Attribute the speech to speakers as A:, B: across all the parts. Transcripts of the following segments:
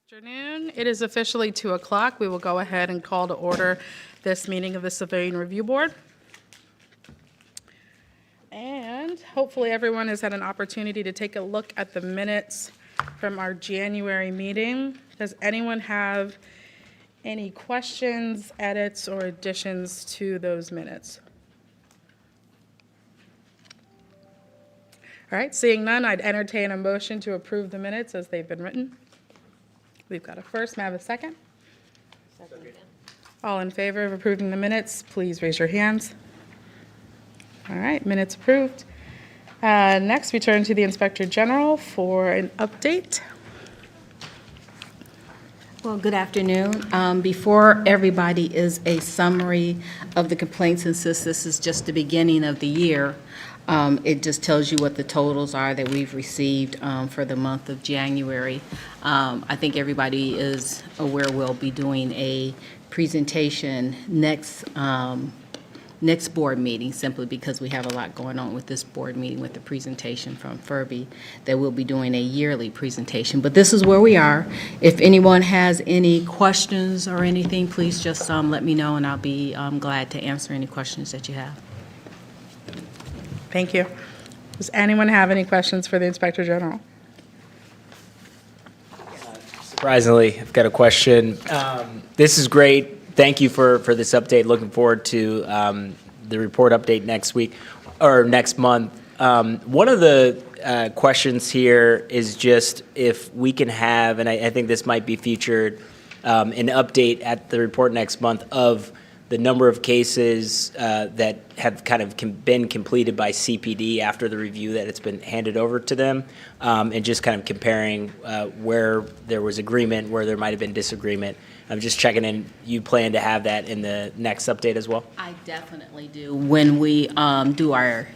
A: Afternoon. It is officially 2 o'clock. We will go ahead and call to order this meeting of the Civilian Review Board. And hopefully everyone has had an opportunity to take a look at the minutes from our January meeting. Does anyone have any questions, edits, or additions to those minutes? All right, seeing none, I'd entertain a motion to approve the minutes as they've been written. We've got a first. May I have a second? Second. All in favor of approving the minutes, please raise your hands. All right, minutes approved. Next, we turn to the Inspector General for an update.
B: Well, good afternoon. Before everybody is a summary of the complaints, and since this is just the beginning of the year, it just tells you what the totals are that we've received for the month of January. I think everybody is aware we'll be doing a presentation next board meeting, simply because we have a lot going on with this board meeting with the presentation from Furby, that we'll be doing a yearly presentation. But this is where we are. If anyone has any questions or anything, please just let me know, and I'll be glad to answer any questions that you have.
A: Thank you. Does anyone have any questions for the Inspector General?
C: Surprisingly, I've got a question. This is great. Thank you for this update. Looking forward to the report update next week or next month. One of the questions here is just if we can have, and I think this might be featured, an update at the report next month of the number of cases that have kind of been completed by CPD after the review that it's been handed over to them, and just kind of comparing where there was agreement, where there might have been disagreement. I'm just checking in. You plan to have that in the next update as well?
B: I definitely do. When we do the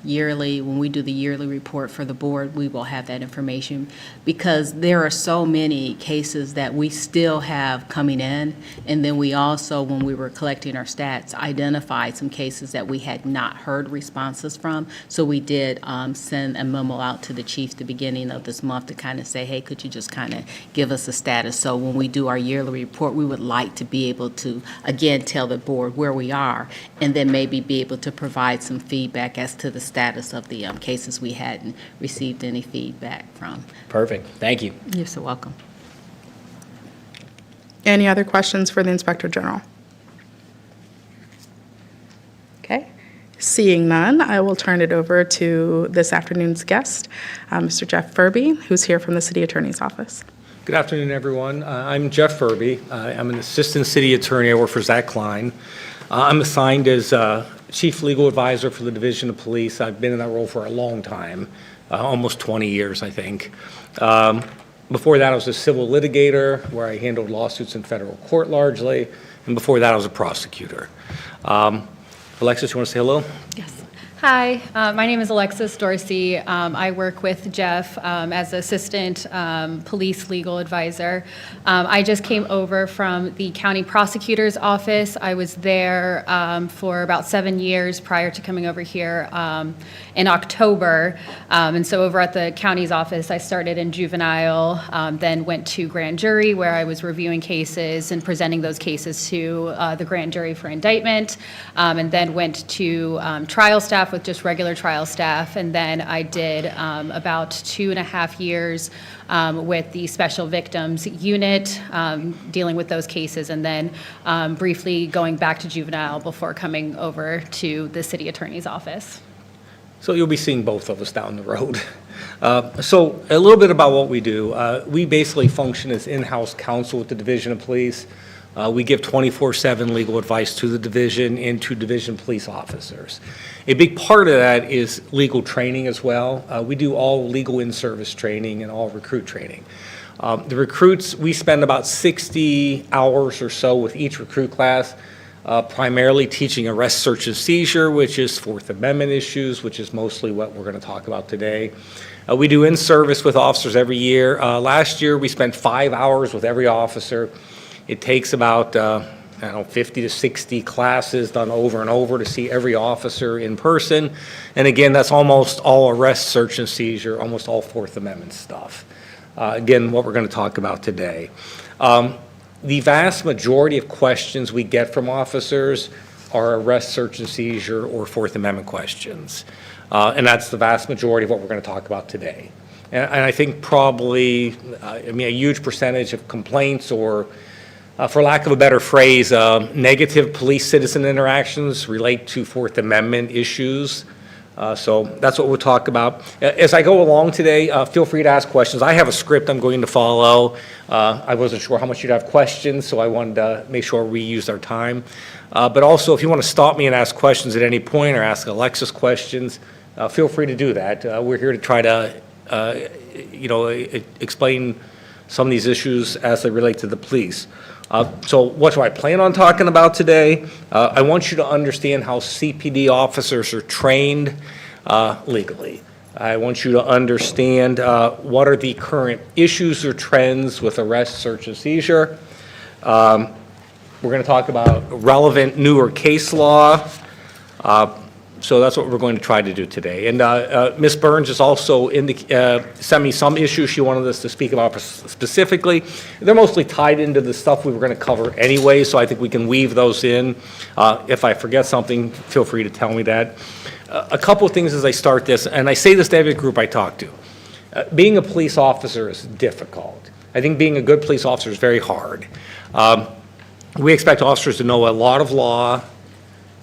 B: yearly report for the board, we will have that information, because there are so many cases that we still have coming in. And then we also, when we were collecting our stats, identified some cases that we had not heard responses from. So we did send a memo out to the chief the beginning of this month to kind of say, hey, could you just kind of give us a status? So when we do our yearly report, we would like to be able to, again, tell the board where we are, and then maybe be able to provide some feedback as to the status of the cases we hadn't received any feedback from.
C: Perfect. Thank you.
B: You're so welcome.
A: Any other questions for the Inspector General? Okay. Seeing none, I will turn it over to this afternoon's guest, Mr. Jeff Furby, who's here from the City Attorney's Office.
D: Good afternoon, everyone. I'm Jeff Furby. I'm an assistant city attorney. I work for Zach Klein. I'm assigned as chief legal advisor for the Division of Police. I've been in that role for a long time, almost 20 years, I think. Before that, I was a civil litigator, where I handled lawsuits in federal court largely, and before that, I was a prosecutor. Alexis, you want to say hello?
E: Yes. Hi, my name is Alexis Dorsey. I work with Jeff as assistant police legal advisor. I just came over from the county prosecutor's office. I was there for about 7 years prior to coming over here in October. And so over at the county's office, I started in juvenile, then went to grand jury, where I was reviewing cases and presenting those cases to the grand jury for indictment, and then went to trial staff with just regular trial staff, and then I did about 2.5 years with the Special Victims Unit, dealing with those cases, and then briefly going back to juvenile before coming over to the City Attorney's Office.
D: So you'll be seeing both of us down the road. So a little bit about what we do. We basically function as in-house counsel with the Division of Police. We give 24/7 legal advice to the division and to division police officers. A big part of that is legal training as well. We do all legal in-service training and all recruit training. The recruits, we spend about 60 hours or so with each recruit class, primarily teaching arrest, search, and seizure, which is Fourth Amendment issues, which is mostly what we're going to talk about today. We do in-service with officers every year. Last year, we spent 5 hours with every officer. It takes about 50 to 60 classes done over and over to see every officer in person. And again, that's almost all arrest, search, and seizure, almost all Fourth Amendment stuff. again, what we're going to talk about today. The vast majority of questions we get from officers are arrest, search, and seizure or Fourth Amendment questions. And that's the vast majority of what we're going to talk about today. And I think probably, a huge percentage of complaints or, for lack of a better phrase, negative police-citizen interactions relate to Fourth Amendment issues. So that's what we'll talk about. As I go along today, feel free to ask questions. I have a script I'm going to follow. I wasn't sure how much you'd have questions, so I wanted to make sure we used our time. But also, if you want to stop me and ask questions at any point or ask Alexis questions, feel free to do that. We're here to try to, explain some of these issues as they relate to the police. So what do I plan on talking about today? I want you to understand how CPD officers are trained legally. I want you to understand what are the current issues or trends with arrest, search, and seizure. We're going to talk about relevant newer case law. So that's what we're going to try to do today. And Ms. Burns has also sent me some issues she wanted us to speak about specifically. They're mostly tied into the stuff we were going to cover anyway, so I think we can weave those in. If I forget something, feel free to tell me that. A couple of things as I start this, and I say this to every group I talk to. Being a police officer is difficult. I think being a good police officer is very hard. We expect officers to know a lot of law,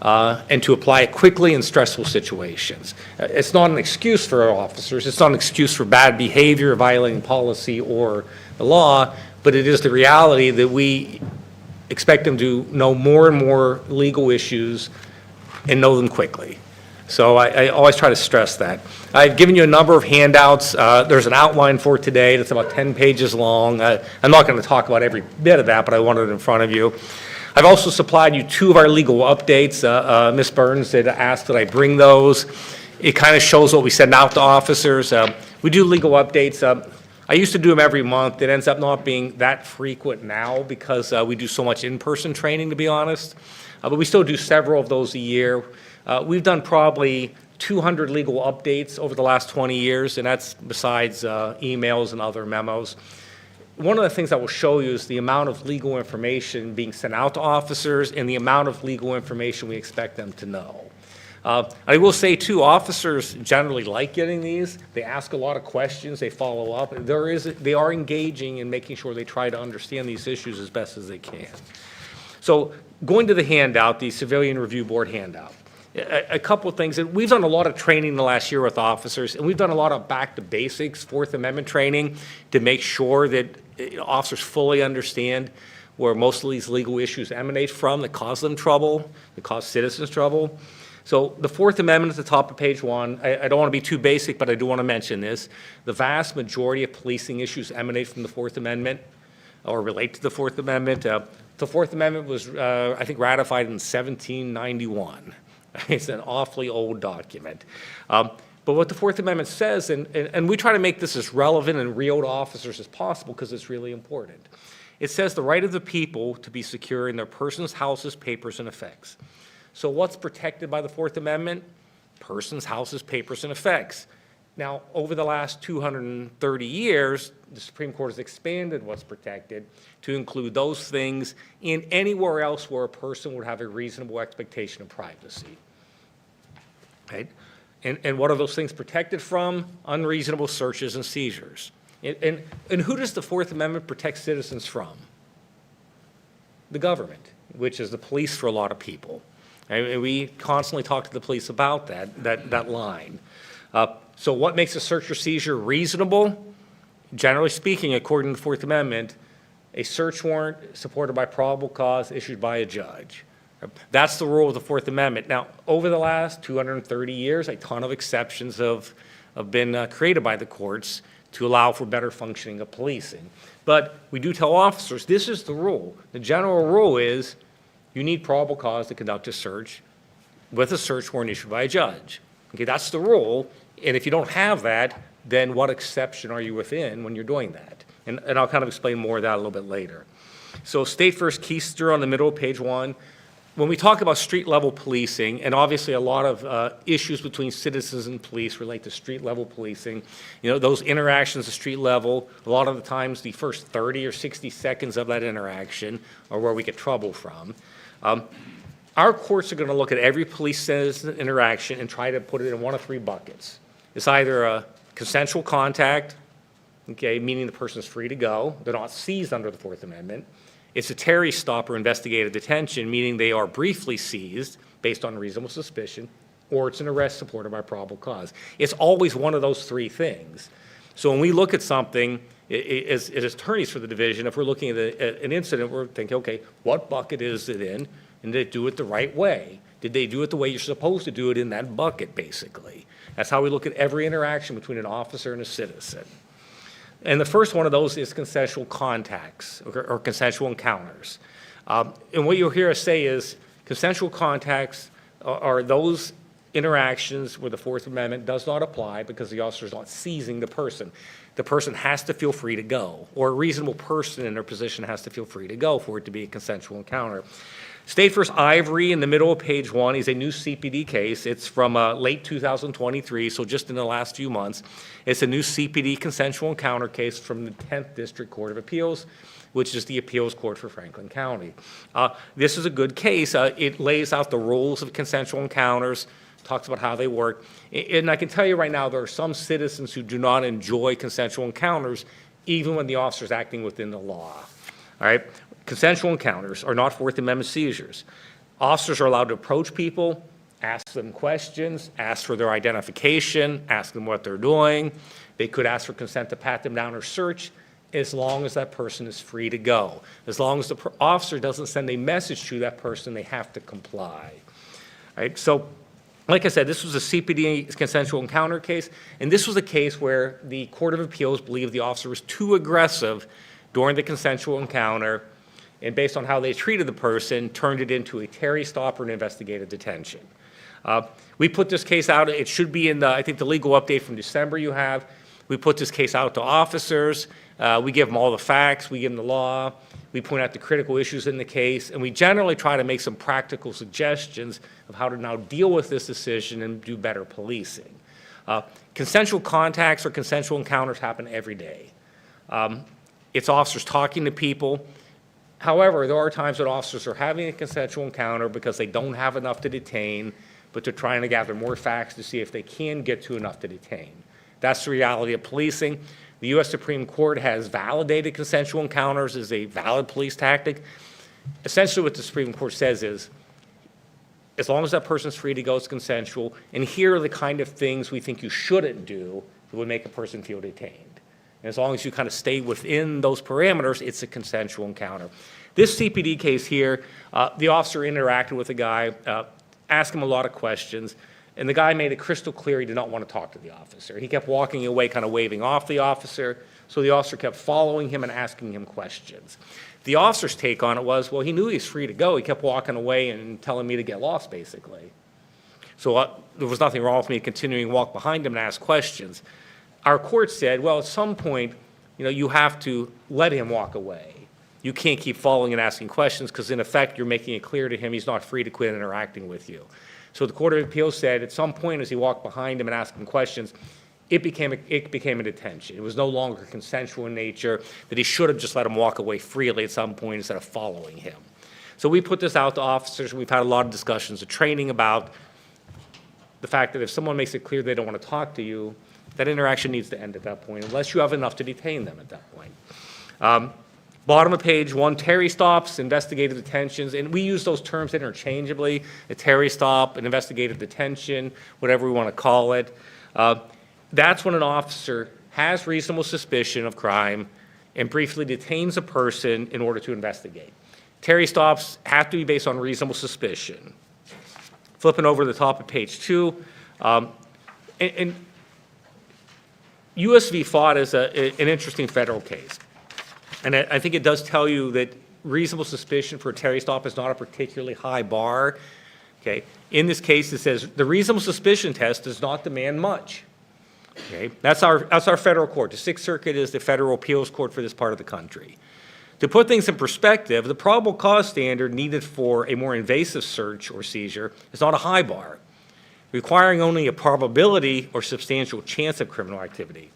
D: and to apply it quickly in stressful situations. It's not an excuse for our officers. It's not an excuse for bad behavior, violating policy or the law, but it is the reality that we expect them to know more and more legal issues and know them quickly. So I always try to stress that. I've given you a number of handouts. There's an outline for today that's about 10 pages long. I'm not going to talk about every bit of that, but I wanted it in front of you. I've also supplied you 2 of our legal updates. Ms. Burns had asked that I bring those. It kind of shows what we send out to officers. We do legal updates. I used to do them every month. It ends up not being that frequent now because we do so much in-person training, to be honest. But we still do several of those a year. We've done probably 200 legal updates over the last 20 years, and that's besides emails and other memos. One of the things I will show you is the amount of legal information being sent out to officers and the amount of legal information we expect them to know. I will say, too, officers generally like getting these. They ask a lot of questions. They follow up. They are engaging in making sure they try to understand these issues as best as they can. So going to the handout, the Civilian Review Board handout, a couple of things. And we've done a lot of training the last year with officers, and we've done a lot of back to basics, Fourth Amendment training, to make sure that officers fully understand where most of these legal issues emanate from that cause them trouble, that cause citizens trouble. So the Fourth Amendment at the top of page 1, I don't want to be too basic, but I do want to mention this. The vast majority of policing issues emanate from the Fourth Amendment or relate to the Fourth Amendment. The Fourth Amendment was, I think, ratified in 1791. It's an awfully old document. But what the Fourth Amendment says, and we try to make this as relevant and real to officers as possible because it's really important. It says the right of the people to be secure in their persons, houses, papers, and effects. So what's protected by the Fourth Amendment? Persons, houses, papers, and effects. Now, over the last 230 years, the Supreme Court has expanded what's protected to include those things in anywhere else where a person would have a reasonable expectation of privacy. Right? And what are those things protected from? Unreasonable searches and seizures. And who does the Fourth Amendment protect citizens from? The government, which is the police for a lot of people. And we constantly talk to the police about that line. So what makes a search or seizure reasonable? Generally speaking, according to the Fourth Amendment, a search warrant supported by probable cause issued by a judge. That's the rule of the Fourth Amendment. Now, over the last 230 years, a ton of exceptions have been created by the courts to allow for better functioning of policing. But we do tell officers, this is the rule. The general rule is you need probable cause to conduct a search with a search warrant issued by a judge. Okay, that's the rule. And if you don't have that, then what exception are you within when you're doing that? And I'll kind of explain more of that a little bit later. So State v. Keister on the middle of page 1. when we talk about street-level policing, and obviously a lot of issues between citizens and police relate to street-level policing, those interactions at street level, a lot of the times the first 30 or 60 seconds of that interaction are where we get trouble from. Our courts are going to look at every police-citizen interaction and try to put it in one of three buckets. It's either a consensual contact, okay, meaning the person's free to go, they're not seized under the Fourth Amendment. It's a Terry stop or investigative detention, meaning they are briefly seized based on reasonable suspicion, or it's an arrest supported by probable cause. It's always one of those three things. So when we look at something, as attorneys for the division, if we're looking at an incident, we're thinking, okay, what bucket is it in, and did they do it the right way? Did they do it the way you're supposed to do it in that bucket, basically? That's how we look at every interaction between an officer and a citizen. And the first one of those is consensual contacts or consensual encounters. And what you'll hear us say is consensual contacts are those interactions where the Fourth Amendment does not apply because the officer is not seizing the person. The person has to feel free to go, or a reasonable person in their position has to feel free to go for it to be a consensual encounter. State v. Ivory in the middle of page 1 is a new CPD case. It's from late 2023, so just in the last few months. It's a new CPD consensual encounter case from the 10th District Court of Appeals, which is the appeals court for Franklin County. This is a good case. It lays out the rules of consensual encounters, talks about how they work. And I can tell you right now, there are some citizens who do not enjoy consensual encounters, even when the officer is acting within the law. All right? Consensual encounters are not Fourth Amendment seizures. Officers are allowed to approach people, ask them questions, ask for their identification, ask them what they're doing. They could ask for consent to pat them down or search, as long as that person is free to go. As long as the officer doesn't send a message to that person, they have to comply. All right? So, like I said, this was a CPD consensual encounter case, and this was a case where the Court of Appeals believed the officer was too aggressive during the consensual encounter, and based on how they treated the person, turned it into a Terry stop or an investigative detention. We put this case out. It should be in I think the legal update from December you have. We put this case out to officers. We give them all the facts. We give them the law. We point out the critical issues in the case, and we generally try to make some practical suggestions of how to now deal with this decision and do better policing. Consensual contacts or consensual encounters happen every day. It's officers talking to people. However, there are times that officers are having a consensual encounter because they don't have enough to detain, but they're trying to gather more facts to see if they can get to enough to detain. That's the reality of policing. The U.S. Supreme Court has validated consensual encounters as a valid police tactic. Essentially what the Supreme Court says is, as long as that person's free to go, it's consensual, and here are the kind of things we think you shouldn't do that would make a person feel detained. And as long as you kind of stay within those parameters, it's a consensual encounter. This CPD case here, the officer interacted with the guy, asked him a lot of questions, and the guy made it crystal clear he did not want to talk to the officer. He kept walking away, kind of waving off the officer, so the officer kept following him and asking him questions. The officer's take on it was, well, he knew he was free to go. He kept walking away and telling me to get lost, basically. So there was nothing wrong with me continuing to walk behind him and ask questions. Our court said, well, at some point, you have to let him walk away. You can't keep following and asking questions because, in effect, you're making it clear to him he's not free to quit interacting with you. So the Court of Appeals said at some point as he walked behind him and asked him questions, it became a detention. It was no longer consensual in nature, that he should have just let him walk away freely at some point instead of following him. So we put this out to officers. We've had a lot of discussions of training about the fact that if someone makes it clear they don't want to talk to you, that interaction needs to end at that point, unless you have enough to detain them at that point. Bottom of page 1, Terry stops, investigative detentions, and we use those terms interchangeably, a Terry stop, an investigative detention, whatever we want to call it. That's when an officer has reasonable suspicion of crime and briefly detains a person in order to investigate. Terry stops have to be based on reasonable suspicion. Flipping over to the top of page 2, and U.S. v. Fott is an interesting federal case. And I think it does tell you that reasonable suspicion for a Terry stop is not a particularly high bar. Okay. In this case, it says the reasonable suspicion test does not demand much. Okay. That's our federal court. The Sixth Circuit is the federal appeals court for this part of the country. To put things in perspective, the probable cause standard needed for a more invasive search or seizure is not a high bar, requiring only a probability or substantial chance of criminal activity.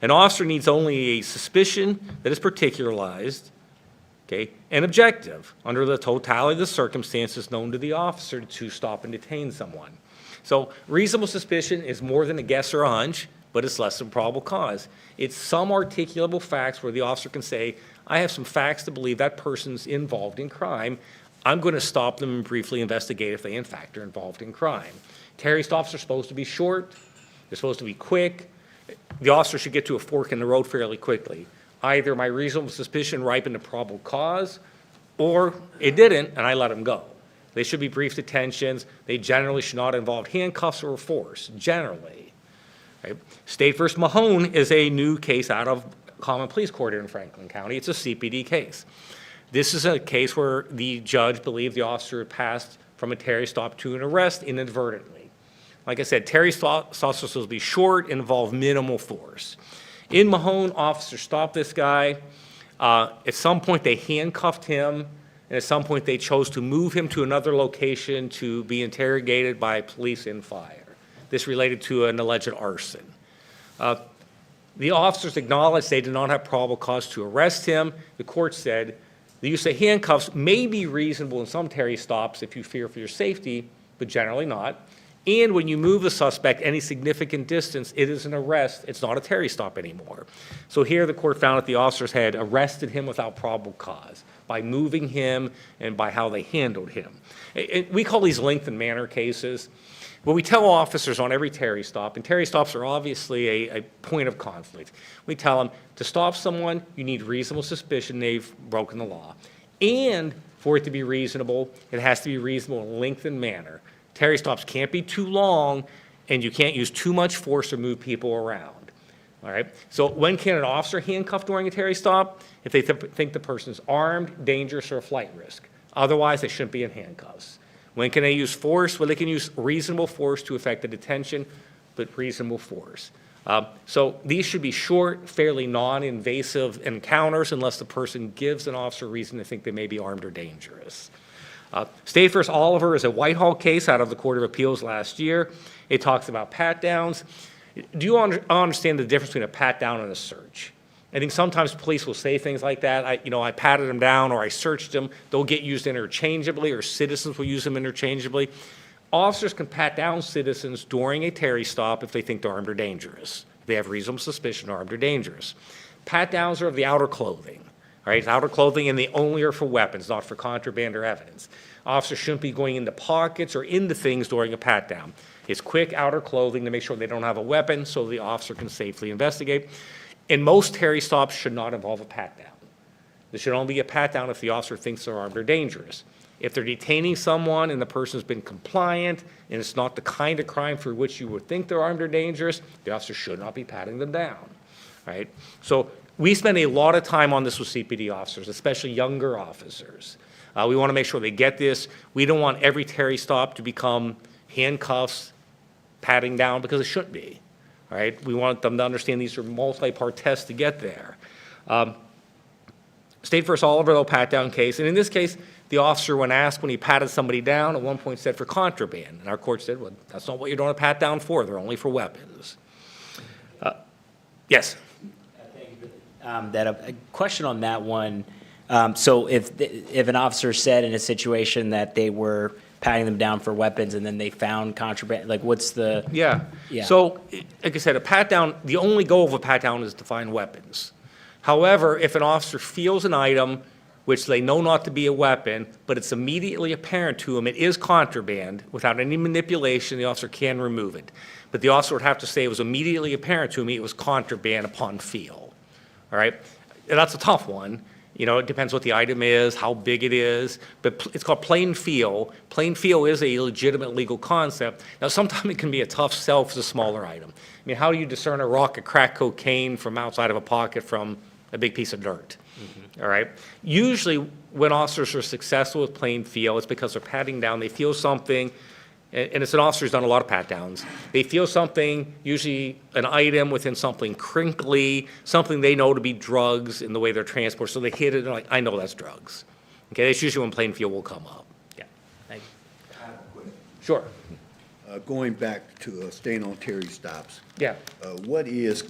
D: An officer needs only a suspicion that is particularized, okay, and objective under the totality of the circumstances known to the officer to stop and detain someone. So reasonable suspicion is more than a guess or a hunch, but it's less than probable cause. It's some articulable facts where the officer can say, I have some facts to believe that person's involved in crime. I'm going to stop them and briefly investigate if they in fact are involved in crime. Terry stops are supposed to be short. They're supposed to be quick. The officer should get to a fork in the road fairly quickly. Either my reasonable suspicion ripened to probable cause, or it didn't, and I let him go. They should be brief detentions. They generally should not involve handcuffs or force, generally. Right? State v. Mahone is a new case out of Common Pleas Court here in Franklin County. It's a CPD case. This is a case where the judge believed the officer had passed from a Terry stop to an arrest inadvertently. Like I said, Terry stops are supposed to be short and involve minimal force. In Mahone, officers stopped this guy. At some point, they handcuffed him, and at some point, they chose to move him to another location to be interrogated by police and fire. This related to an alleged arson. The officers acknowledged they did not have probable cause to arrest him. The court said the use of handcuffs may be reasonable in some Terry stops if you fear for your safety, but generally not. And when you move the suspect any significant distance, it is an arrest. It's not a Terry stop anymore. So here the court found that the officers had arrested him without probable cause by moving him and by how they handled him. We call these length and manner cases. What we tell officers on every Terry stop, and Terry stops are obviously a point of conflict. We tell them to stop someone, you need reasonable suspicion they've broken the law. And for it to be reasonable, it has to be reasonable in length and manner. Terry stops can't be too long, and you can't use too much force or move people around. All right? So when can an officer handcuff during a Terry stop? If they think the person's armed, dangerous, or a flight risk. Otherwise, they shouldn't be in handcuffs. When can they use force? Well, they can use reasonable force to effect the detention, but reasonable force. So these should be short, fairly non-invasive encounters unless the person gives an officer reason to think they may be armed or dangerous. State v. Oliver is a Whitehall case out of the Court of Appeals last year. It talks about pat-downs. Do you understand the difference between a pat-down and a search? I think sometimes police will say things like that. I patted him down or I searched him. They'll get used interchangeably, or citizens will use them interchangeably. Officers can pat down citizens during a Terry stop if they think they're armed or dangerous. If they have reasonable suspicion they're armed or dangerous. Pat downs are of the outer clothing. All right, it's outer clothing, and they only are for weapons, not for contraband or evidence. Officers shouldn't be going into pockets or into things during a pat down. It's quick outer clothing to make sure they don't have a weapon so the officer can safely investigate. And most Terry stops should not involve a pat down. There should only be a pat down if the officer thinks they're armed or dangerous. If they're detaining someone and the person's been compliant and it's not the kind of crime for which you would think they're armed or dangerous, the officer should not be patting them down, right? So we spend a lot of time on this with CPD officers, especially younger officers. We want to make sure they get this. We don't want every Terry stop to become handcuffs, patting down, because it shouldn't be. All right, we want them to understand these are multi-part tests to get there. State v. Oliver, though, pat-down case. And in this case, the officer, when asked when he patted somebody down, at one point said for contraband. And our court said, well, that's not what you're doing a pat-down for. They're only for weapons. Yes?
C: I think that a question on that one. So if an officer said in a situation that they were patting them down for weapons and then they found contraband, like what's the?
D: Yeah.
C: Yeah.
D: So, like I said, a pat-down, the only goal of a pat-down is to find weapons. However, if an officer feels an item which they know not to be a weapon, but it's immediately apparent to him it is contraband, without any manipulation, the officer can remove it. But the officer would have to say it was immediately apparent to me it was contraband upon feel. All right? And that's a tough one. You know, it depends what the item is, how big it is, but it's called plain feel. Plain feel is a legitimate legal concept. Now, sometimes it can be a tough sell for the smaller item. I mean, how do you discern a rock of crack cocaine from outside of a pocket from a big piece of dirt? Mm-hmm. All right? Usually, when officers are successful with plain feel, it's because they're patting down, they feel something, and it's an officer who's done a lot of pat-downs. They feel something, usually an item within something crinkly, something they know to be drugs in the way they're transported, so they hit it, and they're like, I know that's drugs. Okay, that's usually when plain fuel will come up. Yeah, thank you. Sure,
F: Going back to staying on Terry stops,
D: yeah.
F: what is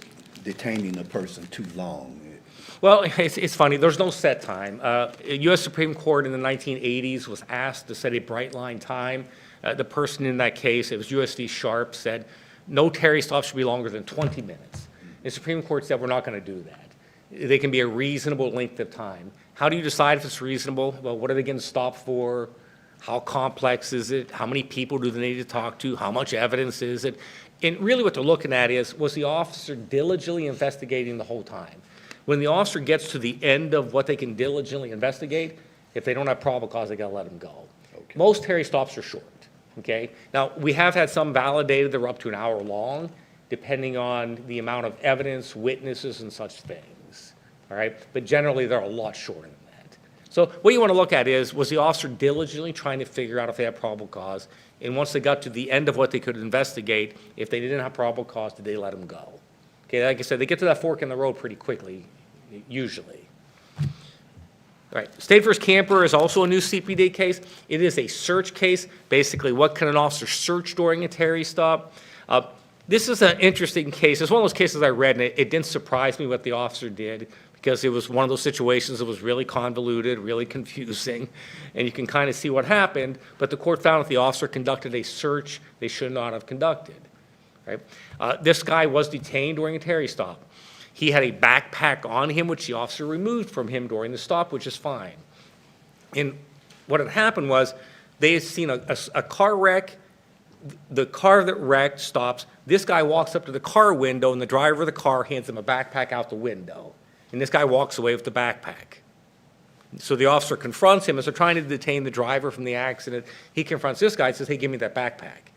F: detaining a person too long?
D: Well, it's funny, there's no set time. U.S. Supreme Court in the 1980s was asked to set a bright line time. The person in that case, it was U.S. v. Sharp, said no Terry stop should be longer than 20 minutes. The Supreme Court said we're not going to do that. They can be a reasonable length of time. How do you decide if it's reasonable? Well, what are they going to stop for? How complex is it? How many people do they need to talk to? How much evidence is it? And really what they're looking at is, was the officer diligently investigating the whole time? When the officer gets to the end of what they can diligently investigate, if they don't have probable cause, they got to let them go.
F: Okay.
D: Most Terry stops are short, okay? Now, we have had some validated that are up to an hour long, depending on the amount of evidence, witnesses, and such things, all right? But generally, they're a lot shorter than that. So what you want to look at is, was the officer diligently trying to figure out if they had probable cause? And once they got to the end of what they could investigate, if they didn't have probable cause, did they let them go? Okay, like I said, they get to that fork in the road pretty quickly, usually. All right, State vs. Camper is also a new CPD case. It is a search case. Basically, what can an officer search during a Terry stop? This is an interesting case. It's one of those cases I read, and it didn't surprise me what the officer did, because it was one of those situations that was really convoluted, really confusing, and you can kind of see what happened, but the court found that the officer conducted a search they should not have conducted. Right? This guy was detained during a Terry stop. He had a backpack on him, which the officer removed from him during the stop, which is fine. And what had happened was they had seen a car wreck. The car that wrecked stops. This guy walks up to the car window, and the driver of the car hands him a backpack out the window. And this guy walks away with the backpack. So the officer confronts him as they're trying to detain the driver from the accident. He confronts this guy and says, hey, give me that backpack.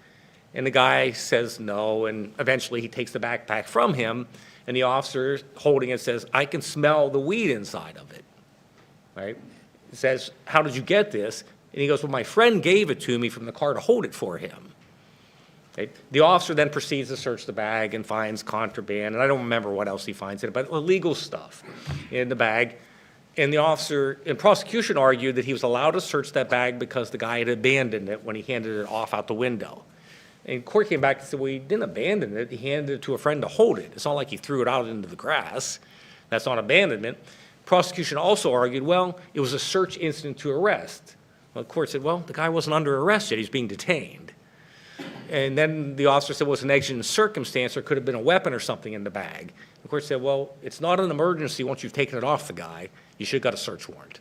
D: And the guy says no, and eventually he takes the backpack from him, and the officer holding it says, I can smell the weed inside of it, right? He says, how did you get this? And he goes, well, my friend gave it to me from the car to hold it for him. Okay? The officer then proceeds to search the bag and finds contraband, and I don't remember what else he finds in it, but illegal stuff in the bag. And the officer, in prosecution, argued that he was allowed to search that bag because the guy had abandoned it when he handed it off out the window. And court came back and said, well, he didn't abandon it. He handed it to a friend to hold it. It's not like he threw it out into the grass. That's not abandonment. Prosecution also argued, well, it was a search incident to arrest. Well, the court said, well, the guy wasn't under arrest yet. He's being detained. And then the officer said, well, it's an exigent circumstance. There could have been a weapon or something in the bag. The court said, well, it's not an emergency once you've taken it off the guy. You should have got a search warrant.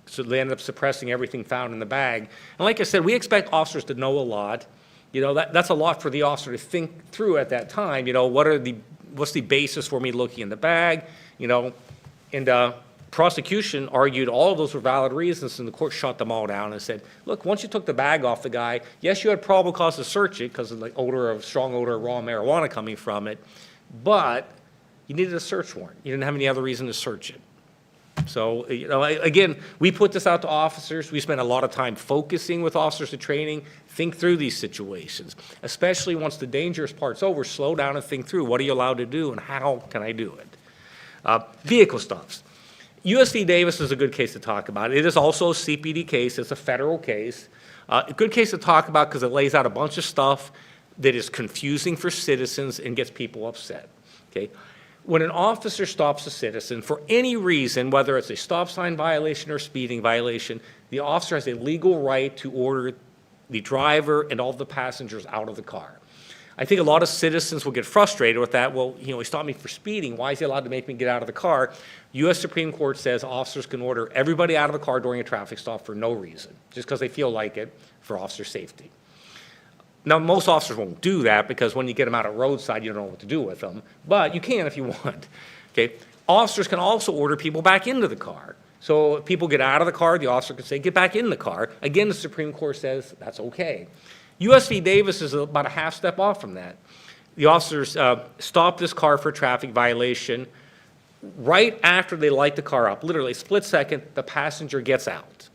D: So they ended up suppressing everything found in the bag. And like I said, we expect officers to know a lot. You know, that's a lot for the officer to think through at that time. You know, what's the basis for me looking in the bag? You know, and prosecution argued all of those were valid reasons, and the court shut them all down and said, look, once you took the bag off the guy, yes, you had probable cause to search it because of the strong odor of raw marijuana coming from it, but you needed a search warrant. You didn't have any other reason to search it. So, you know, again, we put this out to officers. We spend a lot of time focusing with officers in training, think through these situations, especially once the dangerous part's over, slow down and think through what are you allowed to do and how can I do it. Vehicle stops. U.S. v. Davis is a good case to talk about. It is also a CPD case. It's a federal case. A good case to talk about because it lays out a bunch of stuff that is confusing for citizens and gets people upset. Okay? When an officer stops a citizen for any reason, whether it's a stop sign violation or speeding violation, the officer has a legal right to order the driver and all the passengers out of the car. I think a lot of citizens will get frustrated with that. Well, you know, he stopped me for speeding. Why is he allowed to make me get out of the car? U.S. Supreme Court says officers can order everybody out of the car during a traffic stop for no reason, just because they feel like it for officer safety. Now, most officers won't do that because when you get them out at roadside, you don't know what to do with them. But you can if you want. Okay? Officers can also order people back into the car. So if people get out of the car, the officer can say, get back in the car. Again, the Supreme Court says that's okay. U.S. v. Davis is about a half step off from that. The officers stop this car for a traffic violation. Right after they light the car up, literally a split second, the passenger gets out.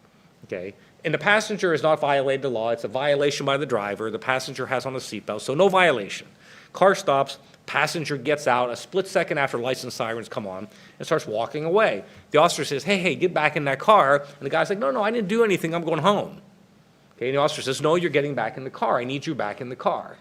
D: Okay? And the passenger has not violated the law. It's a violation by the driver. The passenger has on a seatbelt, so no violation. Car stops, passenger gets out a split second after license sirens come on and starts walking away. The officer says, hey, get back in that car. And the guy's like, no, I didn't do anything. I'm going home. Okay, and the officer says, no, you're getting back in the car. I need you back in the car.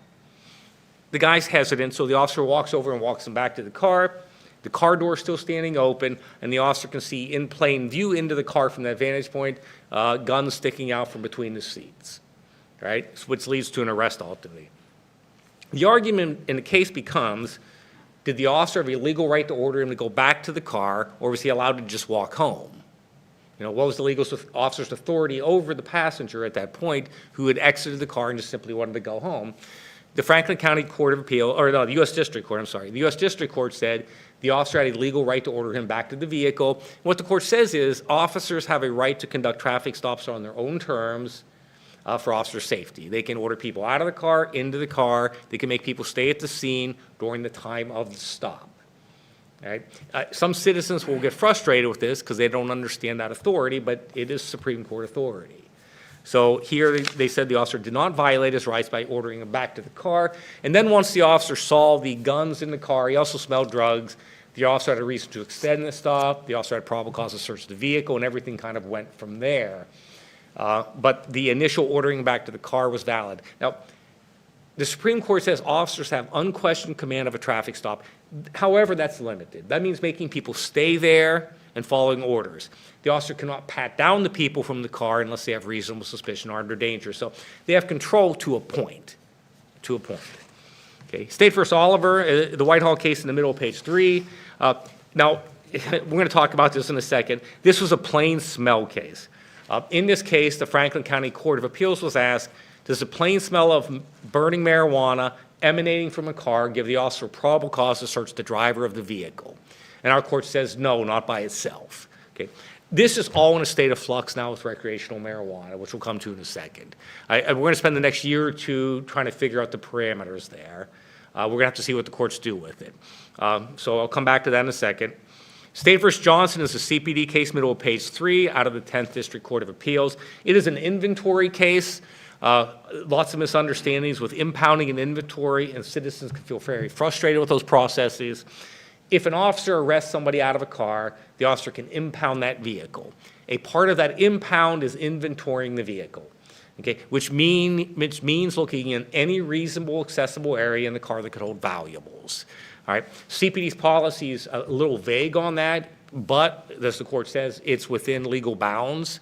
D: The guy's hesitant, so the officer walks over and walks him back to the car. The car door is still standing open, and the officer can see in plain view into the car from that vantage point, guns sticking out from between the seats, right? Which leads to an arrest ultimately. The argument in the case becomes, did the officer have a legal right to order him to go back to the car, or was he allowed to just walk home? What was the legal officer's authority over the passenger at that point who had exited the car and just simply wanted to go home? The Franklin County Court of Appeal, or no, the U.S. District Court, I'm sorry. The U.S. District Court said the officer had a legal right to order him back to the vehicle. What the court says is officers have a right to conduct traffic stops on their own terms for officer safety. They can order people out of the car, into the car. They can make people stay at the scene during the time of the stop. Right? Some citizens will get frustrated with this because they don't understand that authority, but it is Supreme Court authority. So here they said the officer did not violate his rights by ordering him back to the car. And then once the officer saw the guns in the car, he also smelled drugs. The officer had a reason to extend the stop. The officer had probable cause to search the vehicle, and everything kind of went from there. But the initial ordering back to the car was valid. Now, the Supreme Court says officers have unquestioned command of a traffic stop. However, that's limited. That means making people stay there and following orders. The officer cannot pat down the people from the car unless they have reasonable suspicion or under danger. So they have control to a point. Okay. State v. Oliver, the Whitehall case in the middle of page 3. Now, we're going to talk about this in a second. This was a plain smell case. In this case, the Franklin County Court of Appeals was asked, does the plain smell of burning marijuana emanating from a car give the officer probable cause to search the driver of the vehicle? And our court says no, not by itself. Okay. This is all in a state of flux now with recreational marijuana, which we'll come to in a second. We're going to spend the next year or two trying to figure out the parameters there. We're going to have to see what the courts do with it. So I'll come back to that in a second. State v. Johnson is a CPD case, middle of page 3, out of the 10th District Court of Appeals. It is an inventory case. Lots of misunderstandings with impounding an inventory, and citizens can feel very frustrated with those processes. If an officer arrests somebody out of a car, the officer can impound that vehicle. A part of that impound is inventorying the vehicle, okay, which means looking in any reasonable, accessible area in the car that could hold valuables. All right, CPD's policy is a little vague on that, but as the court says, it's within legal bounds.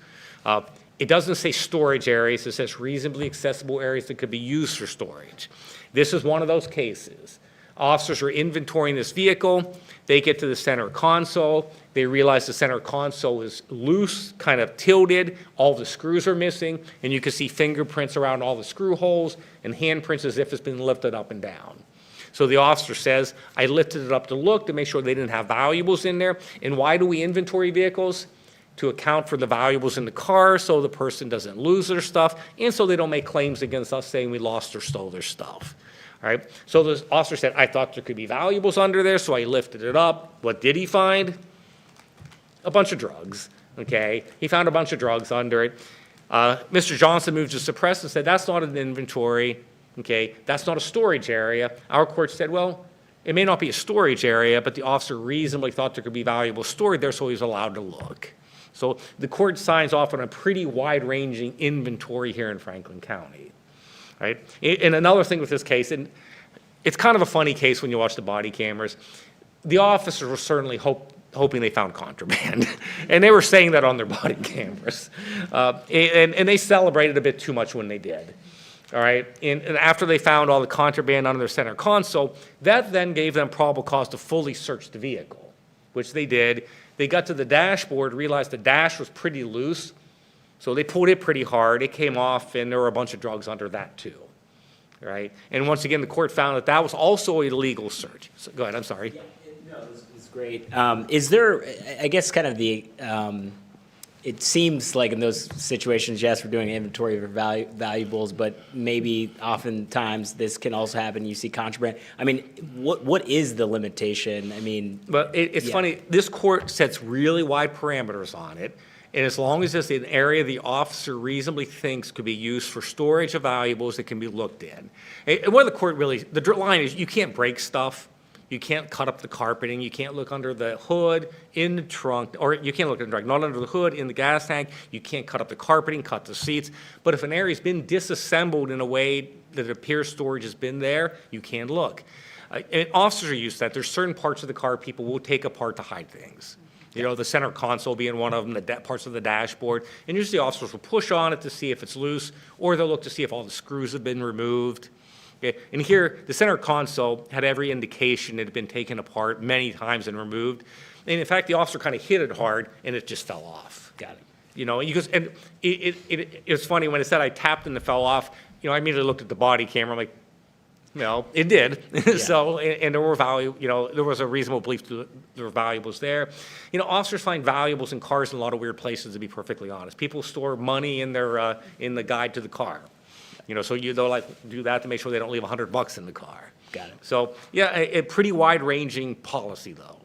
D: It doesn't say storage areas, it says reasonably accessible areas that could be used for storage. This is one of those cases. Officers are inventorying this vehicle. They get to the center console. They realize the center console is loose, kind of tilted. All the screws are missing, and you can see fingerprints around all the screw holes and handprints as if it's been lifted up and down. So the officer says, I lifted it up to look to make sure they didn't have valuables in there. And why do we inventory vehicles? To account for the valuables in the car so the person doesn't lose their stuff and so they don't make claims against us saying we lost or stole their stuff. All right, so the officer said, I thought there could be valuables under there, so I lifted it up. What did he find? A bunch of drugs, okay? He found a bunch of drugs under it. Mr. Johnson moved to suppress and said, that's not an inventory, okay? That's not a storage area. Our court said, well, it may not be a storage area, but the officer reasonably thought there could be valuables stored there, so he was allowed to look. So the court signs off on a pretty wide-ranging inventory here in Franklin County. Right? And another thing with this case, and it's kind of a funny case when you watch the body cameras, the officers were certainly hoping they found contraband. And they were saying that on their body cameras. And they celebrated a bit too much when they did. All right? And after they found all the contraband under their center console, that then gave them probable cause to fully search the vehicle, which they did. They got to the dashboard, realized the dash was pretty loose. So they pulled it pretty hard, it came off, and there were a bunch of drugs under that too, right? And once again, the court found that that was also a legal search. So, go ahead, I'm sorry.
C: Yeah, no, this is great. Is there, I guess kind of the, it seems like in those situations, yes, we're doing inventory of valuables, but maybe oftentimes this can also happen, you see contraband. I mean, what is the limitation? I mean.
D: But it's funny, this court sets really wide parameters on it. And as long as it's an area the officer reasonably thinks could be used for storage of valuables that can be looked in. And what the court really, the line is, you can't break stuff. You can't cut up the carpeting. You can't look under the hood, in the trunk, or you can't look in the trunk, not under the hood, in the gas tank. You can't cut up the carpeting, cut the seats. But if an area's been disassembled in a way that it appears storage has been there, you can look. And officers are used to that. There's certain parts of the car people will take apart to hide things. You know, the center console being one of them, the parts of the dashboard. And usually officers will push on it to see if it's loose, or they'll look to see if all the screws have been removed. Okay. And here, the center console had every indication it had been taken apart many times and removed. And in fact, the officer kind of hit it hard, and it just fell off.
C: Got it.
D: You know, and it was funny when it said I tapped and it fell off. You know, I immediately looked at the body camera. I'm like, no, it did. So, and there were there was a reasonable belief that there were valuables there. You know, officers find valuables in cars in a lot of weird places, to be perfectly honest. People store money in their in the guide to the car. You know, so they'll like do that to make sure they don't leave $100 in the car.
C: Got it.
D: So, yeah, a pretty wide-ranging policy, though.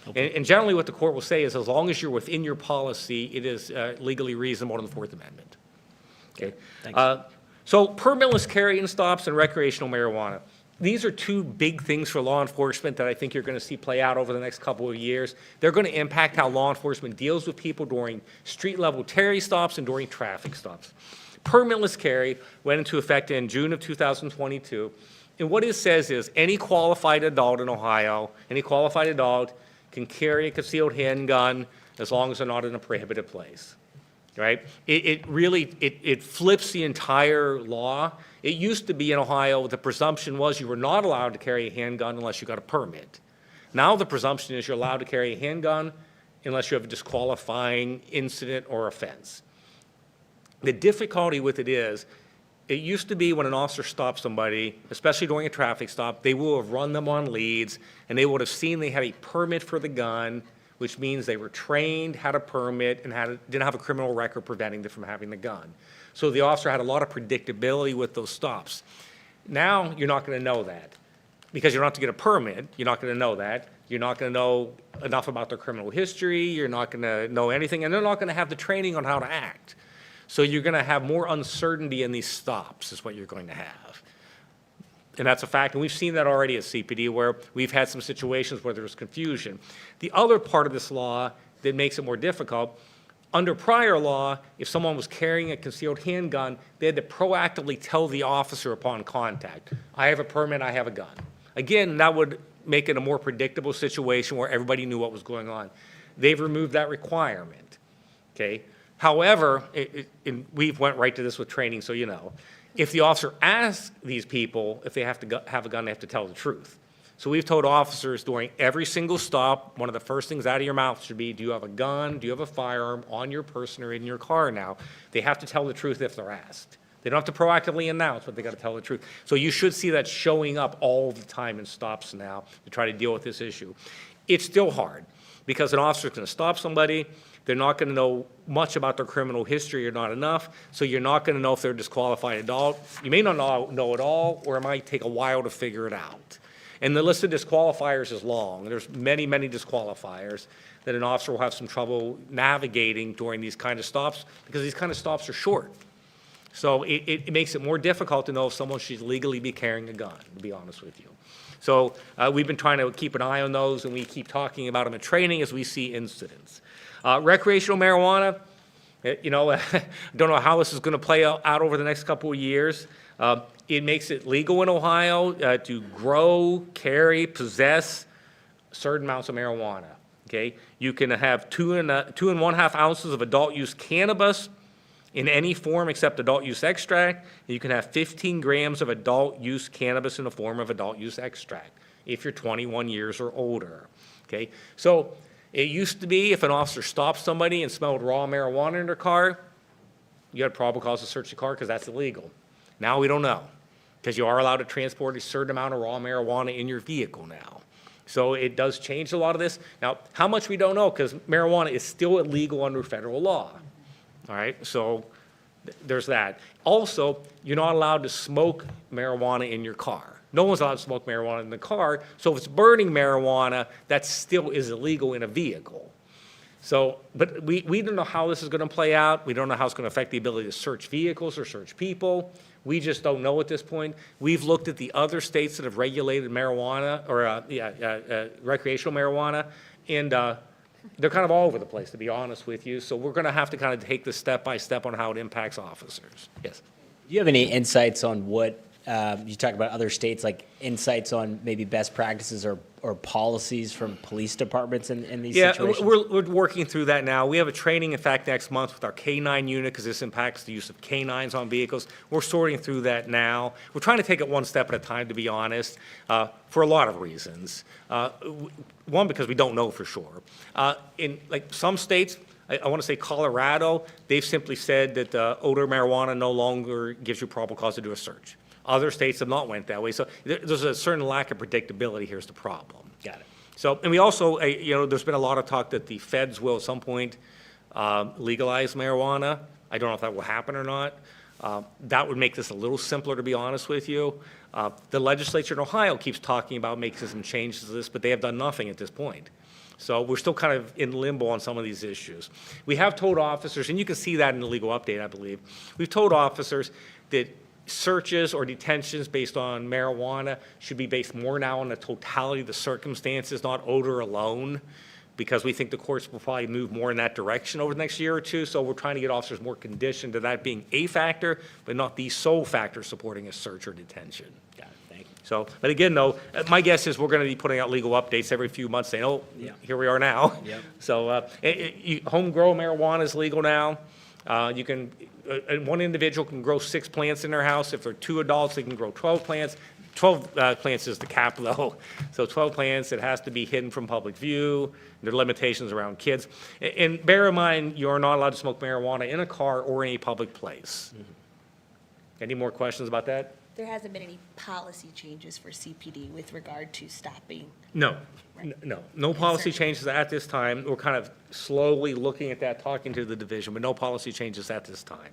D: Okay. And generally what the court will say is as long as you're within your policy, it is legally reasonable in the Fourth Amendment. Okay.
C: Thanks.
D: So permitless carry-in stops and recreational marijuana. These are two big things for law enforcement that I think you're going to see play out over the next couple of years. They're going to impact how law enforcement deals with people during street-level Terry stops and during traffic stops. Permitless carry went into effect in June of 2022. And what it says is any qualified adult in Ohio, any qualified adult can carry a concealed handgun as long as they're not in a prohibited place. Right? It really flips the entire law. It used to be in Ohio, the presumption was you were not allowed to carry a handgun unless you got a permit. Now the presumption is you're allowed to carry a handgun unless you have a disqualifying incident or offense. The difficulty with it is, it used to be when an officer stopped somebody, especially during a traffic stop, they will have run them on leads, and they would have seen they had a permit for the gun, which means they were trained, had a permit, and didn't have a criminal record preventing them from having the gun. So the officer had a lot of predictability with those stops. Now, you're not going to know that. Because you don't have to get a permit, you're not going to know that. You're not going to know enough about their criminal history, you're not going to know anything, and they're not going to have the training on how to act. So you're going to have more uncertainty in these stops is what you're going to have. And that's a fact, and we've seen that already at CPD where we've had some situations where there's confusion. The other part of this law that makes it more difficult, under prior law, if someone was carrying a concealed handgun, they had to proactively tell the officer upon contact, I have a permit, I have a gun. Again, that would make it a more predictable situation where everybody knew what was going on. They've removed that requirement, okay? However, and we've went right to this with training, so you know, if the officer asks these people if they have to have a gun, they have to tell the truth. So we've told officers during every single stop, one of the first things out of your mouth should be, do you have a gun, do you have a firearm on your person or in your car now? They have to tell the truth if they're asked. They don't have to proactively announce, but they got to tell the truth. So you should see that showing up all the time in stops now to try to deal with this issue. It's still hard because an officer is going to stop somebody. They're not going to know much about their criminal history or not enough, so you're not going to know if they're a disqualified adult. You may not know at all, or it might take a while to figure it out. And the list of disqualifiers is long. There's many, many disqualifiers that an officer will have some trouble navigating during these kind of stops because these kind of stops are short. So it makes it more difficult to know if someone should legally be carrying a gun, to be honest with you. So we've been trying to keep an eye on those, and we keep talking about them in training as we see incidents. Recreational marijuana, you know, I don't know how this is going to play out over the next couple of years. It makes it legal in Ohio to grow, carry, possess certain amounts of marijuana, okay? You can have 2.5 ounces of adult use cannabis in any form except adult use extract. You can have 15 grams of adult use cannabis in the form of adult use extract if you're 21 years or older, okay? So it used to be if an officer stopped somebody and smelled raw marijuana in their car, you had probable cause to search the car because that's illegal. Now we don't know because you are allowed to transport a certain amount of raw marijuana in your vehicle now. So it does change a lot of this. Now, how much we don't know because marijuana is still illegal under federal law. All right, so there's that. Also, you're not allowed to smoke marijuana in your car. No one's allowed to smoke marijuana in the car, so if it's burning marijuana, that still is illegal in a vehicle. So, but we don't know how this is going to play out. We don't know how it's going to affect the ability to search vehicles or search people. We just don't know at this point. We've looked at the other states that have regulated marijuana or recreational marijuana, and they're kind of all over the place, to be honest with you. So we're going to have to kind of take this step by step on how it impacts officers. Yes.
C: Do you have any insights on what, you talk about other states, like insights on maybe best practices or policies from police departments in these situations?
D: Yeah, we're working through that now. We have a training, in fact, next month with our K-9 unit, because this impacts the use of K-9s on vehicles. We're sorting through that now. We're trying to take it one step at a time, to be honest, for a lot of reasons. One, because we don't know for sure. In like some states, I want to say Colorado, they've simply said that odor marijuana no longer gives you probable cause to do a search. Other states have not went that way. So there's a certain lack of predictability. Here's the problem.
C: Got it.
D: So, and we also, there's been a lot of talk that the feds will at some point legalize marijuana. I don't know if that will happen or not. That would make this a little simpler, to be honest with you. The legislature in Ohio keeps talking about making some changes to this, but they have done nothing at this point. So we're still kind of in limbo on some of these issues. We have told officers, and you can see that in the legal update, I believe. We've told officers that searches or detentions based on marijuana should be based more now on the totality of the circumstances, not odor alone, because we think the courts will probably move more in that direction over the next year or two. So we're trying to get officers more conditioned to that being a factor, but not the sole factor supporting a search or detention.
C: Got it, thank you.
D: So, but again, though, my guess is we're going to be putting out legal updates every few months saying, oh, here we are now.
C: Yep.
D: So homegrown marijuana is legal now. You can, one individual can grow 6 plants in their house. If they're 2 adults, they can grow 12 plants. 12 plants is the cap, though. So 12 plants, it has to be hidden from public view. There are limitations around kids. And bear in mind, you're not allowed to smoke marijuana in a car or in a public place. Any more questions about that?
G: There hasn't been any policy changes for CPD with regard to stopping.
D: No, no policy changes at this time. We're kind of slowly looking at that, talking to the division, but no policy changes at this time.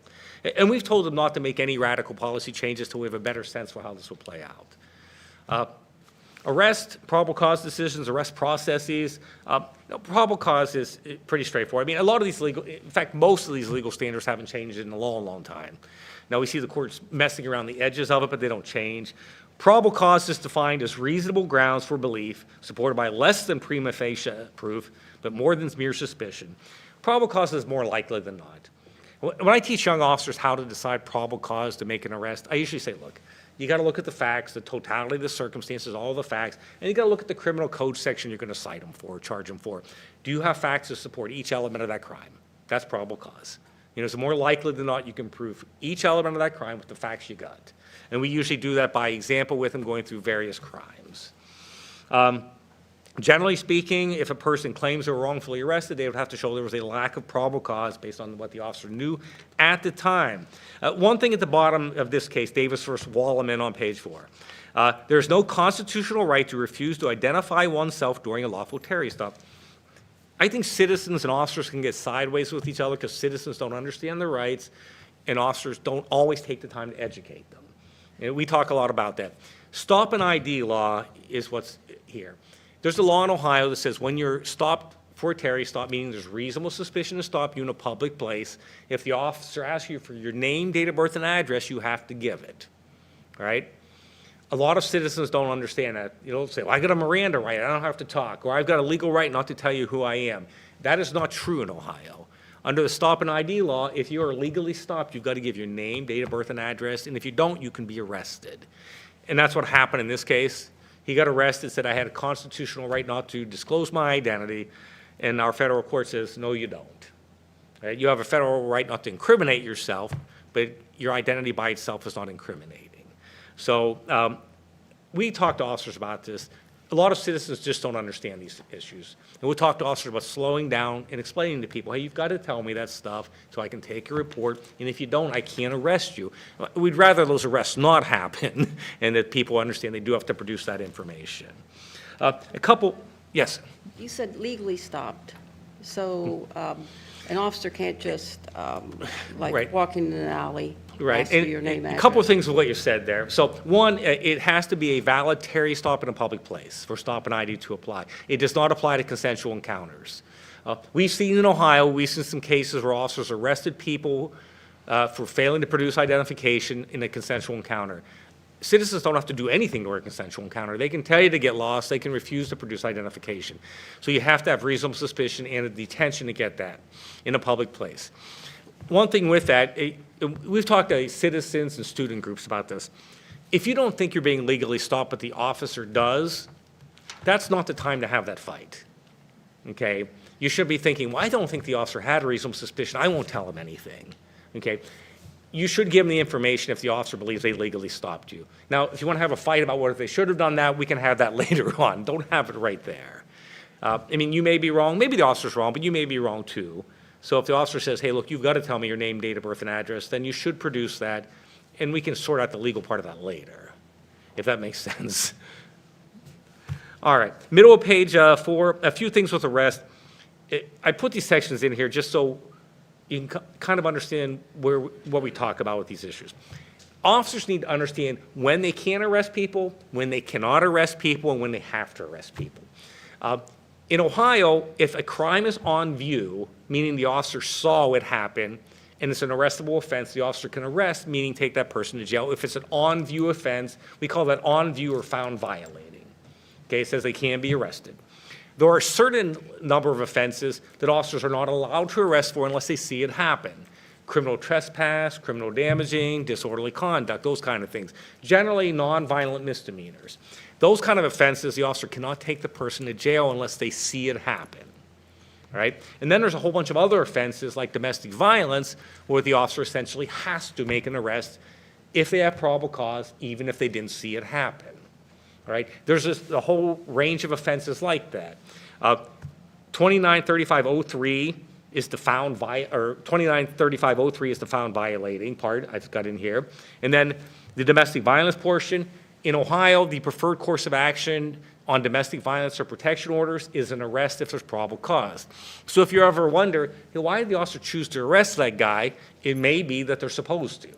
D: And we've told them not to make any radical policy changes till we have a better sense for how this will play out. Arrest, probable cause decisions, arrest processes. Probable cause is pretty straightforward. I mean, a lot of these in fact, most of these legal standards haven't changed in a long, long time. Now, we see the courts messing around the edges of it, but they don't change. Probable cause is defined as reasonable grounds for belief, supported by less than prima facie proof, but more than mere suspicion. Probable cause is more likely than not. When I teach young officers how to decide probable cause to make an arrest, I usually say, look, you got to look at the facts, the totality of the circumstances, all the facts, and you got to look at the criminal code section you're going to cite them for, charge them for. Do you have facts to support each element of that crime? That's probable cause. It's more likely than not you can prove each element of that crime with the facts you got. And we usually do that by example with them going through various crimes. Generally speaking, if a person claims they were wrongfully arrested, they would have to show there was a lack of probable cause based on what the officer knew at the time. One thing at the bottom of this case, Davis v. Wallaman on page 4. There is no constitutional right to refuse to identify oneself during a lawful Terry stop. I think citizens and officers can get sideways with each other because citizens don't understand their rights and officers don't always take the time to educate them. And we talk a lot about that. Stop and ID law is what's here. There's a law in Ohio that says when you're stopped for a Terry stop, meaning there's reasonable suspicion to stop you in a public place, if the officer asks you for your name, date of birth, and address, you have to give it, all right? A lot of citizens don't understand that. Say, well, I got a Miranda right, I don't have to talk, or I've got a legal right not to tell you who I am. That is not true in Ohio. Under the stop and ID law, if you are legally stopped, you've got to give your name, date of birth, and address, and if you don't, you can be arrested. And that's what happened in this case. He got arrested, said I had a constitutional right not to disclose my identity, and our federal court says, no, you don't. You have a federal right not to incriminate yourself, but your identity by itself is not incriminating. So we talk to officers about this. A lot of citizens just don't understand these issues. And we'll talk to officers about slowing down and explaining to people, hey, you've got to tell me that stuff so I can take your report, and if you don't, I can't arrest you. We'd rather those arrests not happen and that people understand they do have to produce that information. Yes?
H: You said legally stopped, so an officer can't just,
D: Right.
H: walk in an alley,
D: Right,
H: ask for your name,
D: and a couple of
H: address.
D: things with what you said there. So one, it has to be a valid Terry stop in a public place for stop and ID to apply. It does not apply to consensual encounters. We've seen in Ohio, we've seen some cases where officers arrested people for failing to produce identification in a consensual encounter. Citizens don't have to do anything during a consensual encounter. They can tell you to get lost. They can refuse to produce identification. So you have to have reasonable suspicion and a detention to get that in a public place. One thing with that, we've talked to citizens and student groups about this. If you don't think you're being legally stopped, but the officer does, that's not the time to have that fight, okay? You should be thinking, well, I don't think the officer had a reasonable suspicion. I won't tell him anything, okay? You should give them the information if the officer believes they legally stopped you. Now, if you want to have a fight about what if they should have done that, we can have that later on. Don't have it right there. I mean, you may be wrong. Maybe the officer's wrong, but you may be wrong too. So if the officer says, hey, look, you've got to tell me your name, date of birth, and address, then you should produce that, and we can sort out the legal part of that later, if that makes sense. All right, middle of page 4, a few things with arrest. I put these sections in here just so you can kind of understand what we talk about with these issues. Officers need to understand when they can arrest people, when they cannot arrest people, and when they have to arrest people. In Ohio, if a crime is on view, meaning the officer saw it happen, and it's an arrestable offense, the officer can arrest, meaning take that person to jail. If it's an on-view offense, we call that on-view or found violating. Okay, it says they can be arrested. There are a certain number of offenses that officers are not allowed to arrest for unless they see it happen. Criminal trespass, criminal damaging, disorderly conduct, those kind of things. Generally non-violent misdemeanors. Those kind of offenses, the officer cannot take the person to jail unless they see it happen. All right? And then there's a whole bunch of other offenses like domestic violence where the officer essentially has to make an arrest if they have probable cause, even if they didn't see it happen. All right? There's a whole range of offenses like that. 293503 is the found 293503 is the found violating part I've got in here. And then the domestic violence portion. In Ohio, the preferred course of action on domestic violence or protection orders is an arrest if there's probable cause. So if you ever wonder, hey, why did the officer choose to arrest that guy? It may be that they're supposed to.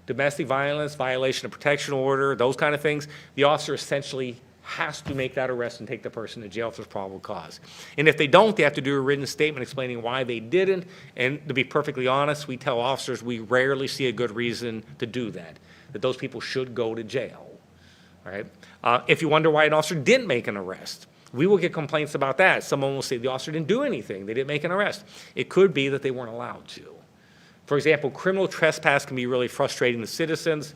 D: Domestic violence, violation of protection order, those kind of things, the officer essentially has to make that arrest and take the person to jail if there's probable cause. And if they don't, they have to do a written statement explaining why they didn't. And to be perfectly honest, we tell officers we rarely see a good reason to do that those people should go to jail. All right? If you wonder why an officer didn't make an arrest, we will get complaints about that. Someone will say the officer didn't do anything. They didn't make an arrest. It could be that they weren't allowed to. For example, criminal trespass can be really frustrating to citizens.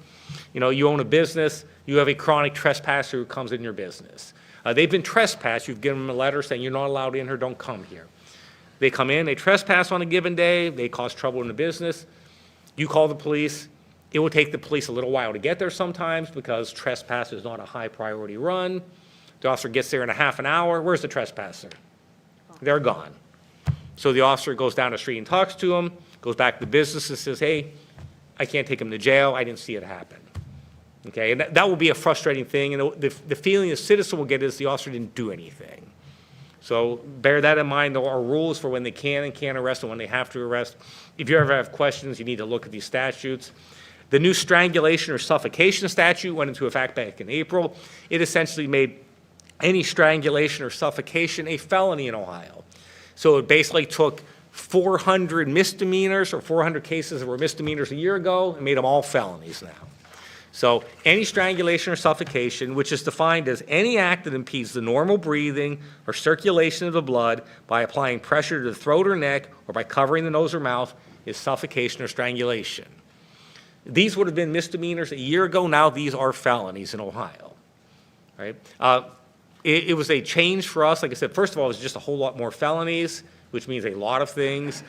D: You know, you own a business, you have a chronic trespasser who comes in your business. They've been trespassed. You've given them a letter saying you're not allowed in here, don't come here. They come in, they trespass on a given day, they cause trouble in the business. You call the police. It will take the police a little while to get there sometimes because trespass is not a high priority run. The officer gets there in a half an hour. Where's the trespasser? They're gone. So the officer goes down the street and talks to them, goes back to the business and says, hey, I can't take him to jail. I didn't see it happen. Okay, and that will be a frustrating thing. And the feeling the citizen will get is the officer didn't do anything. So bear that in mind. There are rules for when they can and can't arrest and when they have to arrest. If you ever have questions, you need to look at these statutes. The new strangulation or suffocation statute went into effect back in April. It essentially made any strangulation or suffocation a felony in Ohio. So it basically took 400 misdemeanors or 400 cases that were misdemeanors a year ago and made them all felonies now. So any strangulation or suffocation, which is defined as any act that impedes the normal breathing or circulation of the blood by applying pressure to the throat or neck or by covering the nose or mouth, is suffocation or strangulation. These would have been misdemeanors a year ago. Now these are felonies in Ohio. Right? It was a change for us. Like I said, first of all, it was just a whole lot more felonies, which means a lot of things.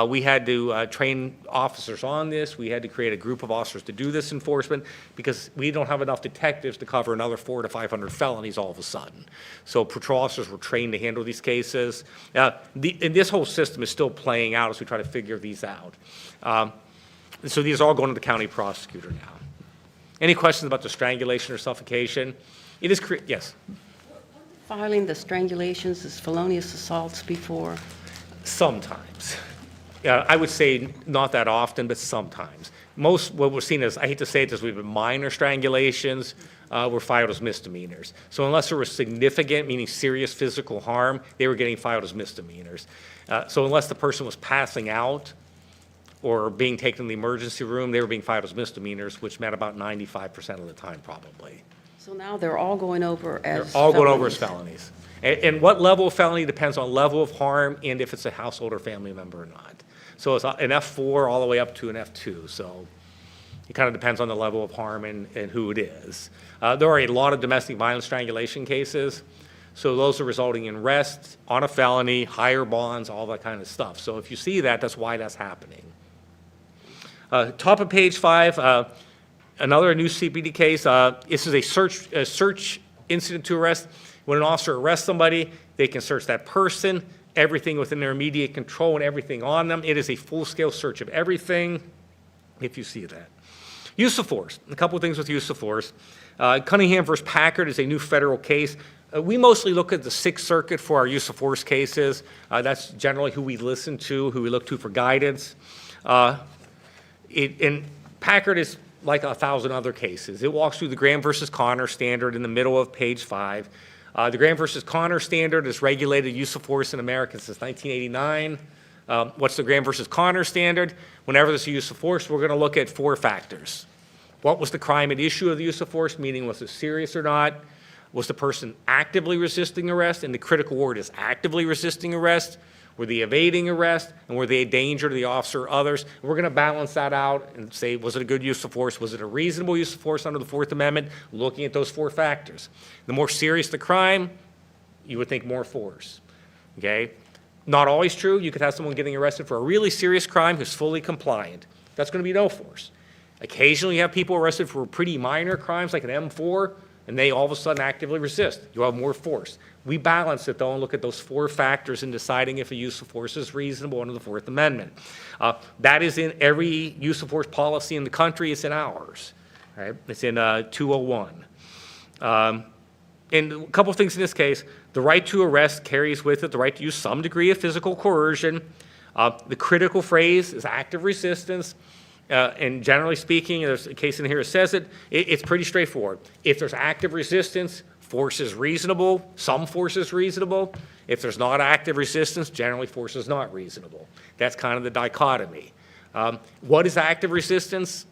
D: We had to train officers on this. We had to create a group of officers to do this enforcement because we don't have enough detectives to cover another 400 to 500 felonies all of a sudden. So patrol officers were trained to handle these cases. And this whole system is still playing out as we try to figure these out. So these are all going to the county prosecutor now. Any questions about the strangulation or suffocation? It is, yes?
H: Filing the strangulations as felonious assaults before?
D: Sometimes. I would say not that often, but sometimes. most, what we're seeing is, I hate to say it, this, we've been minor strangulations were filed as misdemeanors. So unless there was significant, meaning serious physical harm, they were getting filed as misdemeanors. So unless the person was passing out or being taken to the emergency room, they were being filed as misdemeanors, which meant about 95% of the time, probably.
H: So now they're all going over as
D: They're all going over as
H: felonies.
D: felonies. And what level of felony depends on level of harm and if it's a household or family member or not. So it's an F4 all the way up to an F2. So it kind of depends on the level of harm and who it is. There are a lot of domestic violence strangulation cases. So those are resulting in arrest on a felony, higher bonds, all that kind of stuff. So if you see that, that's why that's happening. Top of page 5, another new CPD case. This is a search incident to arrest. When an officer arrests somebody, they can search that person, everything within their immediate control and everything on them. It is a full-scale search of everything, if you see that. Use of force. A couple of things with use of force. Cunningham versus Packard is a new federal case. We mostly look at the Sixth Circuit for our use of force cases. That's generally who we listen to, who we look to for guidance. And Packard is like 1,000 other cases. It walks through the Graham versus Connor standard in the middle of page 5. The Graham versus Connor standard has regulated use of force in America since 1989. What's the Graham versus Connor standard? Whenever there's a use of force, we're going to look at 4 factors. What was the crime at issue of the use of force, meaning was it serious or not? Was the person actively resisting arrest? And the critical word is actively resisting arrest. Were they evading arrest? And were they a danger to the officer or others? And we're going to balance that out and say, was it a good use of force? Was it a reasonable use of force under the Fourth Amendment? Looking at those 4 factors. The more serious the crime, you would think more force, okay? Not always true. You could have someone getting arrested for a really serious crime who's fully compliant. That's going to be no force. Occasionally you have people arrested for pretty minor crimes like an M4, and they all of a sudden actively resist. You'll have more force. We balance it, though, and look at those 4 factors in deciding if a use of force is reasonable under the Fourth Amendment. That is in every use of force policy in the country. It's in ours. Right? It's in 201. And a couple of things in this case. The right to arrest carries with it the right to use some degree of physical coercion. The critical phrase is active resistance. And generally speaking, there's a case in here that says it's pretty straightforward. If there's active resistance, force is reasonable. Some force is reasonable. If there's not active resistance, generally force is not reasonable. That's kind of the dichotomy. What is active resistance?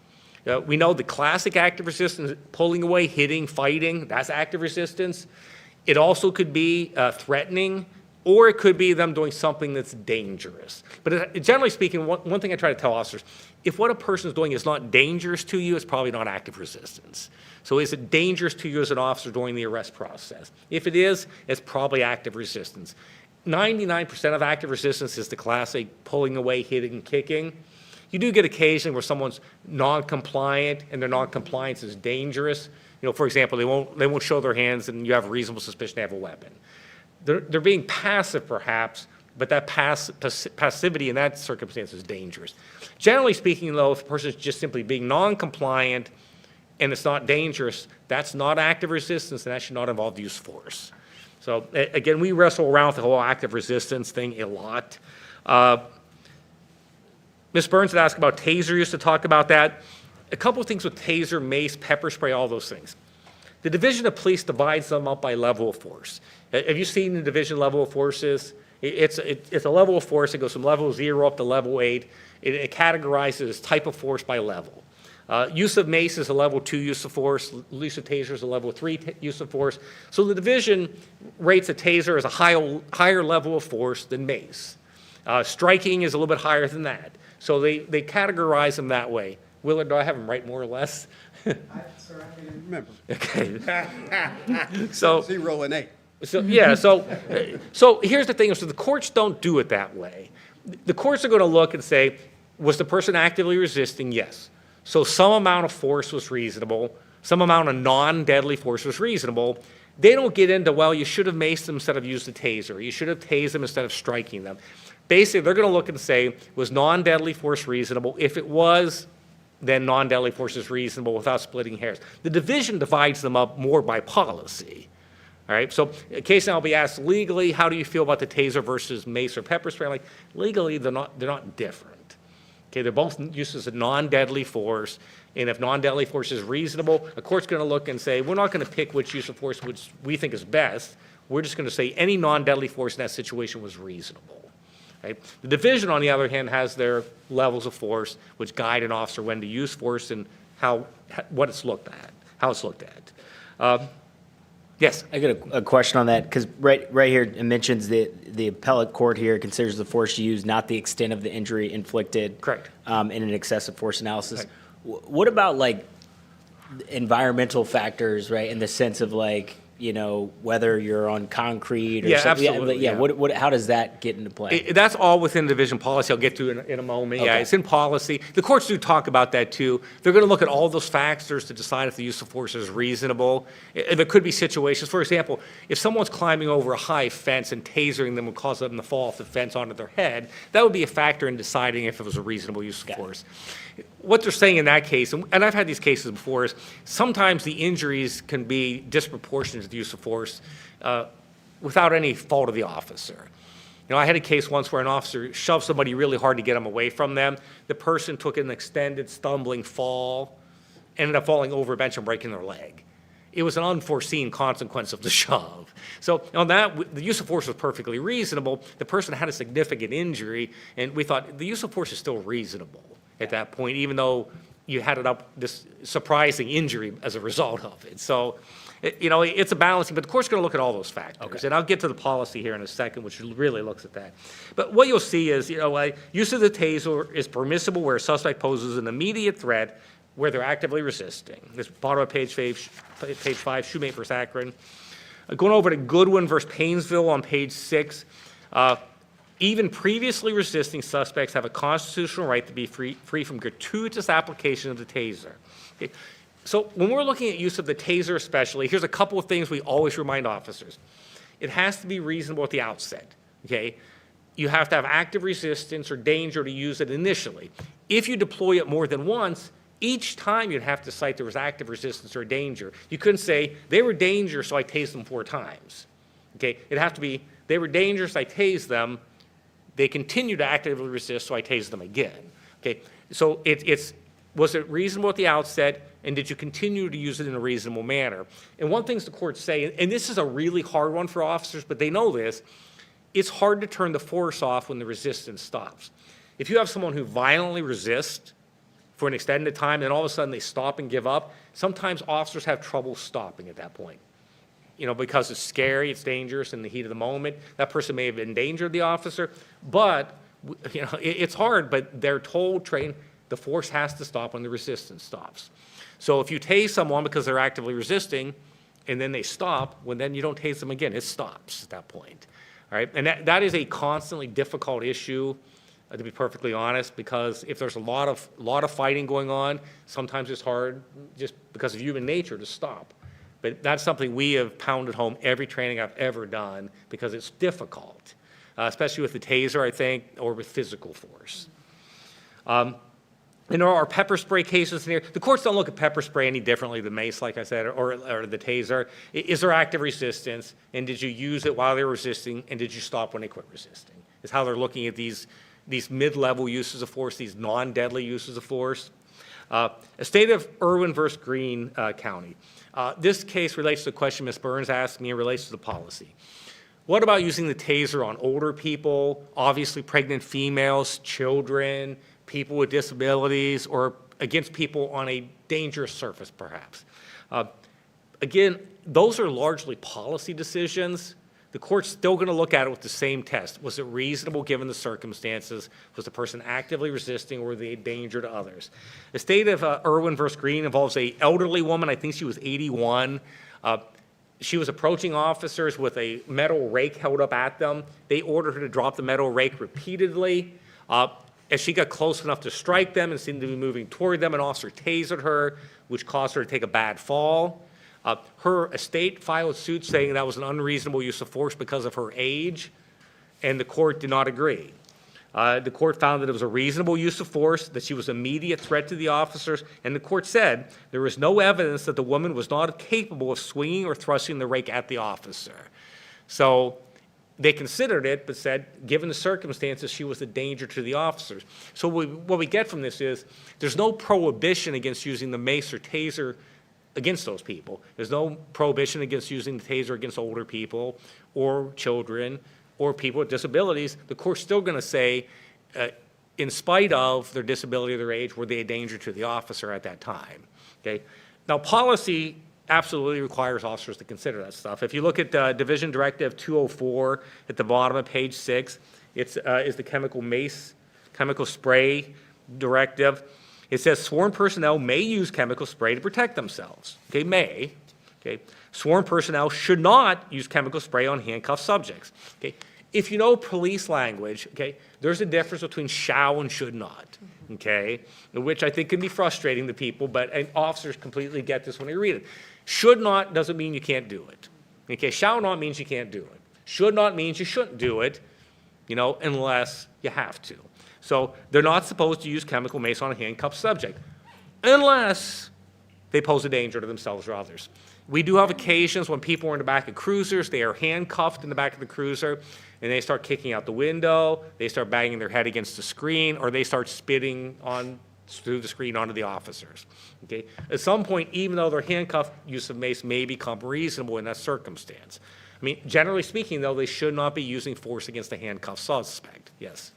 D: We know the classic active resistance, pulling away, hitting, fighting, that's active resistance. It also could be threatening, or it could be them doing something that's dangerous. But generally speaking, one thing I try to tell officers, if what a person is doing is not dangerous to you, it's probably not active resistance. So is it dangerous to you as an officer during the arrest process? If it is, it's probably active resistance. 99% of active resistance is the classic pulling away, hitting, kicking. You do get occasionally where someone's non-compliant and their non-compliance is dangerous. You know, for example, they won't show their hands and you have reasonable suspicion they have a weapon. They're being passive perhaps, but that passivity in that circumstance is dangerous. Generally speaking, though, if a person is just simply being non-compliant and it's not dangerous, that's not active resistance, and that should not involve use of force. So again, we wrestle around with the whole active resistance thing a lot. Ms. Burns had asked about taser use, to talk about that. A couple of things with taser, mace, pepper spray, all those things. The Division of Police divides them up by level of force. Have you seen the division level of forces? It's a level of force. It goes from level 0 up to level 8. It categorizes type of force by level. Use of mace is a level 2 use of force. Use of taser is a level 3 use of force. So the division rates a taser as a higher level of force than mace. Striking is a little bit higher than that. So they categorize them that way. Willard, do I have them right more or less?
I: Sir, I can remember.
D: Okay. So
I: 0 and 8.
D: So yeah, so here's the thing. So the courts don't do it that way. The courts are going to look and say, was the person actively resisting? Yes. So some amount of force was reasonable. Some amount of non-deadly force was reasonable. They don't get into, well, you should have maced them instead of used the taser. You should have tased them instead of striking them. Basically, they're going to look and say, was non-deadly force reasonable? If it was, then non-deadly force is reasonable without splitting hairs. The division divides them up more by policy. All right, so occasionally I'll be asked legally, how do you feel about the taser versus mace or pepper spray? I'm like, legally, they're not different. Okay, they're both uses of non-deadly force, and if non-deadly force is reasonable, a court's going to look and say, we're not going to pick which use of force which we think is best. We're just going to say any non-deadly force in that situation was reasonable. Right? The division, on the other hand, has their levels of force, which guide an officer when to use force and what it's looked at, how it's looked at. Yes.
C: I got a question on that, because right here, it mentions that the appellate court here considers the force used not the extent of the injury inflicted.
D: Correct.
C: In an excessive force analysis.
D: Right.
C: What about like environmental factors, right? In the sense of like, whether you're on concrete or
D: Yeah,
C: something.
D: absolutely,
C: Yeah,
D: yeah.
C: how does that get into play?
D: That's all within division policy. I'll get to in a moment. Yeah,
C: Okay.
D: it's in policy. The courts do talk about that too. They're going to look at all those factors to decide if the use of force is reasonable. There could be situations, for example, if someone's climbing over a high fence and tasering them would cause them to fall off the fence onto their head, that would be a factor in deciding if it was a reasonable use of force. What they're saying in that case, and I've had these cases before, is sometimes the injuries can be disproportionate to the use of force without any fault of the officer. I had a case once where an officer shoved somebody really hard to get them away from them. The person took an extended stumbling fall, ended up falling over a bench and breaking their leg. It was an unforeseen consequence of the shove. So on that, the use of force was perfectly reasonable. The person had a significant injury, and we thought the use of force is still reasonable at that point, even though you had this surprising injury as a result of it. So, it's a balancing, but the court's going to look at all those factors.
C: Okay.
D: And I'll get to the policy here in a second, which really looks at that. But what you'll see is, use of the taser is permissible where a suspect poses an immediate threat where they're actively resisting. This bottom of page 5, Shoemate versus Akron. Going over to Goodwin versus Painesville on page 6. Even previously resisting suspects have a constitutional right to be free from gratuitous application of the taser. Okay. So when we're looking at use of the taser especially, here's a couple of things we always remind officers. It has to be reasonable at the outset, okay? You have to have active resistance or danger to use it initially. If you deploy it more than once, each time you'd have to cite there was active resistance or danger. You couldn't say, they were dangerous, so I tased them 4 times. Okay, it'd have to be, they were dangerous, I tased them, they continue to actively resist, so I tased them again. Okay, so was it reasonable at the outset, and did you continue to use it in a reasonable manner? And one thing the courts say, and this is a really hard one for officers, but they know this, it's hard to turn the force off when the resistance stops. If you have someone who violently resists for an extended time, and all of a sudden they stop and give up, sometimes officers have trouble stopping at that point. Because it's scary, it's dangerous in the heat of the moment. That person may have endangered the officer, but, it's hard, but they're trained, the force has to stop when the resistance stops. So if you tase someone because they're actively resisting, and then they stop, then you don't tase them again, it stops at that point. All right, and that is a constantly difficult issue, to be perfectly honest, because if there's a lot of fighting going on, sometimes it's hard just because of human nature to stop. But that's something we have pounded home every training I've ever done because it's difficult, especially with the taser, I think, or with physical force. There are pepper spray cases in here. The courts don't look at pepper spray any differently than mace, like I said, or the taser. Is there active resistance, and did you use it while they were resisting, and did you stop when they quit resisting? Is how they're looking at these mid-level uses of force, these non-deadly uses of force. A state of Irwin versus Greene County. This case relates to the question Ms. Burns asked me and relates to the policy. What about using the taser on older people, obviously pregnant females, children, people with disabilities, or against people on a dangerous surface, perhaps? Again, those are largely policy decisions. The court's still going to look at it with the same test. Was it reasonable given the circumstances? Was the person actively resisting, or were they a danger to others? The state of Irwin versus Greene involves an elderly woman. I think she was 81. She was approaching officers with a metal rake held up at them. They ordered her to drop the metal rake repeatedly. As she got close enough to strike them and seemed to be moving toward them, an officer tasered her, which caused her to take a bad fall. Her estate filed suit saying that was an unreasonable use of force because of her age, and the court did not agree. The court found that it was a reasonable use of force, that she was an immediate threat to the officers, and the court said there was no evidence that the woman was not capable of swinging or thrusting the rake at the officer. So they considered it, but said, given the circumstances, she was a danger to the officers. So what we get from this is, there's no prohibition against using the mace or taser against those people. There's no prohibition against using the taser against older people, or children, or people with disabilities. The court's still going to say, in spite of their disability or their age, were they a danger to the officer at that time? Okay. Now, policy absolutely requires officers to consider that stuff. If you look at Division Directive 204 at the bottom of page 6, it's is the chemical spray directive. It says sworn personnel may use chemical spray to protect themselves. Okay, may. Okay, sworn personnel should not use chemical spray on handcuffed subjects. Okay, if you know police language, okay, there's a difference between shall and should not. Okay, which I think can be frustrating to people, and officers completely get this when they read it. Should not doesn't mean you can't do it. Okay, shall not means you can't do it. Should not means you shouldn't do it, unless you have to. So they're not supposed to use chemical mace on a handcuffed subject unless they pose a danger to themselves or others. We do have occasions when people are in the back of cruisers, they are handcuffed in the back of the cruiser, and they start kicking out the window, they start banging their head against the screen, or they start spitting through the screen onto the officers. Okay? At some point, even though they're handcuffed, use of mace may become reasonable in that circumstance. I mean, generally speaking, though, they should not be using force against a handcuffed suspect. Yes.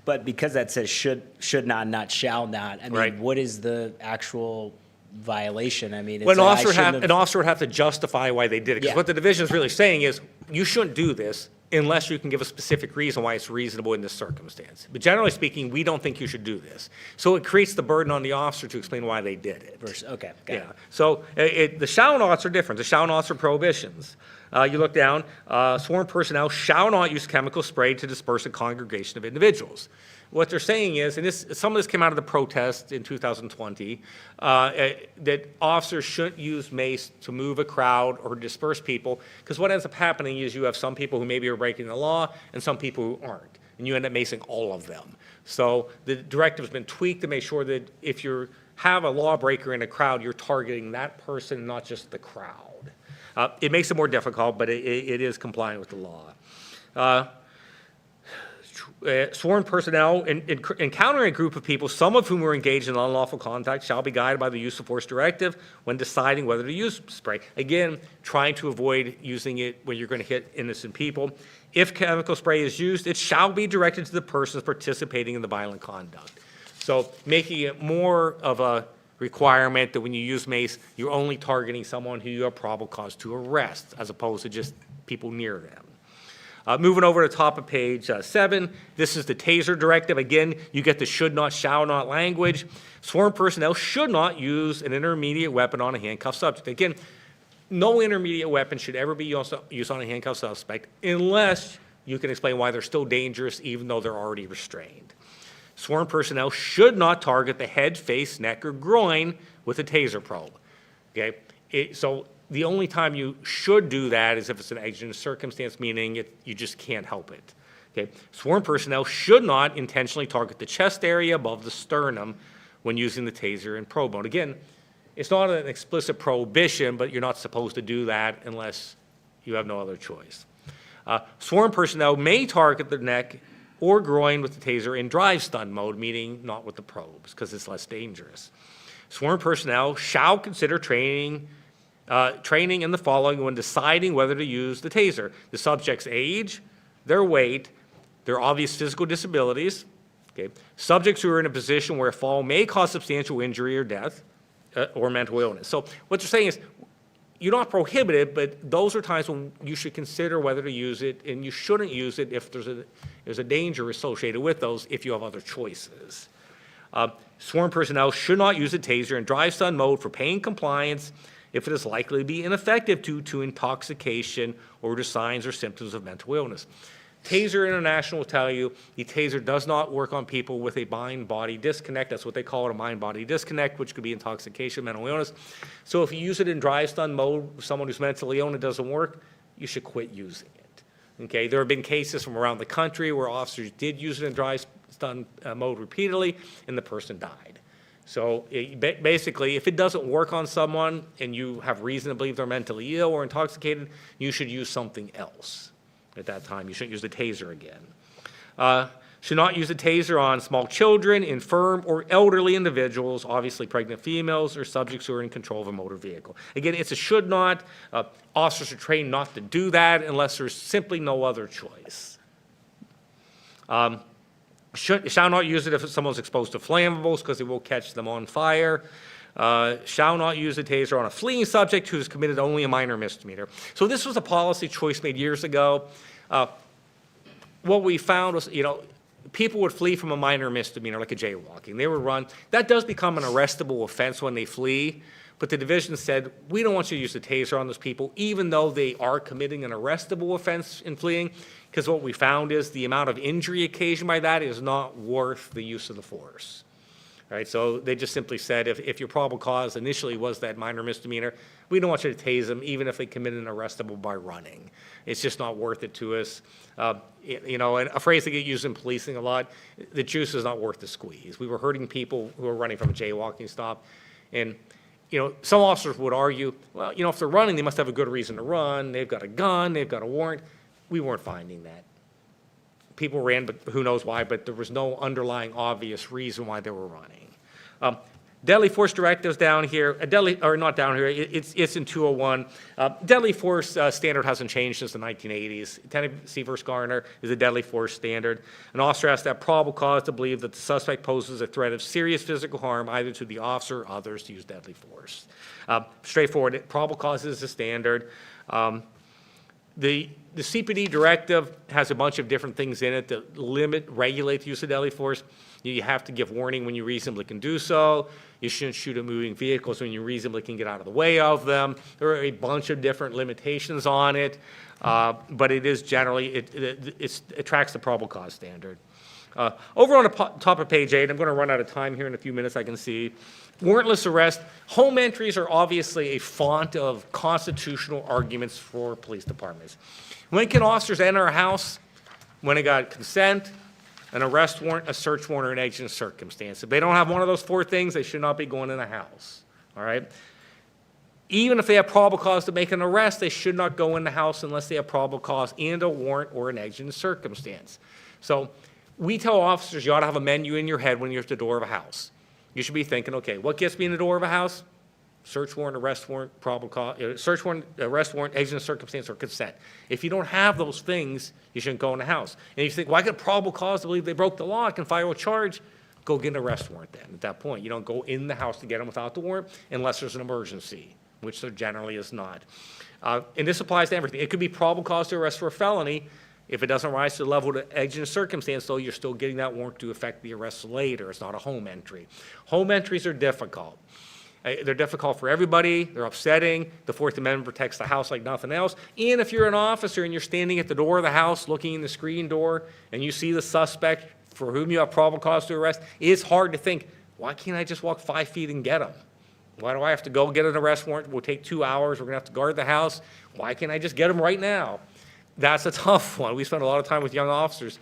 C: But because that says should not, shall not, I mean,
D: Right.
C: what is the actual violation? I mean, it's
D: Well,
C: like, I shouldn't
D: an officer would have to justify why they did it. Because
C: Yeah.
D: what the division is really saying is, you shouldn't do this unless you can give a specific reason why it's reasonable in this circumstance. But generally speaking, we don't think you should do this. So it creates the burden on the officer to explain why they did it.
C: Okay, got
D: Yeah,
C: it.
D: so the shall nots are different. The shall nots are prohibitions. You look down, sworn personnel shall not use chemical spray to disperse a congregation of individuals. What they're saying is, and some of this came out of the protest in 2020, that officers shouldn't use mace to move a crowd or disperse people, because what ends up happening is you have some people who maybe are breaking the law and some people who aren't, and you end up macing all of them. So the directive's been tweaked to make sure that if you have a lawbreaker in a crowd, you're targeting that person, not just the crowd. It makes it more difficult, but it is compliant with the law. Sworn personnel encountering a group of people, some of whom were engaged in unlawful contact, shall be guided by the use of force directive when deciding whether to use spray. Again, trying to avoid using it when you're going to hit innocent people. If chemical spray is used, it shall be directed to the persons participating in the violent conduct. So making it more of a requirement that when you use mace, you're only targeting someone who you have probable cause to arrest, as opposed to just people near them. Moving over to the top of page 7, this is the taser directive. Again, you get the should not, shall not language. Sworn personnel should not use an intermediate weapon on a handcuffed subject. Again, no intermediate weapon should ever be used on a handcuffed suspect unless you can explain why they're still dangerous even though they're already restrained. Sworn personnel should not target the head, face, neck, or groin with a taser probe. Okay? So the only time you should do that is if it's an exigent circumstance, meaning you just can't help it. Okay? Sworn personnel should not intentionally target the chest area above the sternum when using the taser in probe mode. Again, it's not an explicit prohibition, but you're not supposed to do that unless you have no other choice. Sworn personnel may target the neck or groin with the taser in drive stun mode, meaning not with the probes, because it's less dangerous. Sworn personnel shall consider training in the following when deciding whether to use the taser: the subject's age, their weight, their obvious physical disabilities, okay, subjects who are in a position where a fall may cause substantial injury or death, or mental illness. So what they're saying is, you're not prohibited, but those are times when you should consider whether to use it, and you shouldn't use it if there's a danger associated with those if you have other choices. Sworn personnel should not use a taser in drive stun mode for pain compliance if it is likely to be ineffective due to intoxication or to signs or symptoms of mental illness. Taser International will tell you the taser does not work on people with a mind-body disconnect. That's what they call it, a mind-body disconnect, which could be intoxication, mental illness. So if you use it in drive stun mode with someone who's mentally ill and it doesn't work, you should quit using it. Okay, there have been cases from around the country where officers did use it in drive stun mode repeatedly and the person died. So basically, if it doesn't work on someone and you have reason to believe they're mentally ill or intoxicated, you should use something else. at that time. You shouldn't use the taser again. Should not use a taser on small children, infirm, or elderly individuals, obviously pregnant females, or subjects who are in control of a motor vehicle. Again, it's a should not. Officers are trained not to do that unless there's simply no other choice. Shall not use it if someone's exposed to flammables because it will catch them on fire. Shall not use a taser on a fleeing subject who has committed only a minor misdemeanor. So this was a policy choice made years ago. What we found was, people would flee from a minor misdemeanor, like a jaywalking. They would run. That does become an arrestable offense when they flee, but the division said, we don't want you to use the taser on those people, even though they are committing an arrestable offense in fleeing, because what we found is the amount of injury occasioned by that is not worth the use of the force. Right, so they just simply said, if your probable cause initially was that minor misdemeanor, we don't want you to tase them, even if they committed an arrestable by running. It's just not worth it to us. And a phrase that gets used in policing a lot, the juice is not worth the squeeze. We were hurting people who were running from a jaywalking stop. And, some officers would argue, well, if they're running, they must have a good reason to run. They've got a gun, they've got a warrant. We weren't finding that. People ran, but who knows why, but there was no underlying obvious reason why they were running. Deadly force directives down here, not down here, it's in 201. Deadly force standard hasn't changed since the 1980s. Tennessee v. Garner is a deadly force standard. An officer has to have probable cause to believe that the suspect poses a threat of serious physical harm either to the officer or others to use deadly force. Straightforward, probable cause is the standard. The CPD directive has a bunch of different things in it that regulate the use of deadly force. You have to give warning when you reasonably can do so. You shouldn't shoot at moving vehicles when you reasonably can get out of the way of them. There are a bunch of different limitations on it, but it is generally, it tracks the probable cause standard. Over on the top of page 8, I'm going to run out of time here in a few minutes, I can see. Warrantless arrest. Home entries are obviously a font of constitutional arguments for police departments. When can officers enter a house? When they got consent, an arrest warrant, a search warrant, or an exigent circumstance. If they don't have one of those 4 things, they should not be going in a house, all right? Even if they have probable cause to make an arrest, they should not go in the house unless they have probable cause and a warrant or an exigent circumstance. So we tell officers you ought to have a menu in your head when you're at the door of a house. You should be thinking, okay, what gets me in the door of a house? Search warrant, arrest warrant, probable cause, search warrant, arrest warrant, exigent circumstance, or consent. If you don't have those things, you shouldn't go in the house. And if you think, well, I got probable cause to believe they broke the law, I can file a charge, go get an arrest warrant then. At that point, you don't go in the house to get them without the warrant unless there's an emergency, which there generally is not. And this applies to everything. It could be probable cause to arrest for a felony. If it doesn't rise to the level of exigent circumstance, though, you're still getting that warrant to effect the arrest later. It's not a home entry. Home entries are difficult. They're difficult for everybody. They're upsetting. The Fourth Amendment protects the house like nothing else. And if you're an officer and you're standing at the door of the house looking in the screen door and you see the suspect for whom you have probable cause to arrest, it's hard to think, why can't I just walk 5 feet and get him? Why do I have to go get an arrest warrant? It will take 2 hours. We're going to have to guard the house. Why can't I just get him right now? That's a tough one. We spend a lot of time with young officers.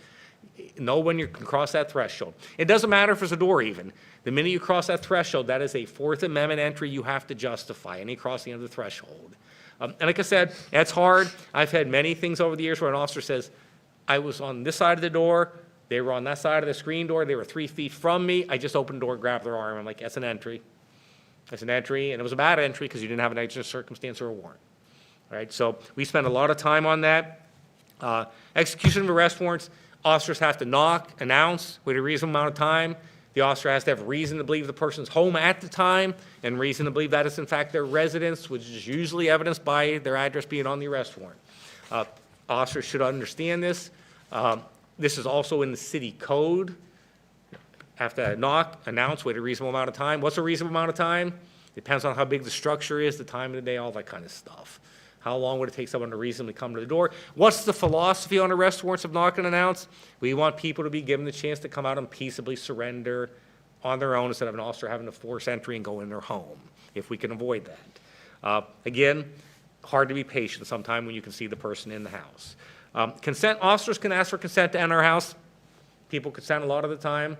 D: Know when you can cross that threshold. It doesn't matter if it's a door even. The minute you cross that threshold, that is a Fourth Amendment entry you have to justify, any crossing of the threshold. And like I said, that's hard. I've had many things over the years where an officer says, I was on this side of the door, they were on that side of the screen door, they were 3 feet from me, I just opened the door, grabbed their arm. I'm like, that's an entry. That's an entry, and it was a bad entry because you didn't have an exigent circumstance or a warrant. All right, so we spend a lot of time on that. Execution of arrest warrants, officers have to knock, announce, wait a reasonable amount of time. The officer has to have reason to believe the person's home at the time and reason to believe that it's in fact their residence, which is usually evidenced by their address being on the arrest warrant. Officers should understand this. This is also in the city code. Have to knock, announce, wait a reasonable amount of time. What's a reasonable amount of time? Depends on how big the structure is, the time of the day, all that kind of stuff. How long would it take someone to reasonably come to the door? What's the philosophy on arrest warrants of knock and announce? We want people to be given the chance to come out and peaceably surrender on their own instead of an officer having to force entry and go in their home, if we can avoid that. Again, hard to be patient sometime when you can see the person in the house. Consent, officers can ask for consent to enter a house. People consent a lot of the time.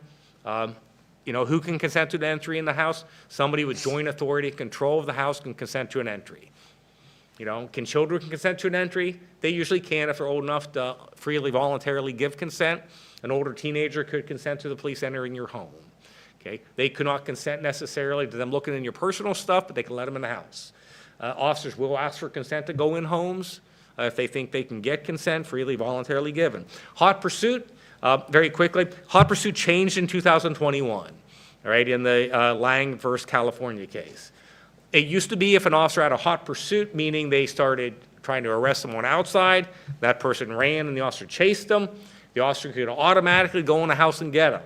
D: Who can consent to the entry in the house? Somebody with joint authority, control of the house can consent to an entry. Can children consent to an entry? They usually can if they're old enough to freely, voluntarily give consent. An older teenager could consent to the police entering your home. Okay? They could not consent necessarily to them looking in your personal stuff, but they can let them in the house. Officers will ask for consent to go in homes if they think they can get consent, freely, voluntarily given. Hot pursuit, very quickly, hot pursuit changed in 2021, all right, in the Lang versus California case. It used to be if an officer had a hot pursuit, meaning they started trying to arrest someone outside, that person ran and the officer chased them, the officer could automatically go in the house and get them.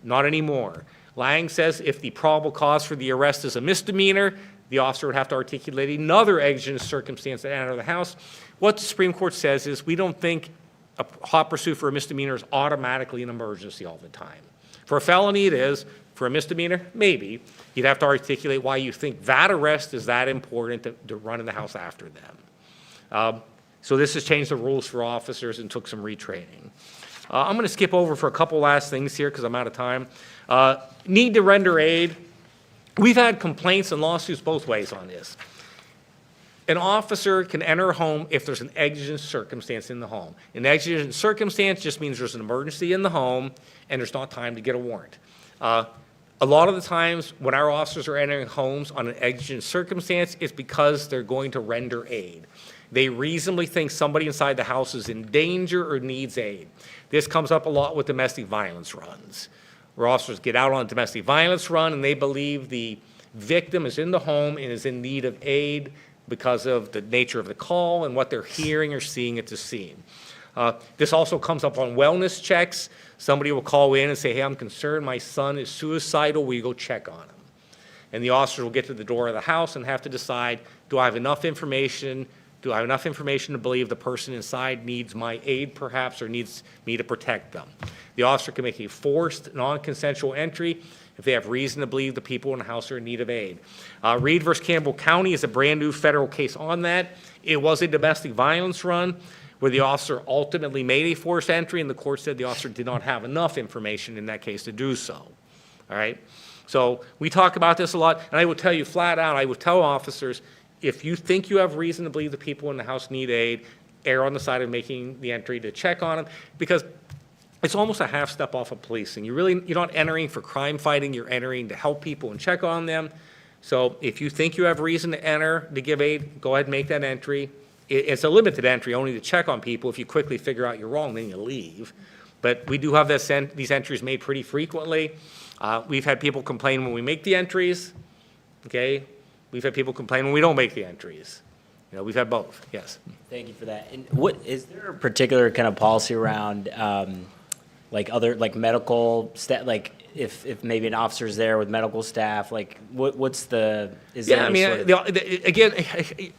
D: Not anymore. Lang says if the probable cause for the arrest is a misdemeanor, the officer would have to articulate another exigent circumstance to enter the house. What the Supreme Court says is we don't think a hot pursuit for a misdemeanor is automatically an emergency all the time. For a felony, it is. For a misdemeanor, maybe. You'd have to articulate why you think that arrest is that important to run in the house after them. So this has changed the rules for officers and took some retraining. I'm going to skip over for a couple last things here because I'm out of time. Need to render aid. We've had complaints and lawsuits both ways on this. An officer can enter a home if there's an exigent circumstance in the home. An exigent circumstance just means there's an emergency in the home and there's not time to get a warrant. A lot of the times when our officers are entering homes on an exigent circumstance, it's because they're going to render aid. They reasonably think somebody inside the house is in danger or needs aid. This comes up a lot with domestic violence runs, where officers get out on a domestic violence run and they believe the victim is in the home and is in need of aid because of the nature of the call and what they're hearing or seeing at the scene. This also comes up on wellness checks. Somebody will call in and say, hey, I'm concerned my son is suicidal, will you go check on him? And the officer will get to the door of the house and have to decide, do I have enough information? Do I have enough information to believe the person inside needs my aid perhaps or needs me to protect them? The officer can make a forced, non-consensual entry if they have reason to believe the people in the house are in need of aid. Reed versus Campbell County is a brand new federal case on that. It was a domestic violence run where the officer ultimately made a forced entry and the court said the officer did not have enough information in that case to do so. All right? So we talk about this a lot, and I will tell you flat out, I would tell officers, if you think you have reason to believe the people in the house need aid, err on the side of making the entry to check on them, because it's almost a half step off of policing. You're not entering for crime fighting, you're entering to help people and check on them. So if you think you have reason to enter to give aid, go ahead and make that entry. It's a limited entry, only to check on people. If you quickly figure out you're wrong, then you leave. But we do have these entries made pretty frequently. We've had people complain when we make the entries, okay? We've had people complain when we don't make the entries. We've had both, yes.
C: Thank you for that. And is there a particular kind of policy around, like medical staff, like if maybe an officer's there with medical staff, like what's the, is there any sort of...
D: Again,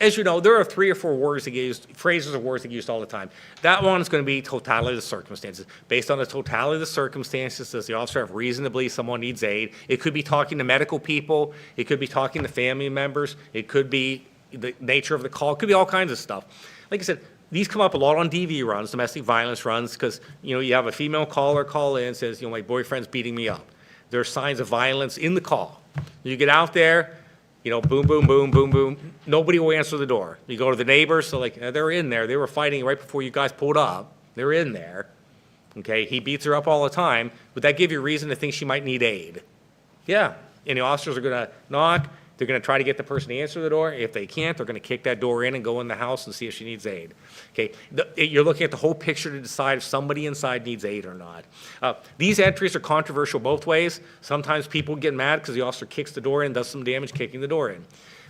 D: as you know, there are 3 or 4 words that get used, phrases or words that get used all the time. That one is going to be totality of the circumstances. Based on the totality of the circumstances, does the officer have reason to believe someone needs aid? It could be talking to medical people. It could be talking to family members. It could be the nature of the call. It could be all kinds of stuff. Like I said, these come up a lot on DV runs, domestic violence runs, because, you have a female caller call in and says, my boyfriend's beating me up. There are signs of violence in the call. You get out there, boom, boom, boom, boom, boom. Nobody will answer the door. You go to the neighbors, so they're in there. They were fighting right before you guys pulled up. They're in there. Okay, he beats her up all the time. Would that give you reason to think she might need aid? Yeah, and the officers are going to knock. They're going to try to get the person to answer the door. If they can't, they're going to kick that door in and go in the house and see if she needs aid. Okay, you're looking at the whole picture to decide if somebody inside needs aid or not. These entries are controversial both ways. Sometimes people get mad because the officer kicks the door in and does some damage kicking the door in.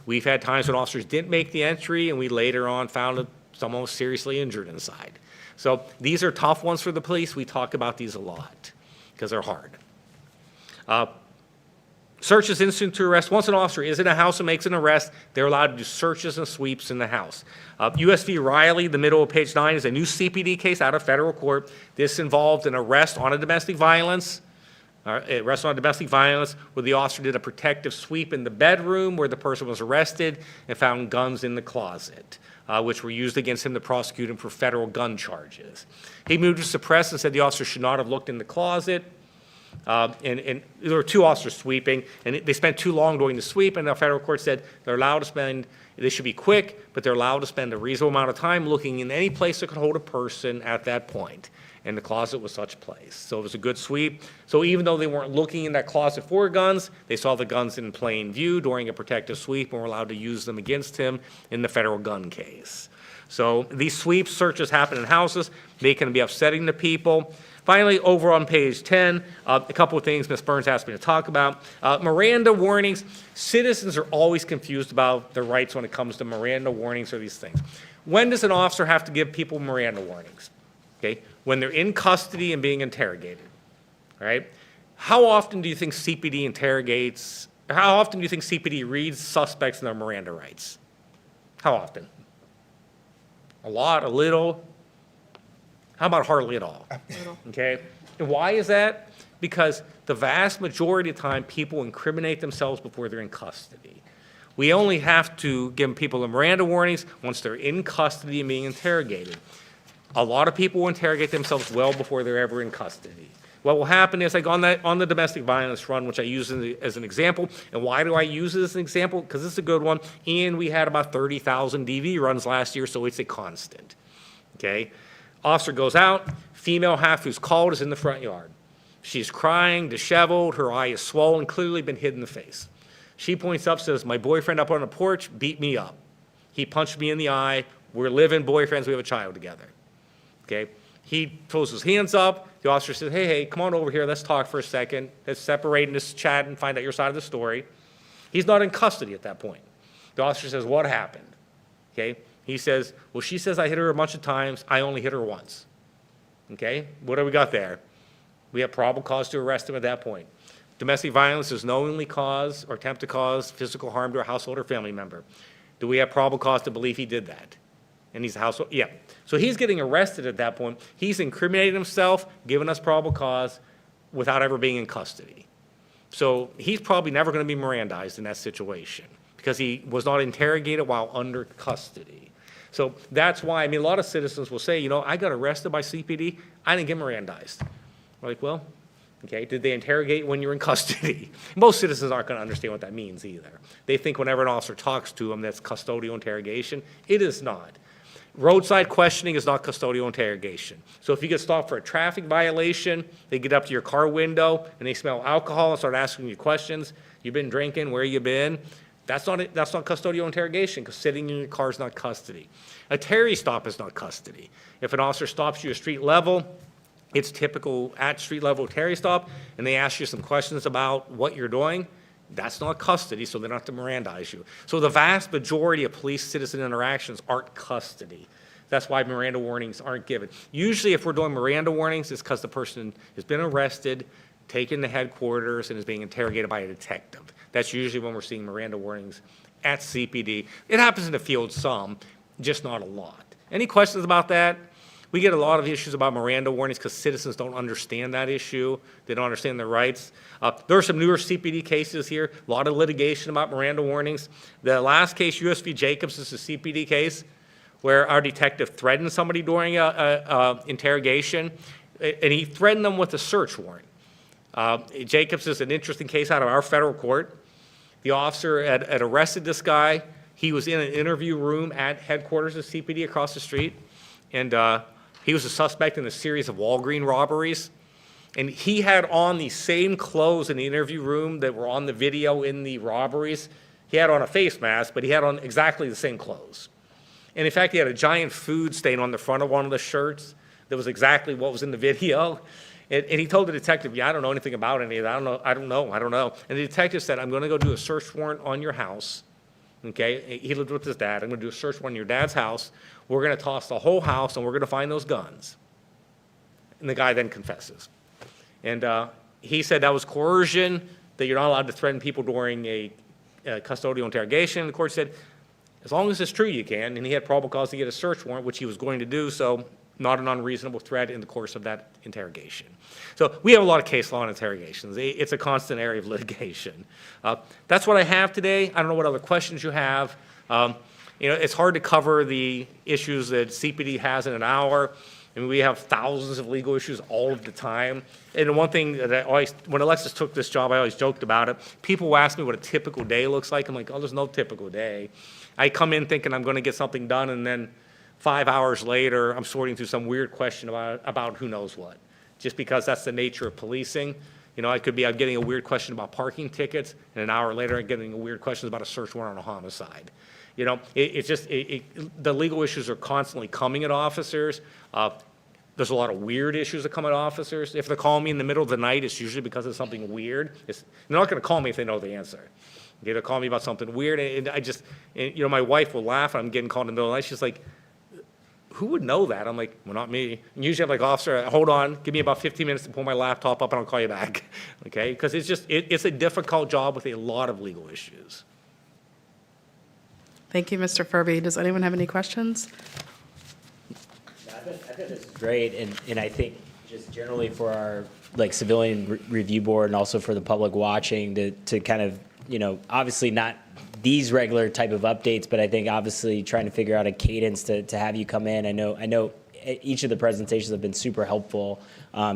D: We've had times when officers didn't make the entry and we later on found that someone was seriously injured inside. So these are tough ones for the police. We talk about these a lot because they're hard. Search is instant to arrest. Once an officer is in a house and makes an arrest, they're allowed to do searches and sweeps in the house. U.S. v. Riley, the middle of page 9, is a new CPD case out of federal court. This involved an arrest on a domestic violence, where the officer did a protective sweep in the bedroom where the person was arrested and found guns in the closet, which were used against him to prosecute him for federal gun charges. He moved to suppress and said the officer should not have looked in the closet. And there were two officers sweeping, and they spent too long doing the sweep, and the federal court said they're allowed to spend, they should be quick, but they're allowed to spend a reasonable amount of time looking in any place that could hold a person at that point. And the closet was such a place. So it was a good sweep. So even though they weren't looking in that closet for guns, they saw the guns in plain view during a protective sweep and were allowed to use them against him in the federal gun case. So these sweep searches happen in houses. They can be upsetting to people. Finally, over on page 10, a couple of things Ms. Burns asked me to talk about. Miranda warnings. Citizens are always confused about their rights when it comes to Miranda warnings or these things. When does an officer have to give people Miranda warnings? Okay, when they're in custody and being interrogated, right? How often do you think CPD interrogates, how often do you think CPD reads suspects and their Miranda rights? How often? A lot, a little? How about hardly at all? Okay, and why is that? Because the vast majority of the time, people incriminate themselves before they're in custody. We only have to give people the Miranda warnings once they're in custody and being interrogated. A lot of people will interrogate themselves well before they're ever in custody. What will happen is, like on the domestic violence run, which I use as an example, and why do I use it as an example? Because it's a good one, and we had about 30,000 DV runs last year, so it's a constant, okay? Officer goes out, female half who's called is in the front yard. She's crying, disheveled, her eye is swollen, clearly been hit in the face. She points up, says, my boyfriend up on the porch beat me up. He punched me in the eye, we're living boyfriends, we have a child together. Okay, he throws his hands up. The officer says, hey, come on over here. Let's talk for a second. Let's separate and just chat and find out your side of the story. He's not in custody at that point. The officer says, what happened? Okay, he says, well, she says I hit her a bunch of times. I only hit her once. Okay, what do we got there? We have probable cause to arrest him at that point. Domestic violence is knowingly cause or attempt to cause physical harm to a household or family member. Do we have probable cause to believe he did that? And he's a household, yeah. So he's getting arrested at that point. He's incriminated himself, given us probable cause, without ever being in custody. So he's probably never going to be Mirandized in that situation because he was not interrogated while under custody. So that's why, I mean, a lot of citizens will say, you know, I got arrested by CPD, I didn't get Mirandized. We're like, well, okay, did they interrogate when you're in custody? Most citizens aren't going to understand what that means either. They think whenever an officer talks to them, that's custodial interrogation. It is not. Roadside questioning is not custodial interrogation. So if you get stopped for a traffic violation, they get up to your car window and they smell alcohol and start asking you questions. You've been drinking, where you been? That's not custodial interrogation because sitting in your car is not custody. A Terry stop is not custody. If an officer stops you at street level, it's typical at street level Terry stop, and they ask you some questions about what you're doing. That's not custody, so they don't have to Mirandize you. So the vast majority of police-citizen interactions aren't custody. That's why Miranda warnings aren't given. Usually if we're doing Miranda warnings, it's because the person has been arrested, taken to headquarters, and is being interrogated by a detective. That's usually when we're seeing Miranda warnings at CPD. It happens in the field some, just not a lot. Any questions about that? We get a lot of issues about Miranda warnings because citizens don't understand that issue. They don't understand their rights. There are some newer CPD cases here, a lot of litigation about Miranda warnings. The last case, US v. Jacobs, is a CPD case where our detective threatened somebody during a interrogation, and he threatened them with a search warrant. Jacobs is an interesting case out of our federal court. The officer had arrested this guy. He was in an interview room at headquarters of CPD across the street, and he was a suspect in a series of Walgreens robberies. And he had on the same clothes in the interview room that were on the video in the robberies. He had on a face mask, but he had on exactly the same clothes. And in fact, he had a giant food stain on the front of one of the shirts that was exactly what was in the video. And he told the detective, yeah, I don't know anything about any of that. I don't know. And the detective said, I'm going to go do a search warrant on your house. Okay, he lived with his dad. I'm going to do a search warrant on your dad's house. We're going to toss the whole house, and we're going to find those guns. And the guy then confesses. And he said that was coercion, that you're not allowed to threaten people during a custodial interrogation. And the court said, as long as it's true, you can. And he had probable cause to get a search warrant, which he was going to do, so not an unreasonable threat in the course of that interrogation. So we have a lot of case law on interrogations. It's a constant area of litigation. That's what I have today. I don't know what other questions you have. You know, it's hard to cover the issues that CPD has in an hour. I mean, we have thousands of legal issues all of the time. And the one thing that I always, when Alexis took this job, I always joked about it. People will ask me what a typical day looks like. I'm like, oh, there's no typical day. I come in thinking I'm going to get something done, and then 5 hours later, I'm sorting through some weird question about who knows what, just because that's the nature of policing. You know, I'm getting a weird question about parking tickets, and an hour later, I'm getting a weird question about a search warrant on a homicide. You know, the legal issues are constantly coming at officers. There's a lot of weird issues that come at officers. If they're calling me in the middle of the night, it's usually because of something weird. They're not going to call me if they know the answer. Okay, they'll call me about something weird, and you know, my wife will laugh, and I'm getting called in the middle of the night. She's like, who would know that? I'm like, well, not me. And usually I'm like, officer, hold on, give me about 15 minutes to pull my laptop up and I'll call you back, okay? Because it's a difficult job with a lot of legal issues.
A: Thank you, Mr. Furby. Does anyone have any questions?
C: I think this is great, and I think just generally for our like civilian review board and also for the public watching to kind of, you know, obviously not these regular type of updates, but I think obviously trying to figure out a cadence to have you come in. I know each of the presentations have been super helpful,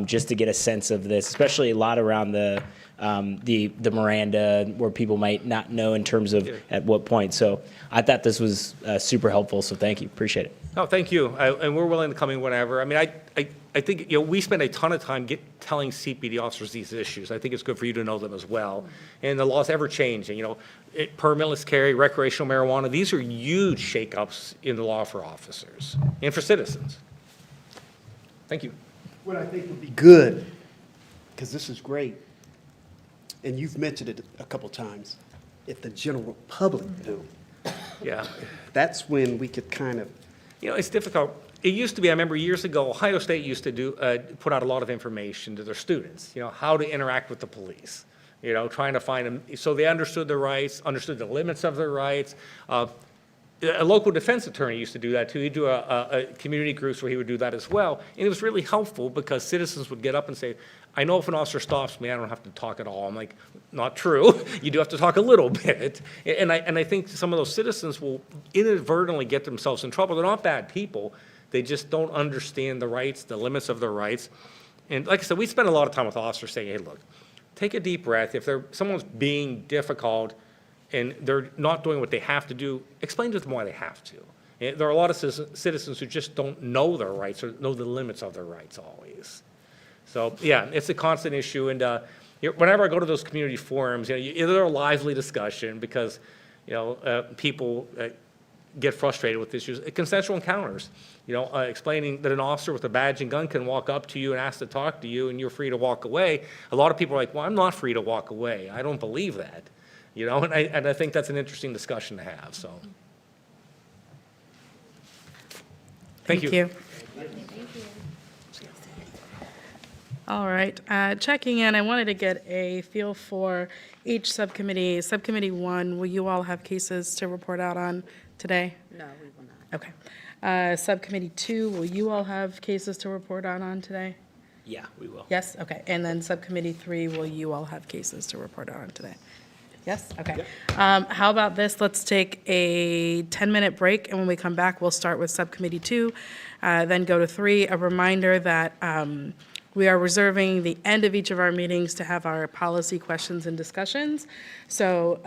C: just to get a sense of this, especially a lot around the Miranda, where people might not know in terms of at what point. So I thought this was super helpful, so thank you, appreciate it.
D: No, thank you, and we're willing to come in whenever. I mean, I think, you know, we spend a ton of time telling CPD officers these issues. I think it's good for you to know them as well. And the law's ever changing, you know, permitless carry, recreational marijuana, these are huge shakeups in the law for officers and for citizens. Thank you.
I: What I think would be good, because this is great, and you've mentioned it a couple times, if the general public knew,
D: Yeah.
I: that's when we could kind of,
D: You know, it's difficult. It used to be, I remember years ago, Ohio State used to put out a lot of information to their students, you know, how to interact with the police, you know, trying to find them, so they understood their rights, understood the limits of their rights. A local defense attorney used to do that too. He'd do a community groups where he would do that as well. And it was really helpful because citizens would get up and say, I know if an officer stops me, I don't have to talk at all. I'm like, not true. You do have to talk a little bit. And I think some of those citizens will inadvertently get themselves in trouble. They're not bad people. They just don't understand the rights, the limits of their rights. And like I said, we spend a lot of time with officers saying, hey, look, take a deep breath. If someone's being difficult and they're not doing what they have to do, explain to them why they have to. And there are a lot of citizens who just don't know their rights or know the limits of their rights always. So, yeah, it's a constant issue. And whenever I go to those community forums, you know, they're a lively discussion because, you know, people get frustrated with issues. Consensual encounters, you know, explaining that an officer with a badge and gun can walk up to you and ask to talk to you and you're free to walk away. A lot of people are like, well, I'm not free to walk away. I don't believe that. You know, and I think that's an interesting discussion to have, so. Thank you.
A: All right, checking in, I wanted to get a feel for each subcommittee. Subcommittee 1, will you all have cases to report out on today?
H: No, we will not.
A: Okay. Subcommittee 2, will you all have cases to report out on today?
C: Yeah, we will.
A: Yes, okay. And then Subcommittee 3, will you all have cases to report out on today? Yes, okay. How about this? Let's take a 10-minute break, and when we come back, we'll start with Subcommittee 2, then go to 3. A reminder that we are reserving the end of each of our meetings to have our policy questions and discussions. So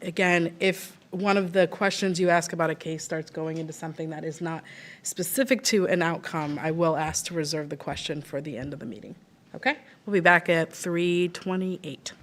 A: again, if one of the questions you ask about a case starts going into something that is not specific to an outcome, I will ask to reserve the question for the end of the meeting. Okay? We'll be back at 3:28.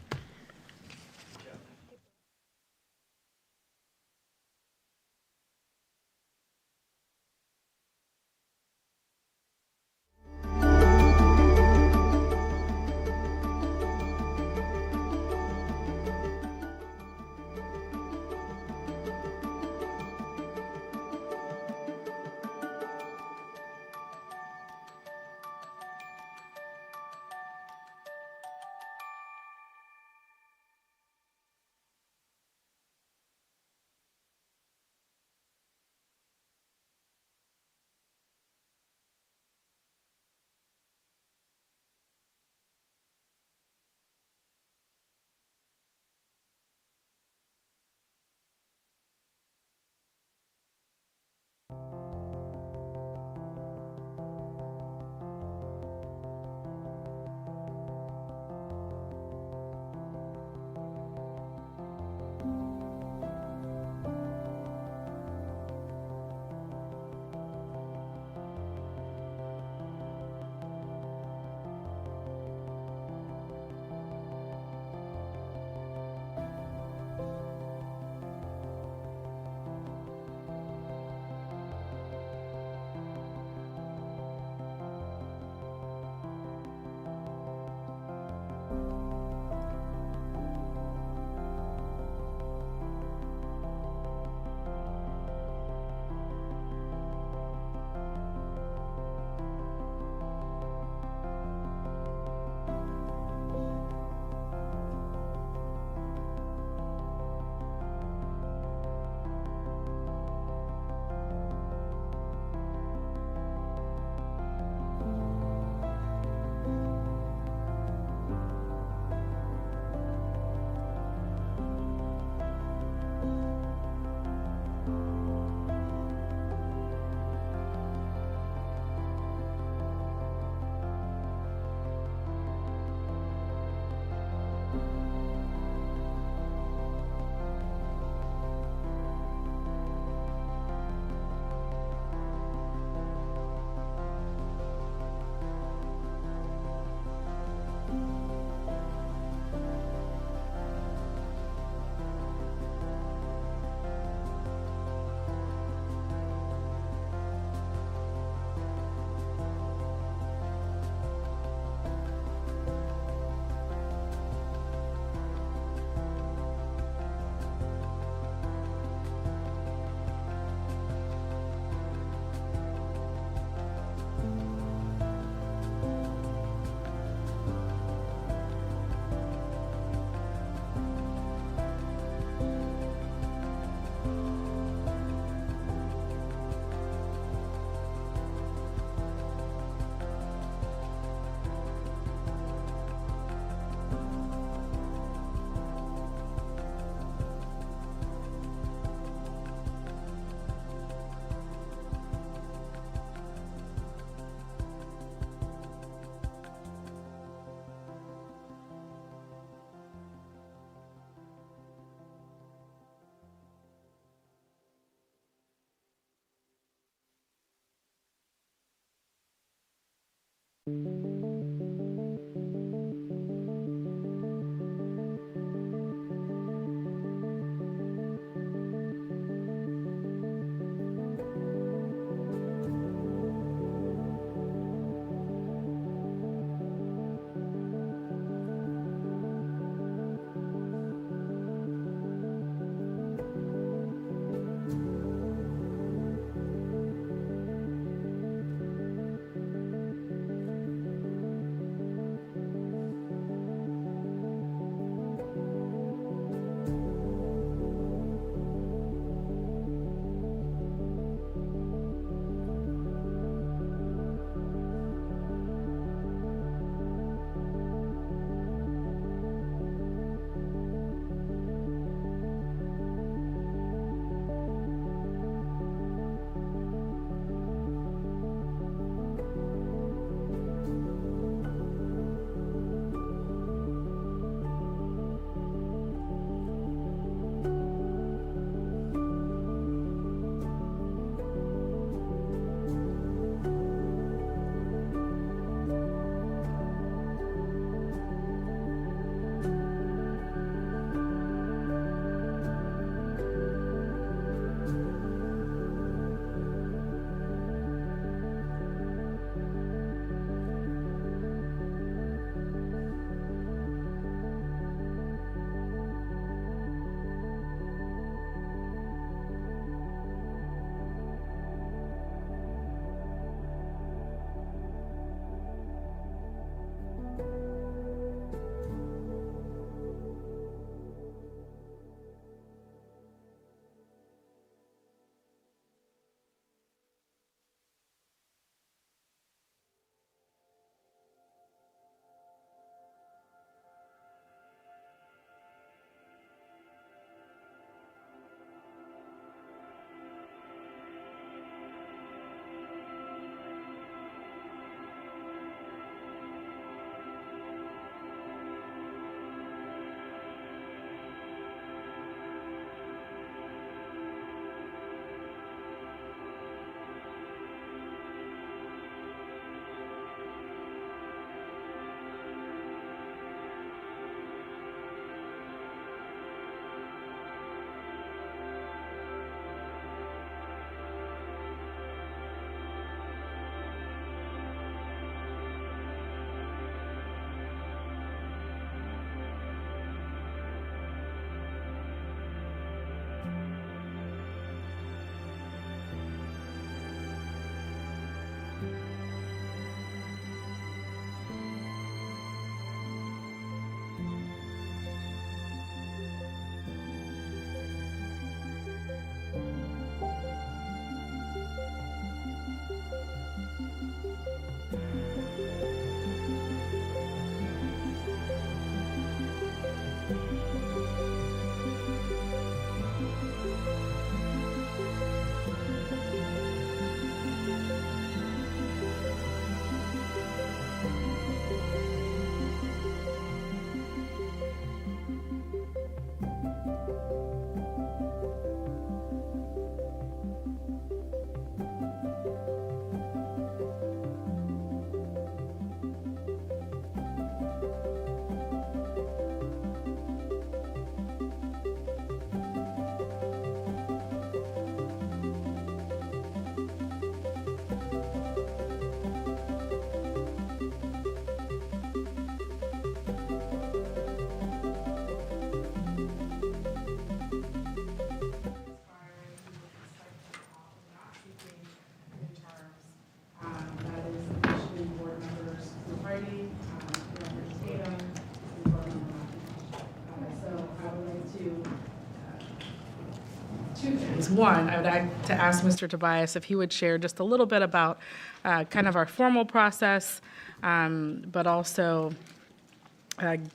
A: Two things. One, I would like to ask Mr. Tobias if he would share just a little bit about kind of our formal process, but also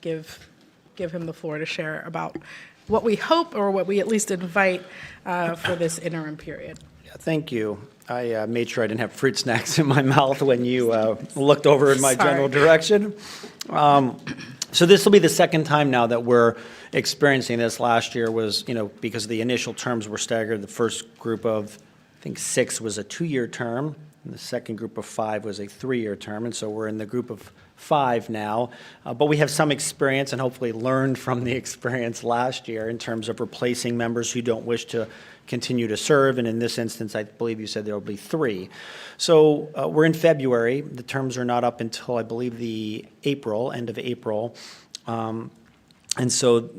A: give him the floor to share about what we hope, or what we at least invite for this interim period.
J: Yeah, thank you. I made sure I didn't have fruit snacks in my mouth when you looked over in my general
A: Sorry.
J: direction. So this will be the second time now that we're experiencing this. Last year was, because the initial terms were staggered. The first group of, I think, 6 was a 2-year term, And the second group of 5 was a 3-year term, and so we're in the group of 5 now. But we have some experience and hopefully learned from the experience last year in terms of replacing members who don't wish to continue to serve. And in this instance, I believe you said there will be 3. So we're in February. The terms are not up until, I believe, the end of April. And so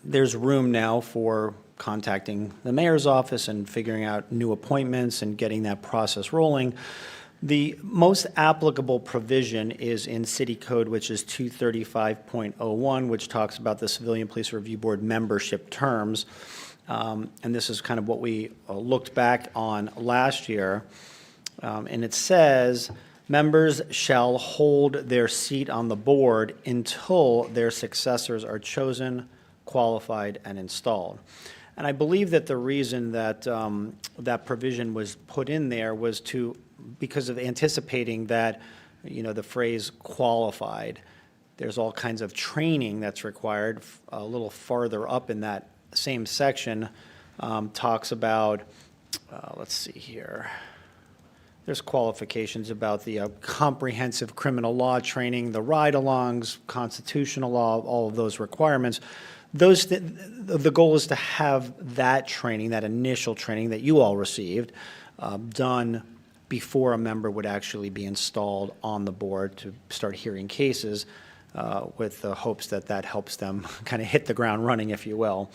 J: there's room now for contacting the mayor's office and figuring out new appointments and getting that process rolling. The most applicable provision is in City Code, which is 235.01, which talks about the Civilian Police Review Board membership terms. And this is kind of what we looked back on last year. And it says, members shall hold their seat on the board until their successors are chosen, qualified, and installed. And I believe that the reason that that provision was put in there was because of anticipating that, the phrase qualified, there's all kinds of training that's required. A little farther up in that same section talks about, let's see here. There's qualifications about the comprehensive criminal law training, the ride-alongs, constitutional law, all of those requirements. The goal is to have that training, that initial training that you all received, done before a member would actually be installed on the board to start hearing cases, with the hopes that that helps them kind of hit the ground running, if you will.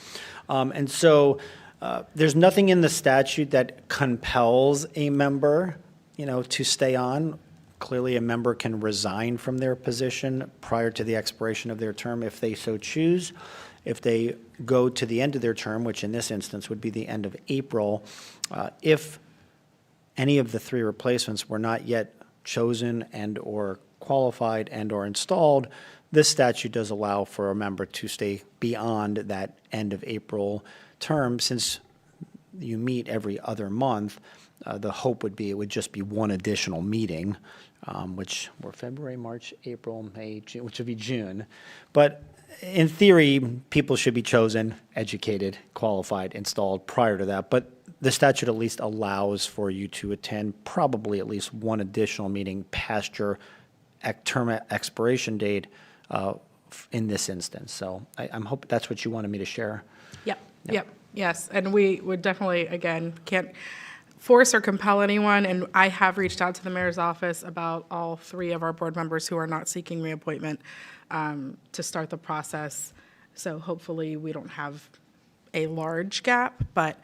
J: And so there's nothing in the statute that compels a member, to stay on. Clearly, a member can resign from their position prior to the expiration of their term if they so choose. If they go to the end of their term, which in this instance would be the end of April, if any of the 3 replacements were not yet chosen and/or qualified and/or installed, this statute does allow for a member to stay beyond that end of April term. Since you meet every other month, the hope would be it would just be one additional meeting, which were February, March, April, May, June, which would be June. But in theory, people should be chosen, educated, qualified, installed prior to that. But the statute at least allows for you to attend probably at least one additional meeting past your term expiration date in this instance. So I'm hoping that's what you wanted me to share.
A: Yep, yes. And we would definitely, again, can't force or compel anyone. And I have reached out to the mayor's office about all 3 of our board members who are not seeking reappointment to start the process. So hopefully we don't have a large gap, but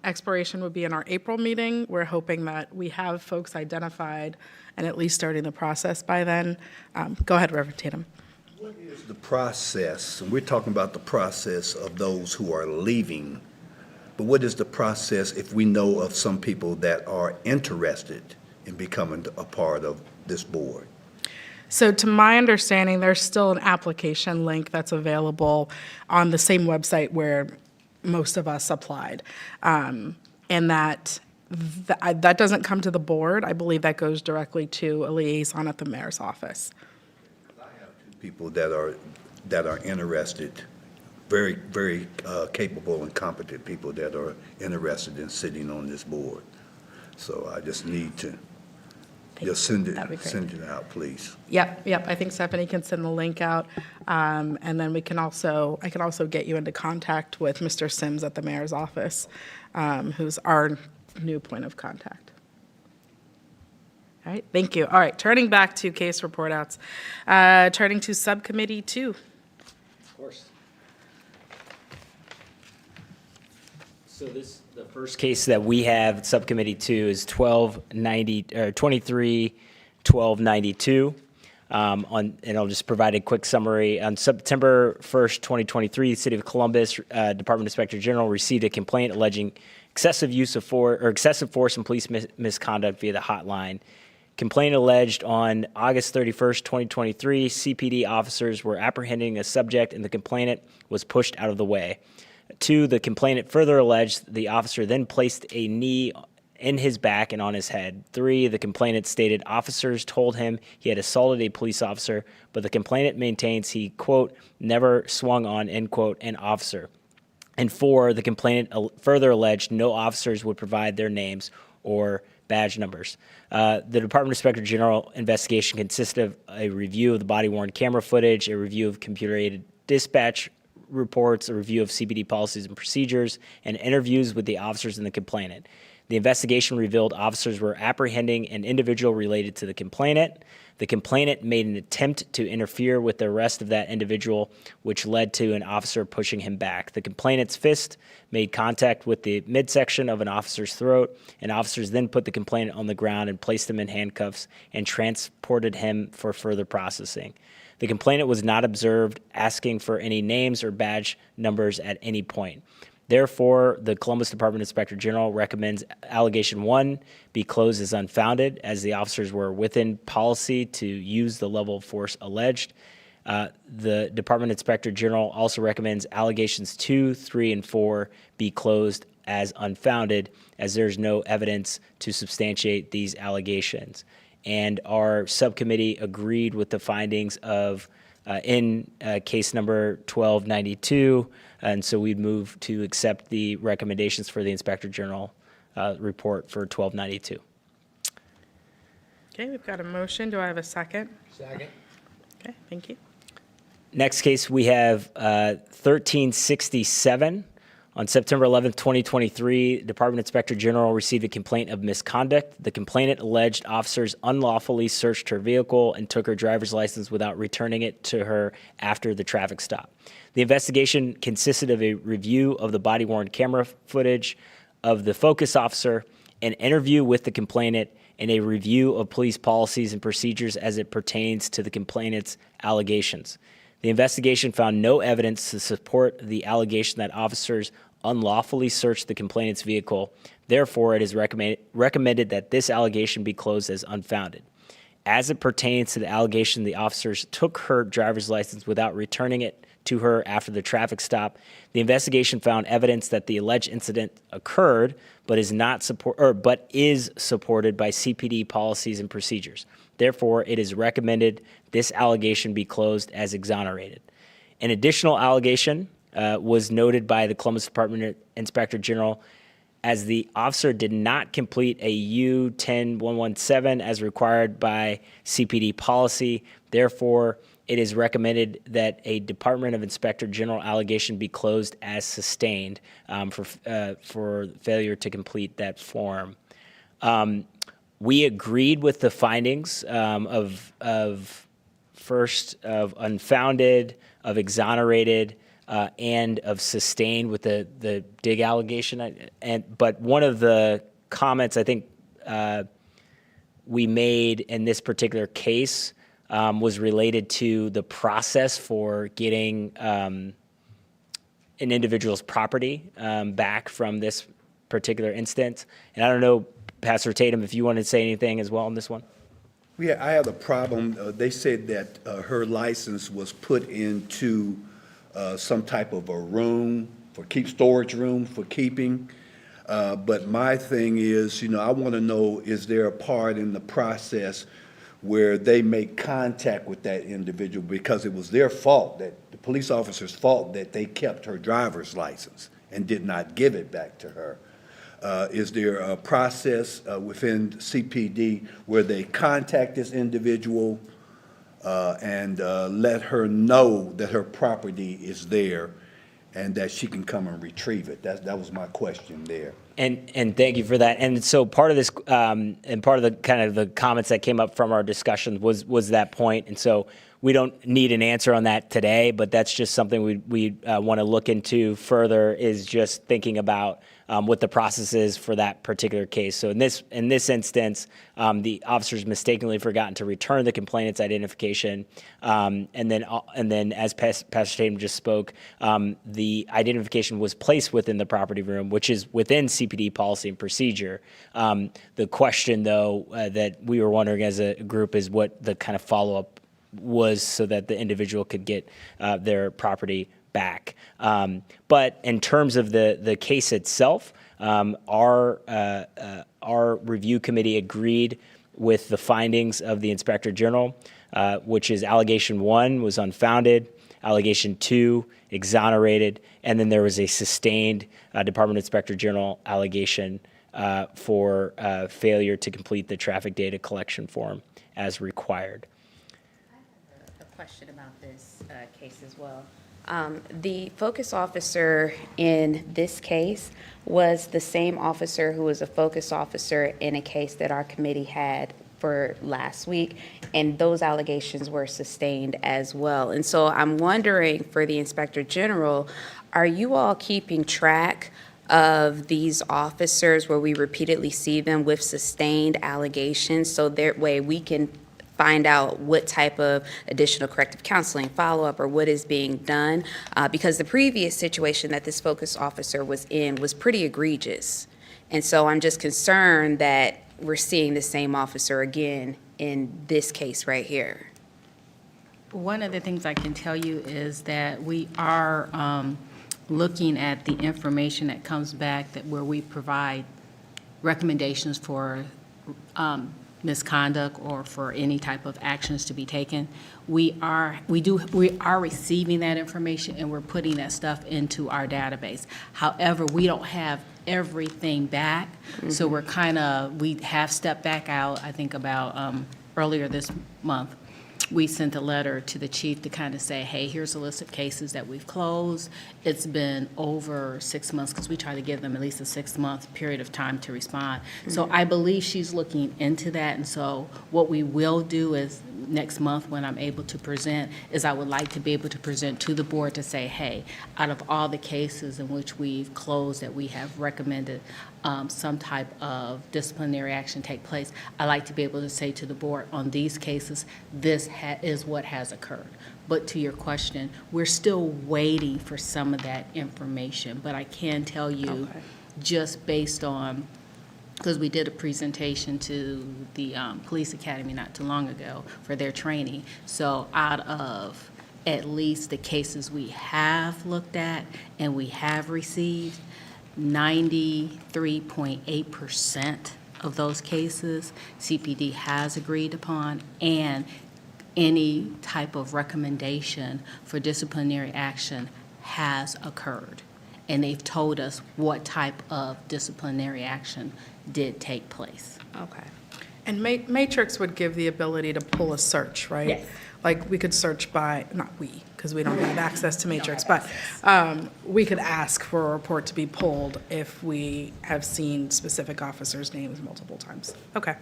A: expiration would be in our April meeting. We're hoping that we have folks identified and at least starting the process by then. Go ahead, Reverend Tatum.
F: What is the process? And we're talking about the process of those who are leaving, but what is the process if we know of some people that are interested in becoming a part of this board?
A: So to my understanding, there's still an application link that's available on the same website where most of us applied. And that doesn't come to the board. I believe that goes directly to a liaison at the mayor's office.
F: I have 2 people that are interested, very, very capable and competent people that are interested in sitting on this board. So I just need to just send it out, please.
A: Yep. I think Stephanie can send the link out. And then I can also get you into contact with Mr. Sims at the mayor's office, who's our new point of contact. All right, thank you. All right, turning back to case report outs. Turning to subcommittee 2.
C: Of course. So the first case that we have, subcommittee 2, is 23-1292. And I'll just provide a quick summary. On September 1st, 2023, the City of Columbus Department Inspector General received a complaint alleging excessive force and police misconduct via the hotline. Complaint alleged on August 31st, 2023, CPD officers were apprehending a subject and the complainant was pushed out of the way. 2, the complainant further alleged the officer then placed a knee in his back and on his head. 3, the complainant stated officers told him he had assaulted a police officer, but the complainant maintains he, quote, never swung on, end quote, an officer. And 4, the complainant further alleged no officers would provide their names or badge numbers. The Department Inspector General investigation consisted of a review of the body-worn camera footage, a review of computer-aided dispatch reports, a review of CPD policies and procedures, and interviews with the officers and the complainant. The investigation revealed officers were apprehending an individual related to the complainant. The complainant made an attempt to interfere with the arrest of that individual, which led to an officer pushing him back. The complainant's fist made contact with the midsection of an officer's throat, and officers then put the complainant on the ground and placed him in handcuffs and transported him for further processing. The complainant was not observed asking for any names or badge numbers at any point. Therefore, the Columbus Department Inspector General recommends allegation 1 be closed as unfounded, as the officers were within policy to use the level of force alleged. The Department Inspector General also recommends allegations 2, 3, and 4 be closed as unfounded, as there's no evidence to substantiate these allegations. And our subcommittee agreed with the findings of in case number 1292, and so we'd move to accept the recommendations for the Inspector General report for 1292.
A: Okay, we've got a motion. Do I have a second?
I: Second.
A: Okay, thank you.
C: Next case, we have 1367. On September 11th, 2023, Department Inspector General received a complaint of misconduct. The complainant alleged officers unlawfully searched her vehicle and took her driver's license without returning it to her after the traffic stop. The investigation consisted of a review of the body-worn camera footage of the focus officer, an interview with the complainant, and a review of police policies and procedures as it pertains to the complainant's allegations. The investigation found no evidence to support the allegation that officers unlawfully searched the complainant's vehicle. Therefore, it is recommended that this allegation be closed as unfounded. As it pertains to the allegation the officers took her driver's license without returning it to her after the traffic stop, the investigation found evidence that the alleged incident occurred, but is supported by CPD policies and procedures. Therefore, it is recommended this allegation be closed as exonerated. An additional allegation was noted by the Columbus Department Inspector General, as the officer did not complete a U-10-117 as required by CPD policy. Therefore, it is recommended that a Department of Inspector General allegation be closed as sustained for failure to complete that form. We agreed with the findings of unfounded, of exonerated, and of sustained with the dig allegation. But one of the comments I think we made in this particular case was related to the process for getting an individual's property back from this particular instance. And I don't know, Pastor Tatum, if you want to say anything as well on this one.
F: Yeah, I have a problem. They said that her license was put into some type of a room storage room for keeping. But my thing is, I want to know, is there a part in the process where they make contact with that individual because it was their fault, that the police officer's fault, that they kept her driver's license and did not give it back to her? Is there a process within CPD where they contact this individual and let her know that her property is there and that she can come and retrieve it? That was my question there.
C: And thank you for that. And so part of this, and part of the kind of the comments that came up from our discussion was that point. And so we don't need an answer on that today, but that's just something we want to look into further, is just thinking about what the process is for that particular case. So in this instance, the officers mistakenly forgotten to return the complainant's identification, and then as Pastor Tatum just spoke, the identification was placed within the property room, which is within CPD policy and procedure. The question, though, that we were wondering as a group is what the kind of follow-up was so that the individual could get their property back. But in terms of the case itself, our review committee agreed with the findings of the Inspector General, which is allegation 1 was unfounded, allegation 2 exonerated, and then there was a sustained Department Inspector General allegation for failure to complete the traffic data collection form as required.
B: A question about this case as well. The focus officer in this case was the same officer who was a focus officer in a case that our committee had for last week, and those allegations were sustained as well. And so I'm wondering, for the Inspector General, are you all keeping track of these officers where we repeatedly see them with sustained allegations, so that way we can find out what type of additional corrective counseling, follow-up, or what is being done? Because the previous situation that this focus officer was in was pretty egregious. And so I'm just concerned that we're seeing the same officer again in this case right here. One of the things I can tell you is that we are looking at the information that comes back
K: where we provide recommendations for misconduct or for any type of actions to be taken. We are receiving that information and we're putting that stuff into our database. However, we don't have everything back, so we have stepped back out, I think about earlier this month. We sent a letter to the chief to kind of say, hey, here's a list of cases that we've closed. It's been over 6 months, because we try to give them at least a 6-month period of time to respond. So I believe she's looking into that, and so what we will do is next month when I'm able to present is I would like to be able to present to the board to say, hey, out of all the cases in which we've closed that we have recommended some type of disciplinary action take place, I like to be able to say to the board, on these cases, this is what has occurred. But to your question, we're still waiting for some of that information, but I can tell you, just based on, because we did a presentation to the police academy not too long ago for their training. So out of at least the cases we have looked at and we have received, 93.8% of those cases CPD has agreed upon, and any type of recommendation for disciplinary action has occurred. And they've told us what type of disciplinary action did take place.
A: Okay. And Matrix would give the ability to pull a search, right?
K: Yes.
A: Like, we could search by, not we, because we don't have access to Matrix, but we could ask for a report to be pulled if we have seen specific officers' names multiple times. Okay.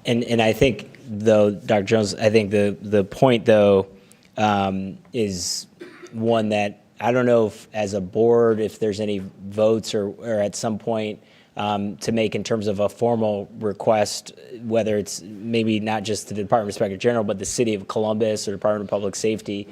C: And I think, though, Dr. Jones, I think the point, though, is one that I don't know if, as a board, if there's any votes or at some point to make in terms of a formal request, whether it's maybe not just to the Department of Inspector General, but the City of Columbus or Department of Public Safety,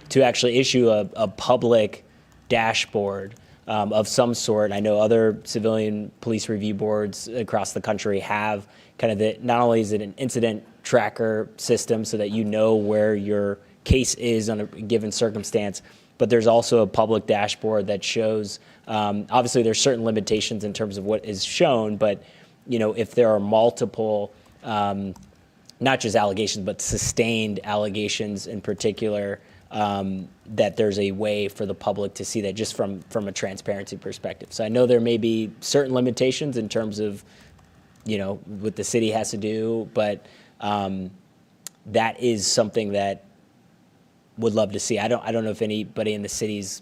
C: to actually issue a public dashboard of some sort. I know other civilian police review boards across the country have kind of not only is it an incident tracker system so that you know where your case is on a given circumstance, but there's also a public dashboard that shows, obviously there's certain limitations in terms of what is shown, but if there are multiple, not just allegations, but sustained allegations in particular, that there's a way for the public to see that just from a transparency perspective. So I know there may be certain limitations in terms of, what the city has to do, but that is something that would love to see. I don't know if anybody in the city's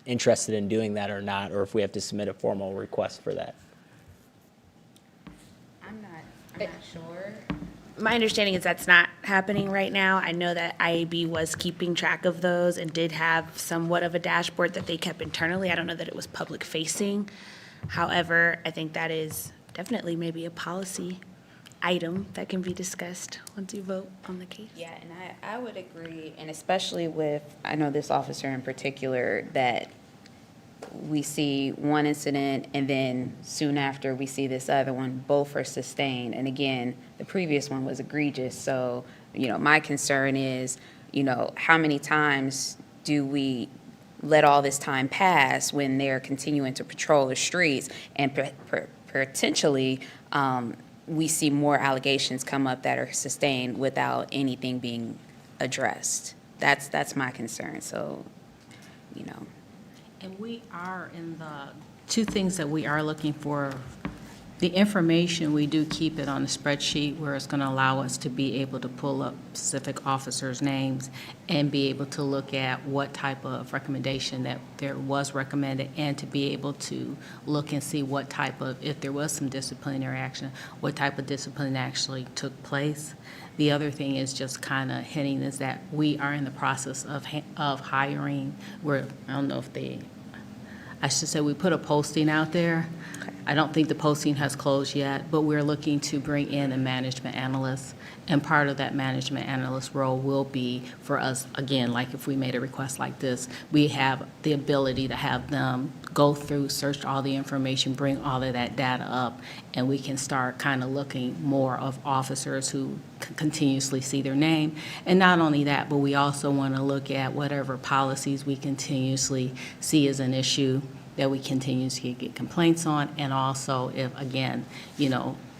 C: interested in doing that or not, or if we have to submit a formal request for that.
G: I'm not sure. My understanding is that's not happening right now. I know that IAB was keeping track of those and did have somewhat of a dashboard that they kept internally. I don't know that it was public facing. However, I think that is definitely maybe a policy item that can be discussed once you vote on the case.
B: Yeah, and I would agree, and especially with, I know this officer in particular, that we see one incident and then soon after we see this other one, both are sustained. And again, the previous one was egregious. So, my concern is, how many times do we let all this time pass when they're continuing to patrol the streets, and potentially we see more allegations come up that are sustained without anything being addressed. That's my concern. So,
K: And we are in the two things that we are looking for The information, we do keep it on a spreadsheet where it's going to allow us to be able to pull up specific officers' names and be able to look at what type of recommendation that there was recommended, and to be able to look and see what type of, if there was some disciplinary action, what type of discipline actually took place. The other thing is just kind of hinting is that we are in the process of hiring, I don't know if I should say we put a posting out there. I don't think the posting has closed yet, but we're looking to bring in a management analyst. And part of that management analyst role will be for us, again, like if we made a request like this, we have the ability to have them go through, search all the information, bring all of that data up, and we can start kind of looking more of officers who continuously see their name. And not only that, but we also want to look at whatever policies we continuously see as an issue that we continuously get complaints on, and also if, again,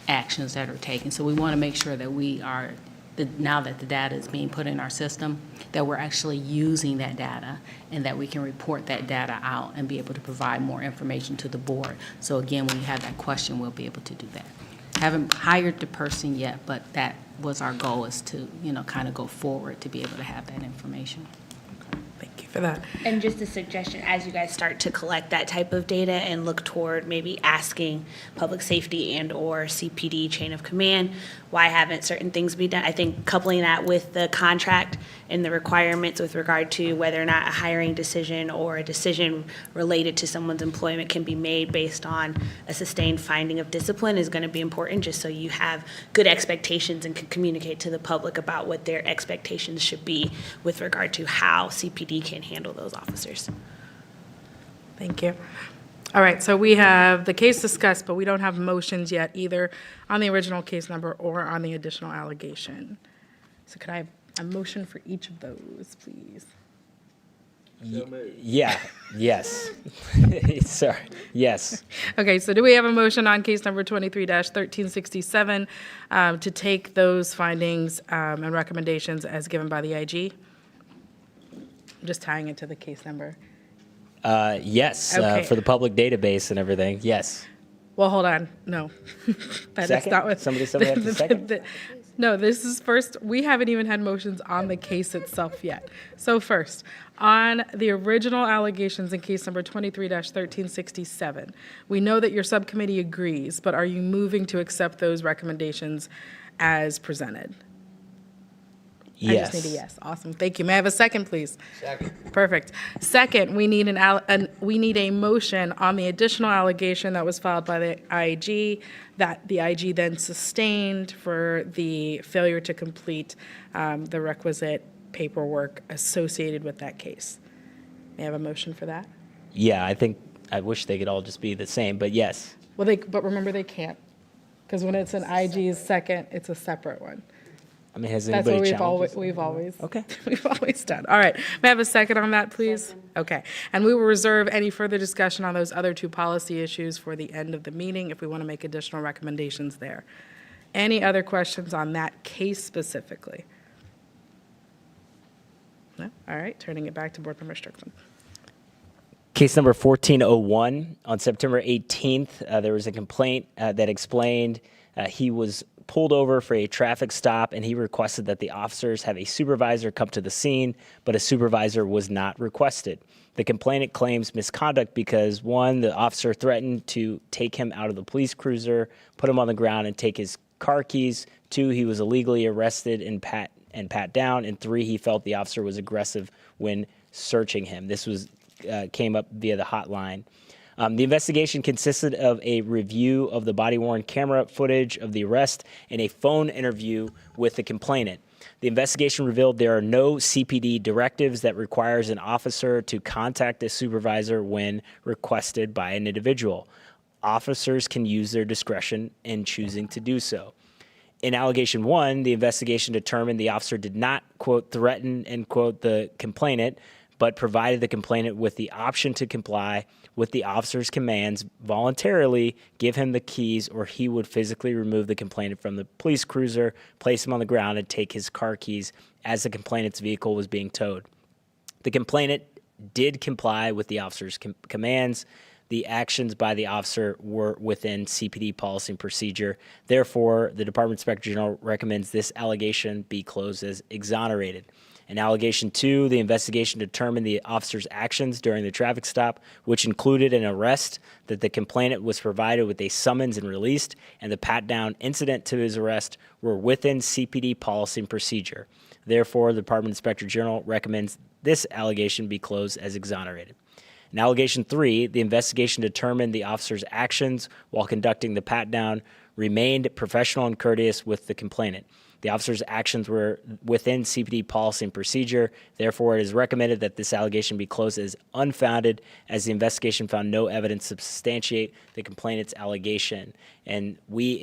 K: actions that are taken. So we want to make sure that we are, now that the data is being put in our system, that we're actually using that data and that we can report that data out and be able to provide more information to the board. So again, when you have that question, we'll be able to do that. Haven't hired the person yet, but that was our goal, is to, kind of go forward to be able to have that information.
A: Thank you for that.
G: And just a suggestion, as you guys start to collect that type of data and look toward maybe asking public safety and/or CPD chain of command, why haven't certain things been done? I think coupling that with the contract and the requirements with regard to whether or not a hiring decision or a decision related to someone's employment can be made based on a sustained finding of discipline is going to be important, just so you have good expectations and can communicate to the public about what their expectations should be with regard to how CPD can handle those officers.
A: Thank you. All right, so we have the case discussed, but we don't have motions yet, either on the original case number or on the additional allegation. So could I have a motion for each of those, please?
C: Yeah, yes. Sorry, yes.
A: Okay, so do we have a motion on case number 23-1367 to take those findings and recommendations as given by the IG? I'm just tying it to the case number.
C: Yes,
A: Okay.
C: for the public database and everything, yes.
A: Well, hold on, no. That
C: Second?
A: is not what.
C: Somebody have to second?
A: No, this is first, we haven't even had motions on the case itself yet. So first, on the original allegations in case number 23-1367, we know that your subcommittee agrees, but are you moving to accept those recommendations as presented?
C: Yes.
A: I just need a yes. Awesome. Thank you. May I have a second, please? Second. Perfect. Second, we need we need a motion on the additional allegation that was filed by the IG that the IG then sustained for the failure to complete the requisite paperwork associated with that case. May I have a motion for that?
C: Yeah, I wish they could all just be the same, but yes.
A: Well, but remember, they can't, because when it's an IG's second, it's a separate one.
C: I mean, has
A: That's
C: anybody
A: what
C: challenged?
A: we've always
C: Okay.
A: we've always done. All right. May I have a second on that, please? Okay. And we will reserve any further discussion on those other two policy issues for the end of the meeting if we want to make additional recommendations there. Any other questions on that case specifically? No? All right. Turning it back to Board Member Strickland.
C: Case number 1401, on September 18th, there was a complaint that explained he was pulled over for a traffic stop, and he requested that the officers have a supervisor come to the scene, but a supervisor was not requested. The complainant claims misconduct because, one, the officer threatened to take him out of the police cruiser, put him on the ground, and take his car keys. Two, he was illegally arrested and pat down. And three, he felt the officer was aggressive when searching him. This was came up via the hotline. The investigation consisted of a review of the body-worn camera footage of the arrest and a phone interview with the complainant. The investigation revealed there are no CPD directives that requires an officer to contact a supervisor when requested by an individual. Officers can use their discretion in choosing to do so. In allegation one, the investigation determined the officer did not, quote, threaten, end quote, the complainant, but provided the complainant with the option to comply with the officer's commands, voluntarily give him the keys, or he would physically remove the complainant from the police cruiser, place him on the ground, and take his car keys as the complainant's vehicle was being towed. The complainant did comply with the officer's commands. the actions by the officer were within CPD policy and procedure. Therefore, the Department Inspector General recommends this allegation be closed as exonerated. And allegation 2, the investigation determined the officer's actions during the traffic stop, which included an arrest, that the complainant was provided with a summons and released, and the pat-down incident to his arrest were within CPD policy and procedure. Therefore, the Department Inspector General recommends this allegation be closed as exonerated. In allegation 3, the investigation determined the officer's actions while conducting the pat-down remained professional and courteous with the complainant. The officer's actions were within CPD policy and procedure. Therefore, it is recommended that this allegation be closed as unfounded, as the investigation found no evidence to substantiate the complainant's allegation. And we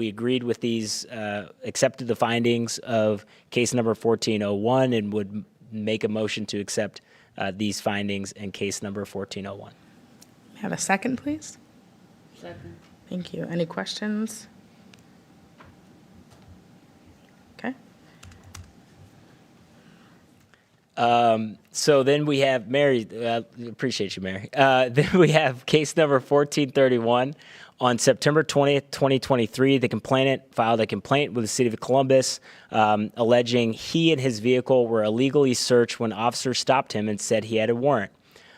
C: agreed with these, accepted the findings of case number 1401 and would make a motion to accept these findings in case number 1401.
A: May I have a second, please?
H: Second.
A: Thank you. Any questions? Okay.
C: So then we have Mary, appreciate you, Mary. Then we have case number 1431. On September 20th, 2023, the complainant filed a complaint with the City of Columbus alleging he and his vehicle were illegally searched when officers stopped him and said he had a warrant.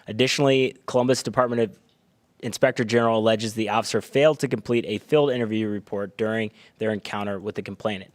C: Additionally, Columbus Department of Inspector General alleges the officer failed to complete a field interview report during their encounter with the complainant.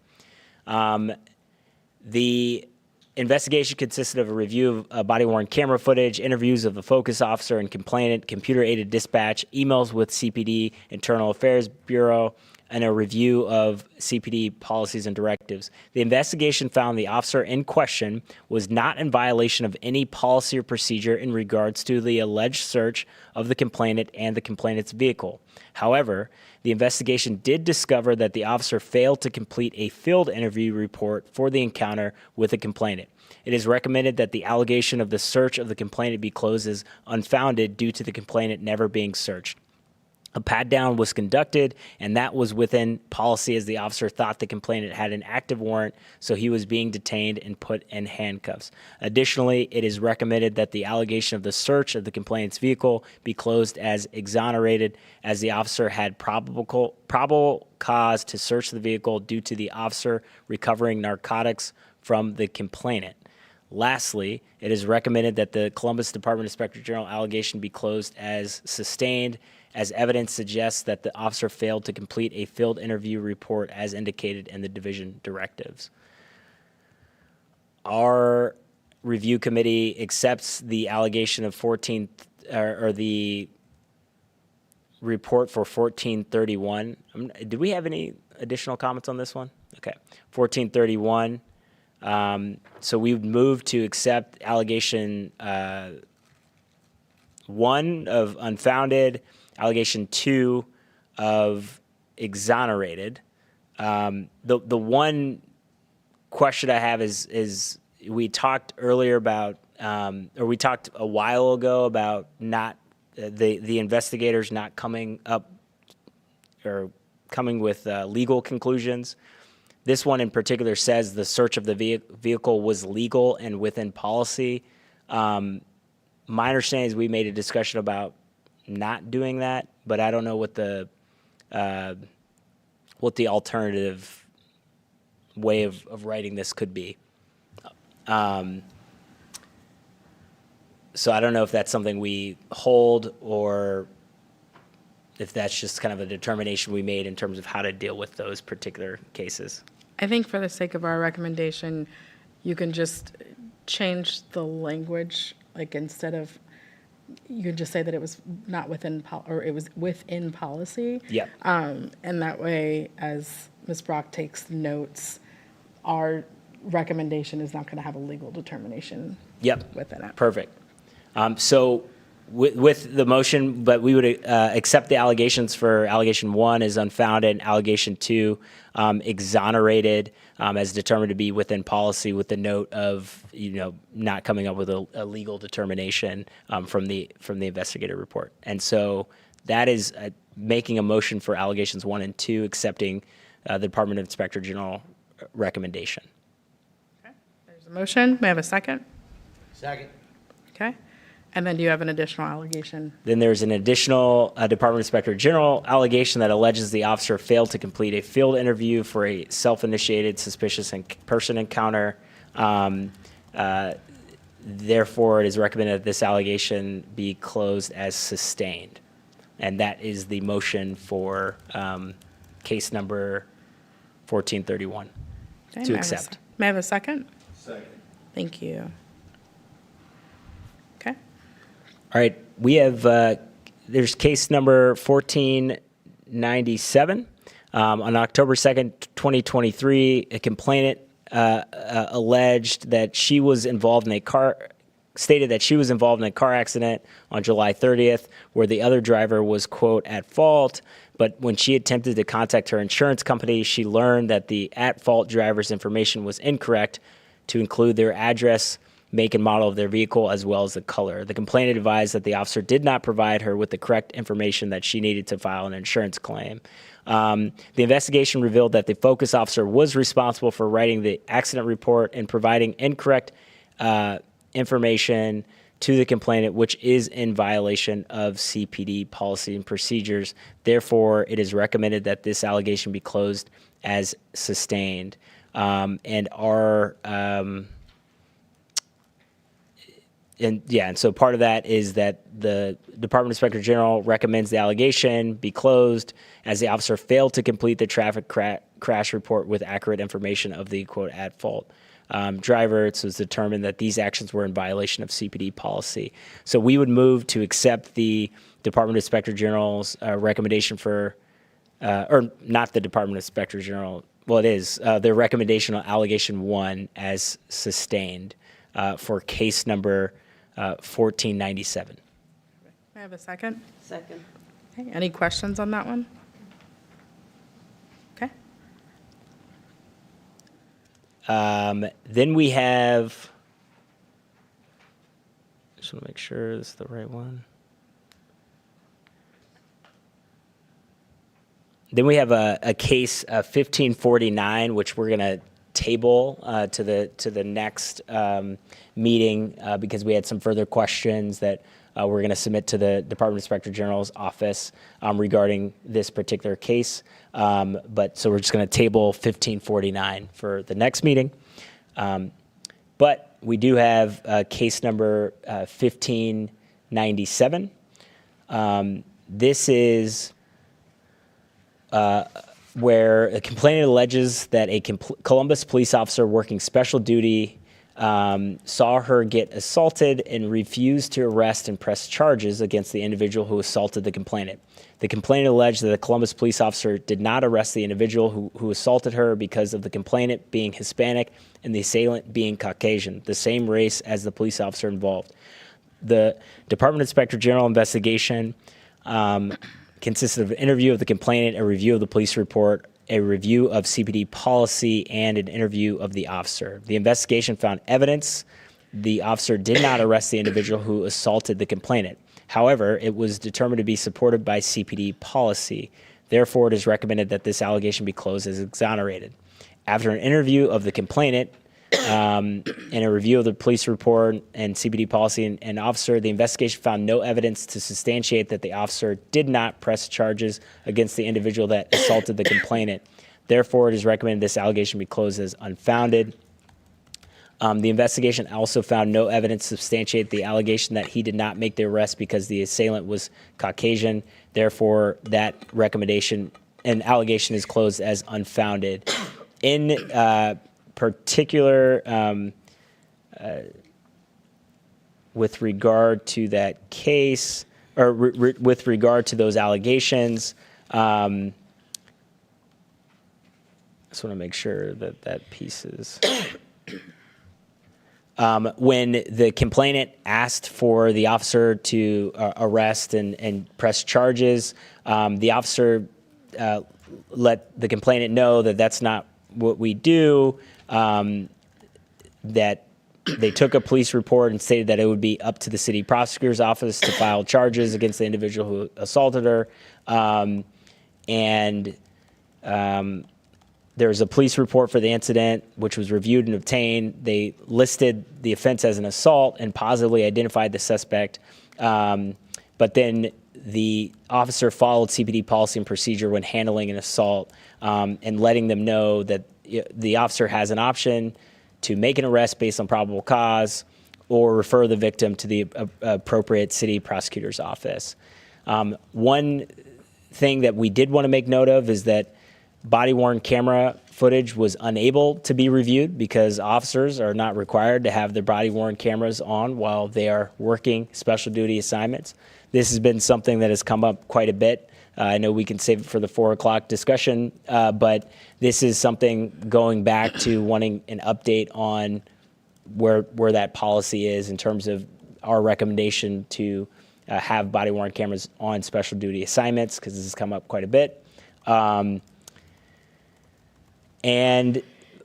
C: The investigation consisted of a review of body-worn camera footage, interviews of the focus officer and complainant, computer-aided dispatch, emails with CPD Internal Affairs Bureau, and a review of CPD policies and directives. The investigation found the officer in question was not in violation of any policy or procedure in regards to the alleged search of the complainant and the complainant's vehicle. However, the investigation did discover that the officer failed to complete a field interview report for the encounter with the complainant. It is recommended that the allegation of the search of the complainant be closed as unfounded due to the complainant never being searched. A pat-down was conducted, and that was within policy as the officer thought the complainant had an active warrant, so he was being detained and put in handcuffs. Additionally, it is recommended that the allegation of the search of the complainant's vehicle be closed as exonerated, as the officer had probable cause to search the vehicle due to the officer recovering narcotics from the complainant. Lastly, it is recommended that the Columbus Department Inspector General allegation be closed as sustained, as evidence suggests that the officer failed to complete a field interview report as indicated in the division directives. Our review committee accepts the allegation of the report for 1431. Do we have any additional comments on this one? Okay, 1431. So we would move to accept allegation 1 of unfounded, allegation 2 of exonerated. The one question I have is we talked earlier about, or we talked a while ago about not the investigators not coming up or coming with legal conclusions. This one in particular says the search of the vehicle was legal and within policy. My understanding is we made a discussion about not doing that, but I don't know what the alternative way of writing this could be. So I don't know if that's something we hold or if that's just kind of a determination we made in terms of how to deal with those particular cases.
A: I think for the sake of our recommendation, you can just change the language, like instead of, you can just say that it was not within, or it was within policy.
C: Yep.
A: And that way, as Ms. Brock takes notes, our recommendation is not going to have a legal determination
C: Yep.
A: within it.
C: Perfect. So with the motion, but we would accept the allegations for allegation 1 as unfounded, and allegation 2 exonerated as determined to be within policy, with the note of not coming up with a legal determination from the investigator report. And so that is making a motion for allegations 1 and 2, accepting the Department of Inspector General recommendation.
A: Okay. There's a motion. May I have a second?
J: Second.
A: Okay. And then do you have an additional allegation?
C: Then there's an additional Department Inspector General allegation that alleges the officer failed to complete a field interview for a self-initiated suspicious person encounter. Therefore, it is recommended that this allegation be closed as sustained. And that is the motion for case number 1431
A: Okay,
C: to
A: may I have a
C: accept.
A: May I have a second? Second. Thank you. Okay.
C: All right, we have, there's case number 1497. On October 2nd, 2023, a complainant alleged that she was involved in stated that she was involved in a car accident on July 30th, where the other driver was, quote, at fault. But when she attempted to contact her insurance company, she learned that the at-fault driver's information was incorrect to include their address, make and model of their vehicle, as well as the color. The complainant advised that the officer did not provide her with the correct information that she needed to file an insurance claim. The investigation revealed that the focus officer was responsible for writing the accident report and providing incorrect information to the complainant, which is in violation of CPD policy and procedures. Therefore, it is recommended that this allegation be closed as sustained. And so part of that is that the Department Inspector General recommends the allegation be closed as the officer failed to complete the traffic crash report with accurate information of the, quote, at fault driver. It was determined that these actions were in violation of CPD policy. So we would move to accept the Department Inspector General's recommendation for, or not the Department Inspector General, well, it is, their recommendation on allegation 1 as sustained for case number 1497.
A: May I have a second?
H: Second.
A: Okay, any questions on that one? Okay.
C: Then we have, just want to make sure this is the right one. Then we have a case 1549, which we're going to table to the next meeting because we had some further questions that we're going to submit to the Department Inspector General's office regarding this particular case. So we're just going to table 1549 for the next meeting. But we do have case number 1597. This is where a complainant alleges that a Columbus police officer working special duty saw her get assaulted and refused to arrest and press charges against the individual who assaulted the complainant. The complainant alleged that a Columbus police officer did not arrest the individual who assaulted her because of the complainant being Hispanic and the assailant being Caucasian, the same race as the police officer involved. The Department Inspector General investigation consisted of an interview of the complainant, a review of the police report, a review of CPD policy, and an interview of the officer. The investigation found evidence the officer did not arrest the individual who assaulted the complainant. However, it was determined to be supported by CPD policy. Therefore, it is recommended that this allegation be closed as exonerated. After an interview of the complainant and a review of the police report and CPD policy and officer, the investigation found no evidence to substantiate that the officer did not press charges against the individual that assaulted the complainant. Therefore, it is recommended this allegation be closed as unfounded. The investigation also found no evidence to substantiate the allegation that he did not make the arrest because the assailant was Caucasian. Therefore, that recommendation and allegation is closed as unfounded. In particular, with regard to that case, or with regard to those allegations, I just want to make sure that that piece is. When the complainant asked for the officer to arrest and press charges, the officer let the complainant know that that's not what we do, that they took a police report and stated that it would be up to the city prosecutor's office to file charges against the individual who assaulted her. There's a police report for the incident, which was reviewed and obtained. They listed the offense as an assault and positively identified the suspect. But then the officer followed CPD policy and procedure when handling an assault, and letting them know that the officer has an option to make an arrest based on probable cause or refer the victim to the appropriate city prosecutor's office. One thing that we did want to make note of is that body-worn camera footage was unable to be reviewed because officers are not required to have their body-worn cameras on while they are working special duty assignments. This has been something that has come up quite a bit. I know we can save it for the 4 o'clock discussion, but this is something going back to wanting an update on where that policy is in terms of our recommendation to have body-worn cameras on special duty assignments, because this has come up quite a bit. And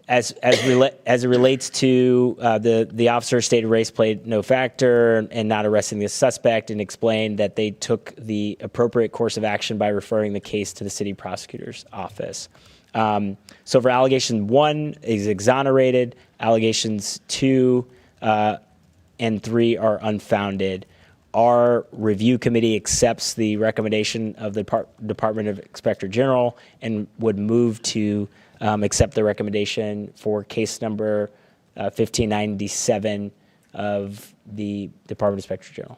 C: as it relates to the officer's stated race played no factor and not arresting the suspect, and explained that they took the appropriate course of action by referring the case to the city prosecutor's office. So for allegation 1 is exonerated, allegations 2 and 3 are unfounded. Our review committee accepts the recommendation of the Department of Inspector General and would move to accept the recommendation for case number 1597 of the Department of Inspector General.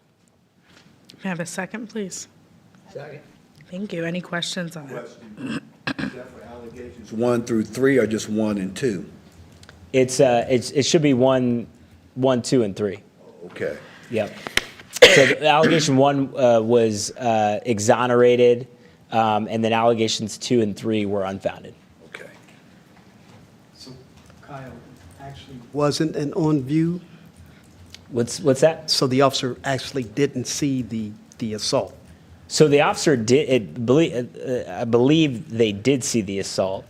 A: May I have a second, please?
F: Second.
A: Thank you. Any questions on it?
F: Question. Is that for allegations 1 through 3 or just 1 and 2?
C: It should be 1, 2, and 3.
F: Okay.
C: Yep. So the allegation 1 was exonerated, and then allegations 2 and 3 were unfounded.
F: Okay.
I: So Kyle actually wasn't an on view,
C: What's that?
I: so the officer actually didn't see the assault.
C: So the officer did. I believe they did see the assault,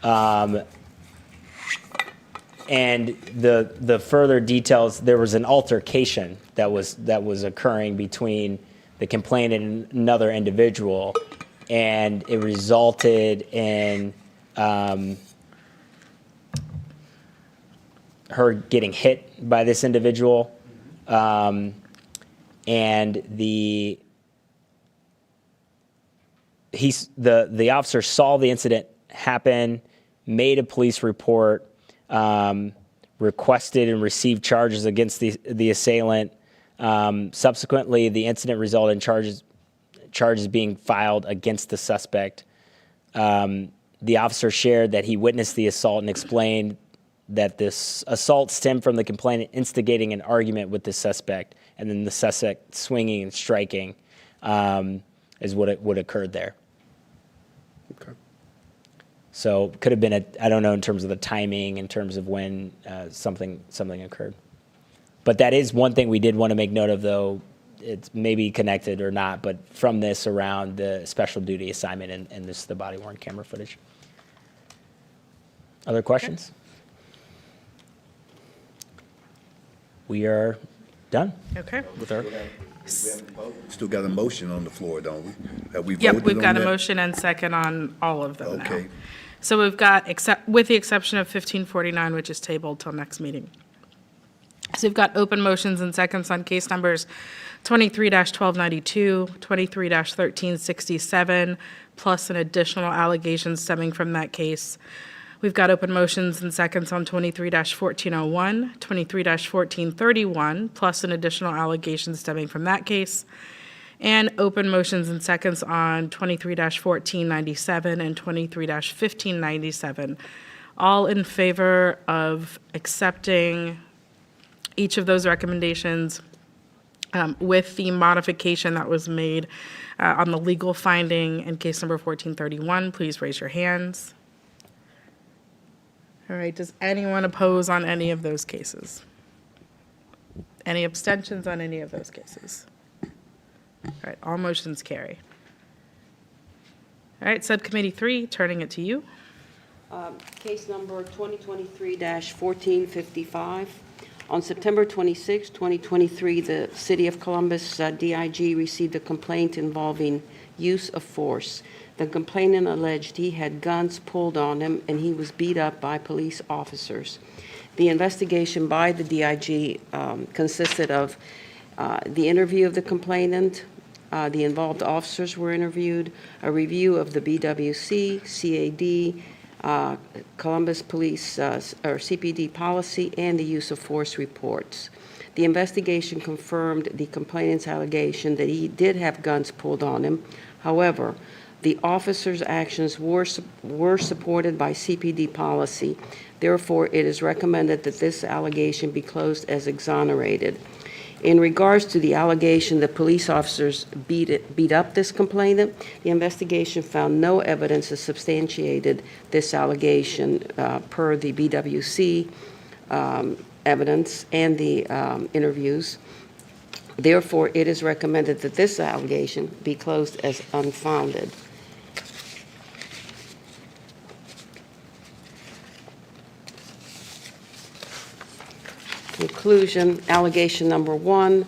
C: and the further details. There was an altercation that was occurring between the complainant and another individual, and it resulted in her getting hit by this individual, and the officer saw the incident happen, made a police report, requested and received charges against the assailant. Subsequently, the incident resulted in charges being filed against the suspect. The officer shared that he witnessed the assault and explained that this assault stemmed from the complainant instigating an argument with the suspect, and then the suspect swinging and striking is what occurred there.
I: Okay.
C: So could have been I don't know in terms of the timing, in terms of when something occurred. But that is one thing we did want to make note of, though. It's maybe connected or not, but from this around the special duty assignment and the body-worn camera footage. Other questions? We are done.
A: Okay.
C: With our.
F: Still got a motion on the floor, don't we? Have we voted
A: Yep,
F: on
A: we've got a
F: that?
A: motion and second on all of them now.
F: Okay.
A: So we've got, with the exception of 1549, which is tabled till next meeting. So we've got open motions and seconds on case numbers 23-1292, 23-1367, plus an additional allegation stemming from that case. We've got open motions and seconds on 23-1401, 23-1431, plus an additional allegation stemming from that case, and open motions and seconds on 23-1497 and 23-1597. All in favor of accepting each of those recommendations with the modification that was made on the legal finding in case number 1431, please raise your hands. All right, does anyone oppose on any of those cases? Any abstentions on any of those cases? All right, all motions carry. All right, Subcommittee 3, turning it to you.
H: Case number 2023-1455. On September 26, 2023, the City of Columbus DIG received a complaint involving use of force. The complainant alleged he had guns pulled on him and he was beat up by police officers. The investigation by the DIG consisted of the interview of the complainant, the involved officers were interviewed, a review of the BWC, CAD, Columbus Police or CPD policy, and the use of force reports. The investigation confirmed the complainant's allegation that he did have guns pulled on him. However, the officer's actions were supported by CPD policy. Therefore, it is recommended that this allegation be closed as exonerated. In regards to the allegation that police officers beat up this complainant, the investigation found no evidence that substantiated this allegation per the BWC evidence and the interviews. Therefore, it is recommended that this allegation be closed as unfounded. Conclusion, allegation number 1,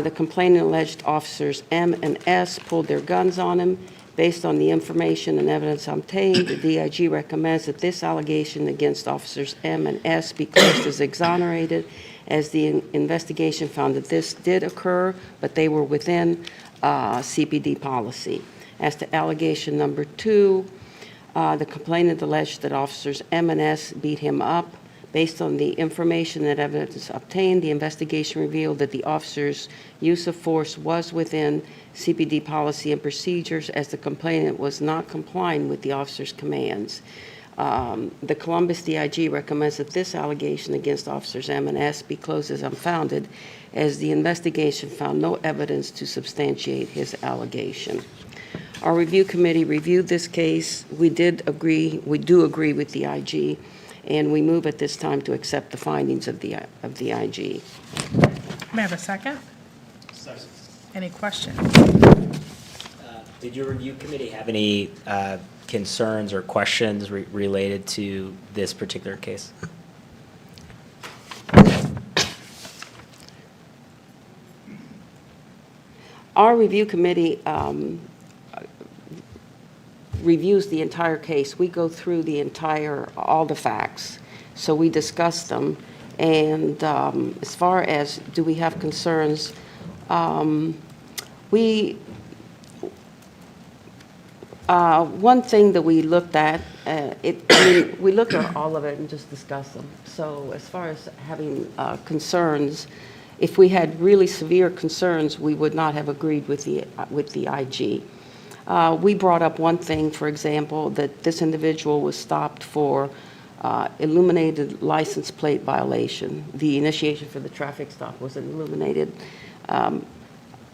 H: the complainant alleged officers M and S pulled their guns on him. Based on the information and evidence obtained, the DIG recommends that this allegation against officers M and S be closed as exonerated, as the investigation found that this did occur, but they were within CPD policy. As to allegation number 2, the complainant alleged that officers M and S beat him up. Based on the information and evidence obtained, the investigation revealed that the officer's use of force was within CPD policy and procedures, as the complainant was not complying with the officer's commands. The Columbus DIG recommends that this allegation against officers M and S be closed as unfounded, as the investigation found no evidence to substantiate his allegation. Our review committee reviewed this case. We do agree with the IG, and we move at this time to accept the findings of the IG.
A: May I have a second? Second. Any questions?
C: Did your review committee have any concerns or questions related to this particular case?
H: Our review committee reviews the entire case. We go through all the facts, so we discuss them. And as far as do we have concerns, one thing that we looked at, we looked at all of it and just discussed them. So as far as having concerns, if we had really severe concerns, we would not have agreed with the IG. We brought up one thing, for example, that this individual was stopped for illuminated license plate violation. The initiation for the traffic stop was illuminated,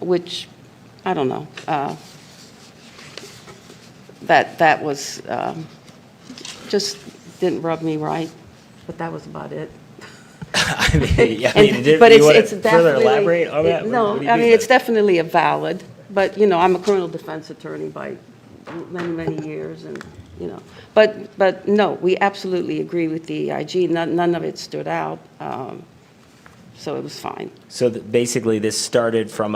H: which, I don't know. That was, just didn't rub me right, but that was about it.
C: I mean,
H: But
C: you want
H: it's
C: to further
H: definitely.
C: elaborate on that?
H: No,
C: What do you
H: I
C: mean
H: mean,
C: by
H: it's
C: that?
H: definitely a valid, but, I'm a criminal defense attorney by many, many years, and, but no, we absolutely agree with the IG. None of it stood out, so it was fine.
C: So basically, this started from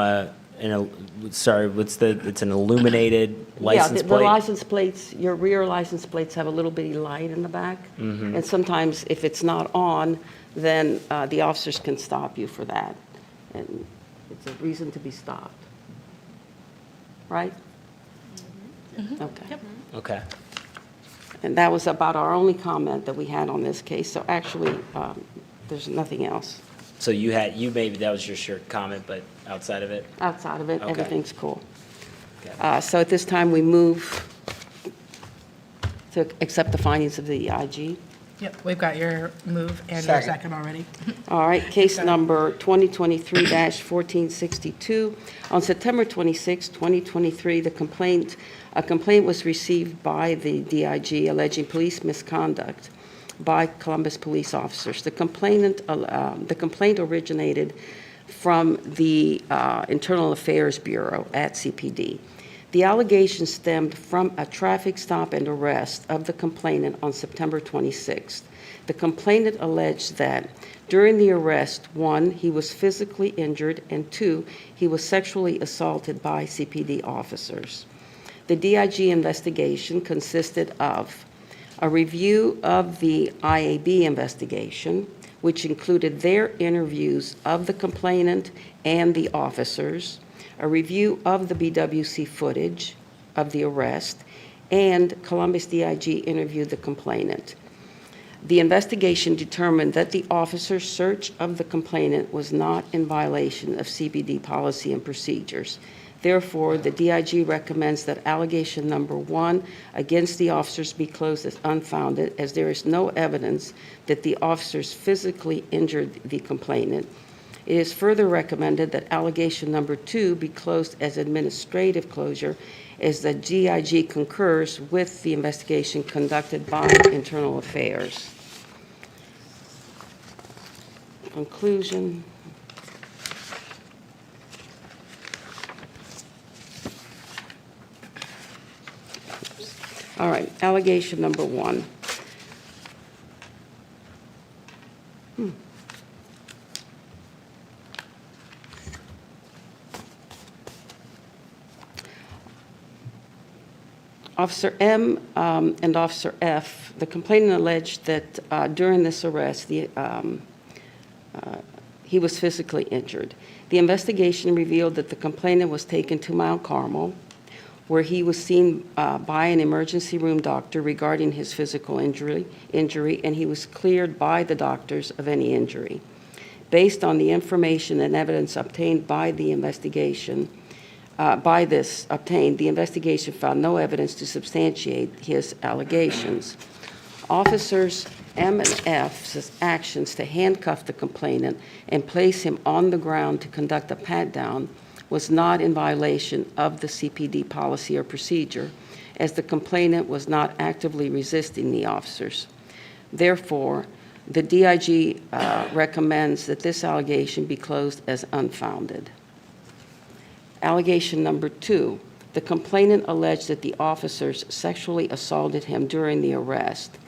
C: it's an illuminated license
H: Yeah,
C: plate?
H: the license plates, your rear license plates have a little bitty light in the back.
C: Mm-hmm.
H: And sometimes if it's not on, then the officers can stop you for that. And it's a reason to be stopped. Right? Okay.
C: Okay.
H: And that was about our only comment that we had on this case. So actually, there's nothing else.
C: So maybe that was just your comment, but outside of it?
H: Outside of it,
C: Okay.
H: everything's cool.
C: Okay.
H: So at this time, we move to accept the findings of the IG.
A: Yep, we've got your move and your second already.
H: All right, case number 2023-1462. On September 26, 2023, a complaint was received by the DIG alleging police misconduct by Columbus police officers. The complaint originated from the Internal Affairs Bureau at CPD. The allegation stemmed from a traffic stop and arrest of the complainant on September 26th. The complainant alleged that during the arrest, 1, he was physically injured, and 2, he was sexually assaulted by CPD officers. The DIG investigation consisted of a review of the IAB investigation, which included their interviews of the complainant and the officers, a review of the BWC footage of the arrest, and Columbus DIG interviewed the complainant. The investigation determined that the officer's search of the complainant was not in violation of CPD policy and procedures. Therefore, the DIG recommends that allegation number 1 against the officers be closed as unfounded, as there is no evidence that the officers physically injured the complainant. It is further recommended that allegation number 2 be closed as administrative closure, as the DIG concurs with the investigation conducted by Internal Affairs. Conclusion. All right, allegation number 1. Officer M and Officer F, the complainant alleged that during this arrest, he was physically injured. The investigation revealed that the complainant was taken to Mount Carmel, where he was seen by an emergency room doctor regarding his physical injury, and he was cleared by the doctors of any injury. Based on the information and evidence obtained by the investigation, the investigation found no evidence to substantiate his allegations. Officers M and F's actions to handcuff the complainant and place him on the ground to conduct a pat-down was not in violation of the CPD policy or procedure, as the complainant was not actively resisting the officers. Therefore, the DIG recommends that this allegation be closed as unfounded. Allegation number 2, the complainant alleged that the officers sexually assaulted him during the arrest.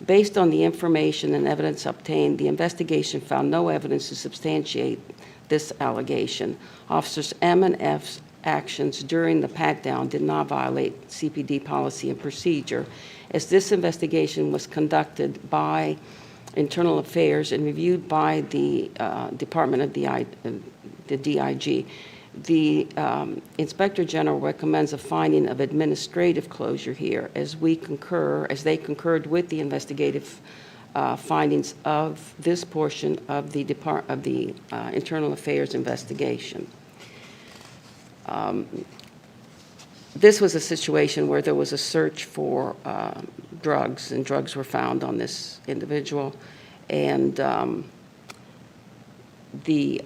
H: Based on the information and evidence obtained, the investigation found no evidence to substantiate this allegation. Officers M and F's actions during the pat-down did not violate CPD policy and procedure, as this investigation was conducted by Internal Affairs and reviewed by the Department of the DIG. The Inspector General recommends a finding of administrative closure here, as they concurred with the investigative findings of this portion of the Internal Affairs investigation. This was a situation where there was a search for drugs, and drugs were found on this individual, and the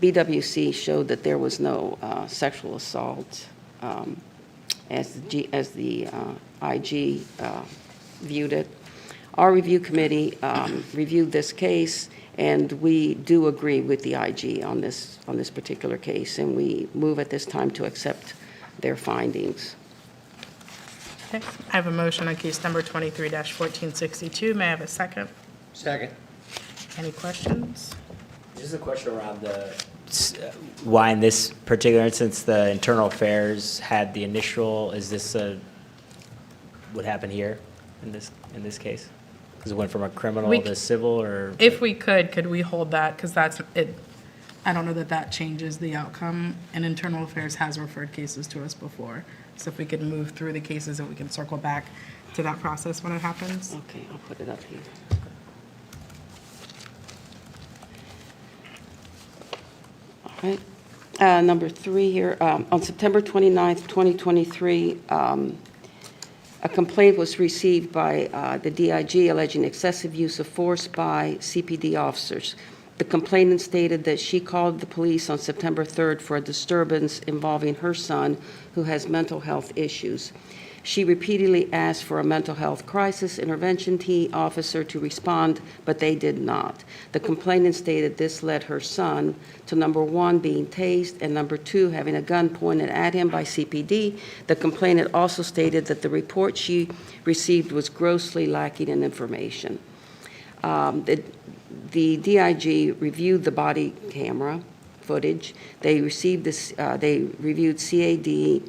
H: BWC showed that there was no sexual assault, as the IG viewed it. Our review committee reviewed this case, and we do agree with the IG on this particular case, and we move at this time to accept their findings.
A: Okay, I have a motion on case number 23-1462. May I have a second?
I: Second.
A: Any questions?
C: Just a question around why in this particular instance, the Internal Affairs had the initial, is this what happened here in this case? Because it went from a criminal to civil, or?
A: If we could we hold that, because that's it. I don't know that changes the outcome, and Internal Affairs has referred cases to us before. So if we could move through the cases and we can circle back to that process when it happens.
H: Okay, I'll put it up here. All right. Number 3 here, on September 29th, 2023, a complaint was received by the DIG alleging excessive use of force by CPD officers. The complainant stated that she called the police on September 3rd for a disturbance involving her son, who has mental health issues. She repeatedly asked for a mental health crisis intervention team officer to respond, but they did not. The complainant stated this led her son to, number 1, being tased, and number 2, having a gun pointed at him by CPD. The complainant also stated that the report she received was grossly lacking in information. The DIG reviewed the body camera footage. They received this, they reviewed CAD.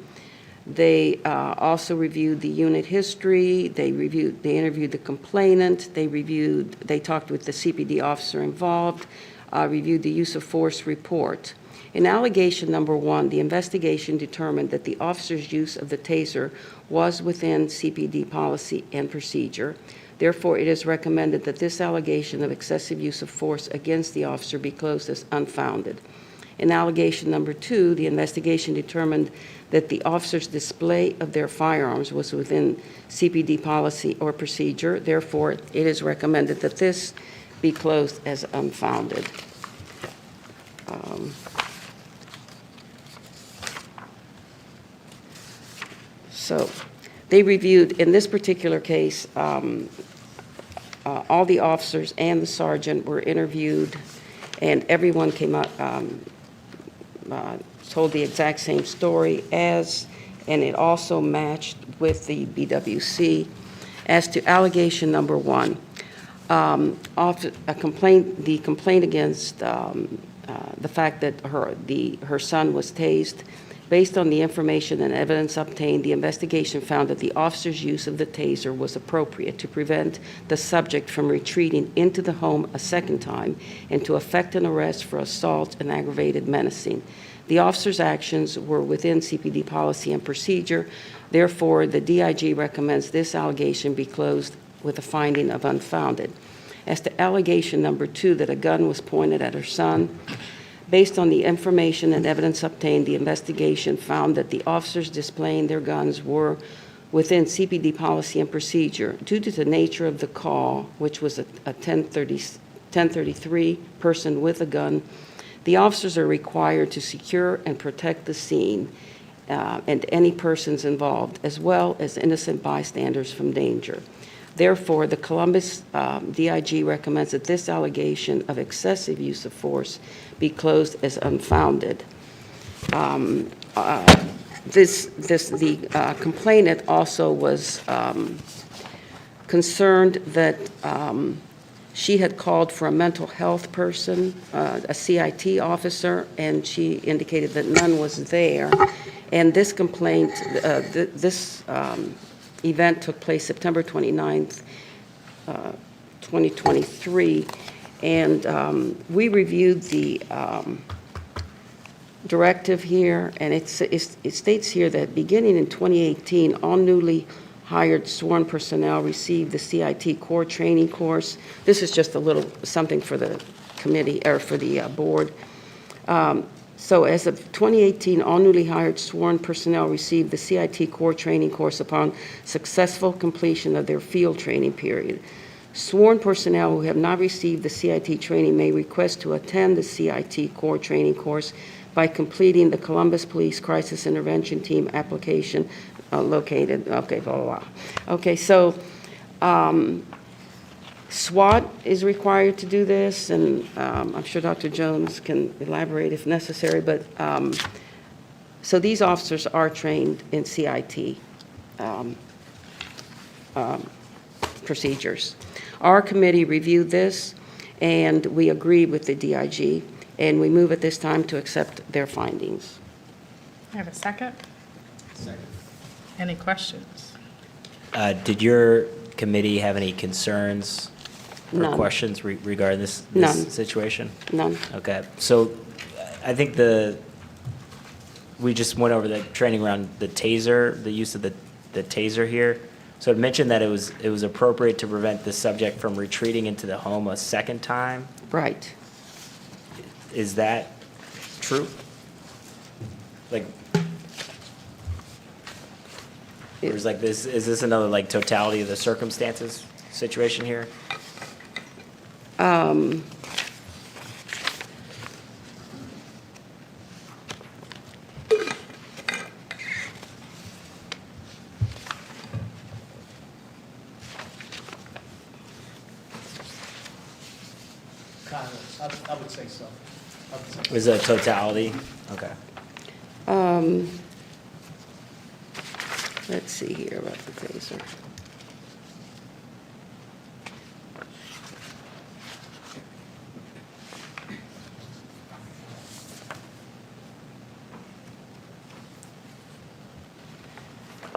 H: They also reviewed the unit history. They interviewed the complainant. They talked with the CPD officer involved, reviewed the use of force report. In allegation number 1, the investigation determined that the officer's use of the taser was within CPD policy and procedure. Therefore, it is recommended that this allegation of excessive use of force against the officer be closed as unfounded. In allegation number 2, the investigation determined that the officer's display of their firearms was within CPD policy or procedure. Therefore, it is recommended that this be closed as unfounded. So they reviewed, in this particular case, all the officers and the sergeant were interviewed, and everyone came out, told the exact same story and it also matched with the BWC. As to allegation number 1, the complaint against the fact that her son was tased. Based on the information and evidence obtained, the investigation found that the officer's use of the taser was appropriate to prevent the subject from retreating into the home a second time and to effect an arrest for assault and aggravated menacing. The officer's actions were within CPD policy and procedure. Therefore, the DIG recommends this allegation be closed with a finding of unfounded. As to allegation number 2, that a gun was pointed at her son, based on the information and evidence obtained, the investigation found that the officers displaying their guns were within CPD policy and procedure. Due to the nature of the call, which was a 1033 person with a gun, the officers are required to secure and protect the scene and any persons involved, as well as innocent bystanders from danger. Therefore, the Columbus DIG recommends that this allegation of excessive use of force be closed as unfounded. The complainant also was concerned that she had called for a mental health person, a CIT officer, and she indicated that none was there. And this complaint, this event took place September 29th, 2023. And we reviewed the directive here, and it states here that beginning in 2018, all newly hired sworn personnel received the CIT core training course. This is just a little something for the committee, or for the board. So as of 2018, all newly hired sworn personnel received the CIT core training course upon successful completion of their field training period. Sworn personnel who have not received the CIT training may request to attend the CIT core training course by completing the Columbus Police Crisis Intervention Team application located, okay, blah, blah, blah. Okay, so SWAT is required to do this, and I'm sure Dr. Jones can elaborate if necessary, but so these officers are trained in CIT procedures. Our committee reviewed this, and we agreed with the DIG, and we move at this time to accept their findings.
A: I have a second. Second. Any questions?
C: Did your committee have any concerns or
H: None.
C: questions regarding this
H: None.
C: situation?
H: None.
C: Okay, so I think we just went over the training around the taser, the use of the taser here. So it mentioned that it was appropriate to prevent the subject from retreating into the home a second time.
H: Right.
C: Is that true? Like, or is this another like totality of the circumstances situation here?
I: I would say so.
C: Was it a totality? Okay.
H: Let's see here about the taser.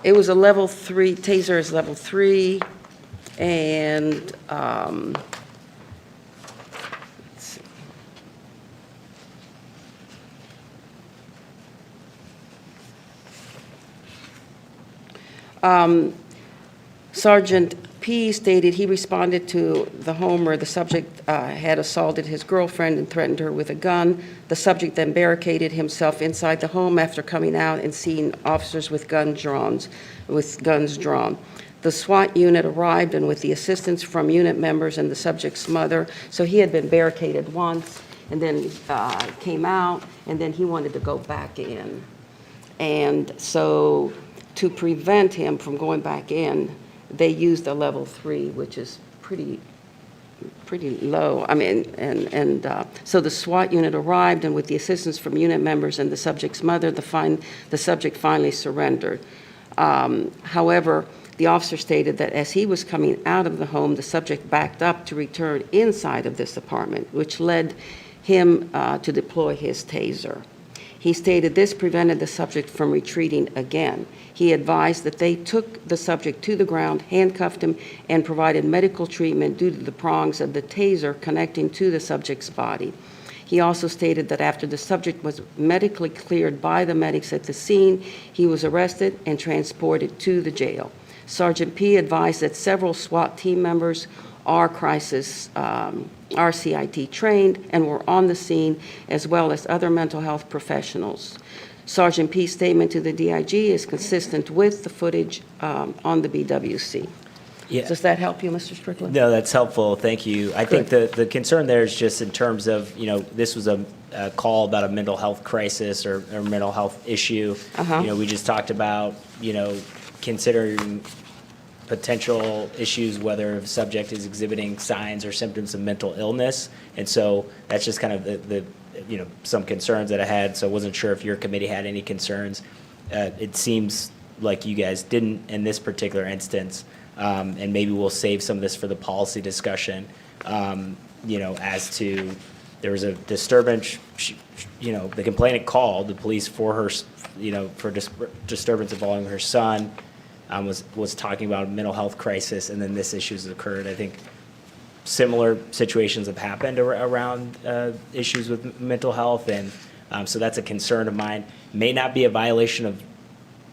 H: It was a level 3, taser is level 3, and, let's see. Sergeant P stated he responded to the home where the subject had assaulted his girlfriend and threatened her with a gun. The subject then barricaded himself inside the home after coming out and seeing officers with guns drawn. The SWAT unit arrived, and with the assistance from unit members and the subject's mother, so he had been barricaded once, and then came out, and then he wanted to go back in. And so to prevent him from going back in, they used a level 3, which is pretty low. I mean, so the SWAT unit arrived, and with the assistance from unit members and the subject's mother, the subject finally surrendered. However, the officer stated that as he was coming out of the home, the subject backed up to return inside of this apartment, which led him to deploy his taser. He stated this prevented the subject from retreating again. He advised that they took the subject to the ground, handcuffed him, and provided medical treatment due to the prongs of the taser connecting to the subject's body. He also stated that after the subject was medically cleared by the medics at the scene, he was arrested and transported to the jail. Sergeant P advised that several SWAT team members are CIT trained and were on the scene, as well as other mental health professionals. Sergeant P's statement to the DIG is consistent with the footage on the BWC.
C: Yeah.
H: Does that help you, Mr. Strickland?
C: No, that's helpful. Thank you. I think the concern there is just in terms of, this was a call about a mental health crisis or mental health issue. We just talked about, considering potential issues, whether a subject is exhibiting signs or symptoms of mental illness. And so that's just kind of the some concerns that I had. So I wasn't sure if your committee had any concerns. It seems like you guys didn't in this particular instance. And maybe we'll save some of this for the policy discussion, as to, there was a disturbance, the complainant called the police for her, for disturbance involving her son, was talking about a mental health crisis, and then this issue has occurred. I think similar situations have happened around issues with mental health, and so that's a concern of mine. May not be a violation of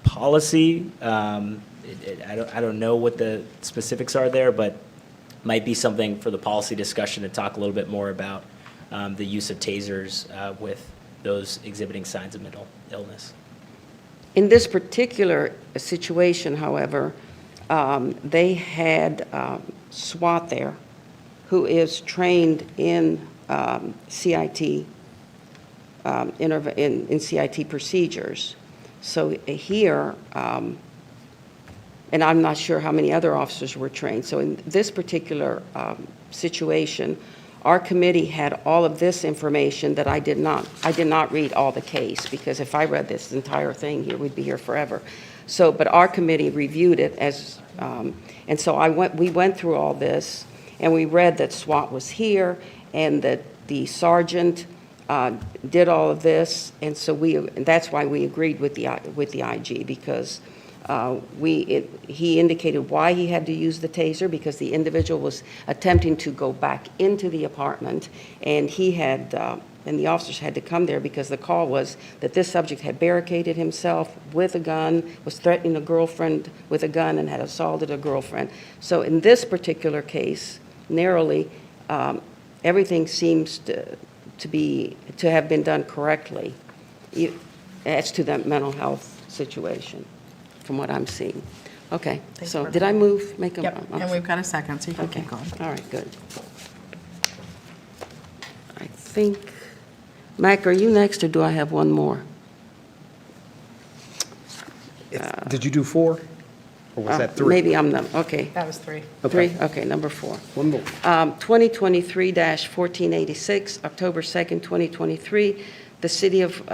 C: policy. I don't know what the specifics are there, but might be something for the policy discussion to talk a little bit more about the use of tasers with those exhibiting signs of mental illness.
H: In this particular situation, however, they had SWAT there, who is trained in CIT, in CIT procedures. So here, and I'm not sure how many other officers were trained. So in this particular situation, our committee had all of this information that I did not read all the case, because if I read this entire thing here, we'd be here forever. So, but our committee reviewed it as, and so we went through all this, and we read that SWAT was here, and that the sergeant did all of this, and so that's why we agreed with the IG, because he indicated why he had to use the taser, because the individual was attempting to go back into the apartment, and and the officers had to come there because the call was that this subject had barricaded himself with a gun, was threatening a girlfriend with a gun, and had assaulted a girlfriend. So in this particular case, narrowly, everything seems to have been done correctly as to that mental health situation, from what I'm seeing. Okay, so did I make a?
A: Yep, and we've got a second, so you can keep going.
H: All right, good. I think, Mac, are you next, or do I have one more?
I: Did you do 4? Or was that 3?
H: Maybe I'm okay.
A: That was 3.
H: Okay. 3, okay, number 4.
I: One more.
H: 2023-1486, October 2nd, 2023, the City of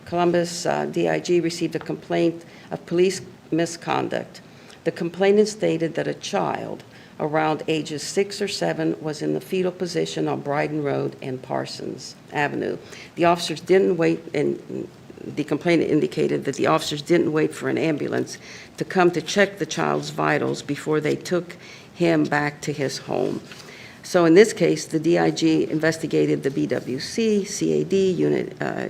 H: Columbus DIG received a complaint of police misconduct. The complainant stated that a child around ages 6 or 7 was in the fetal position on Bryden Road and Parsons Avenue. The officers didn't wait and the complainant indicated that the officers didn't wait for an ambulance to come to check the child's vitals before they took him back to his home. So in this case, the DIG investigated the BWC, CAD,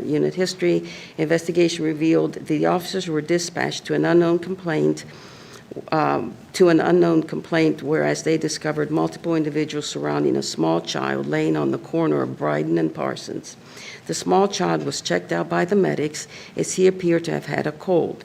H: unit history. Investigation revealed the officers were dispatched to an unknown complaint, whereas they discovered multiple individuals surrounding a small child laying on the corner of Bryden and Parsons. The small child was checked out by the medics as he appeared to have had a cold.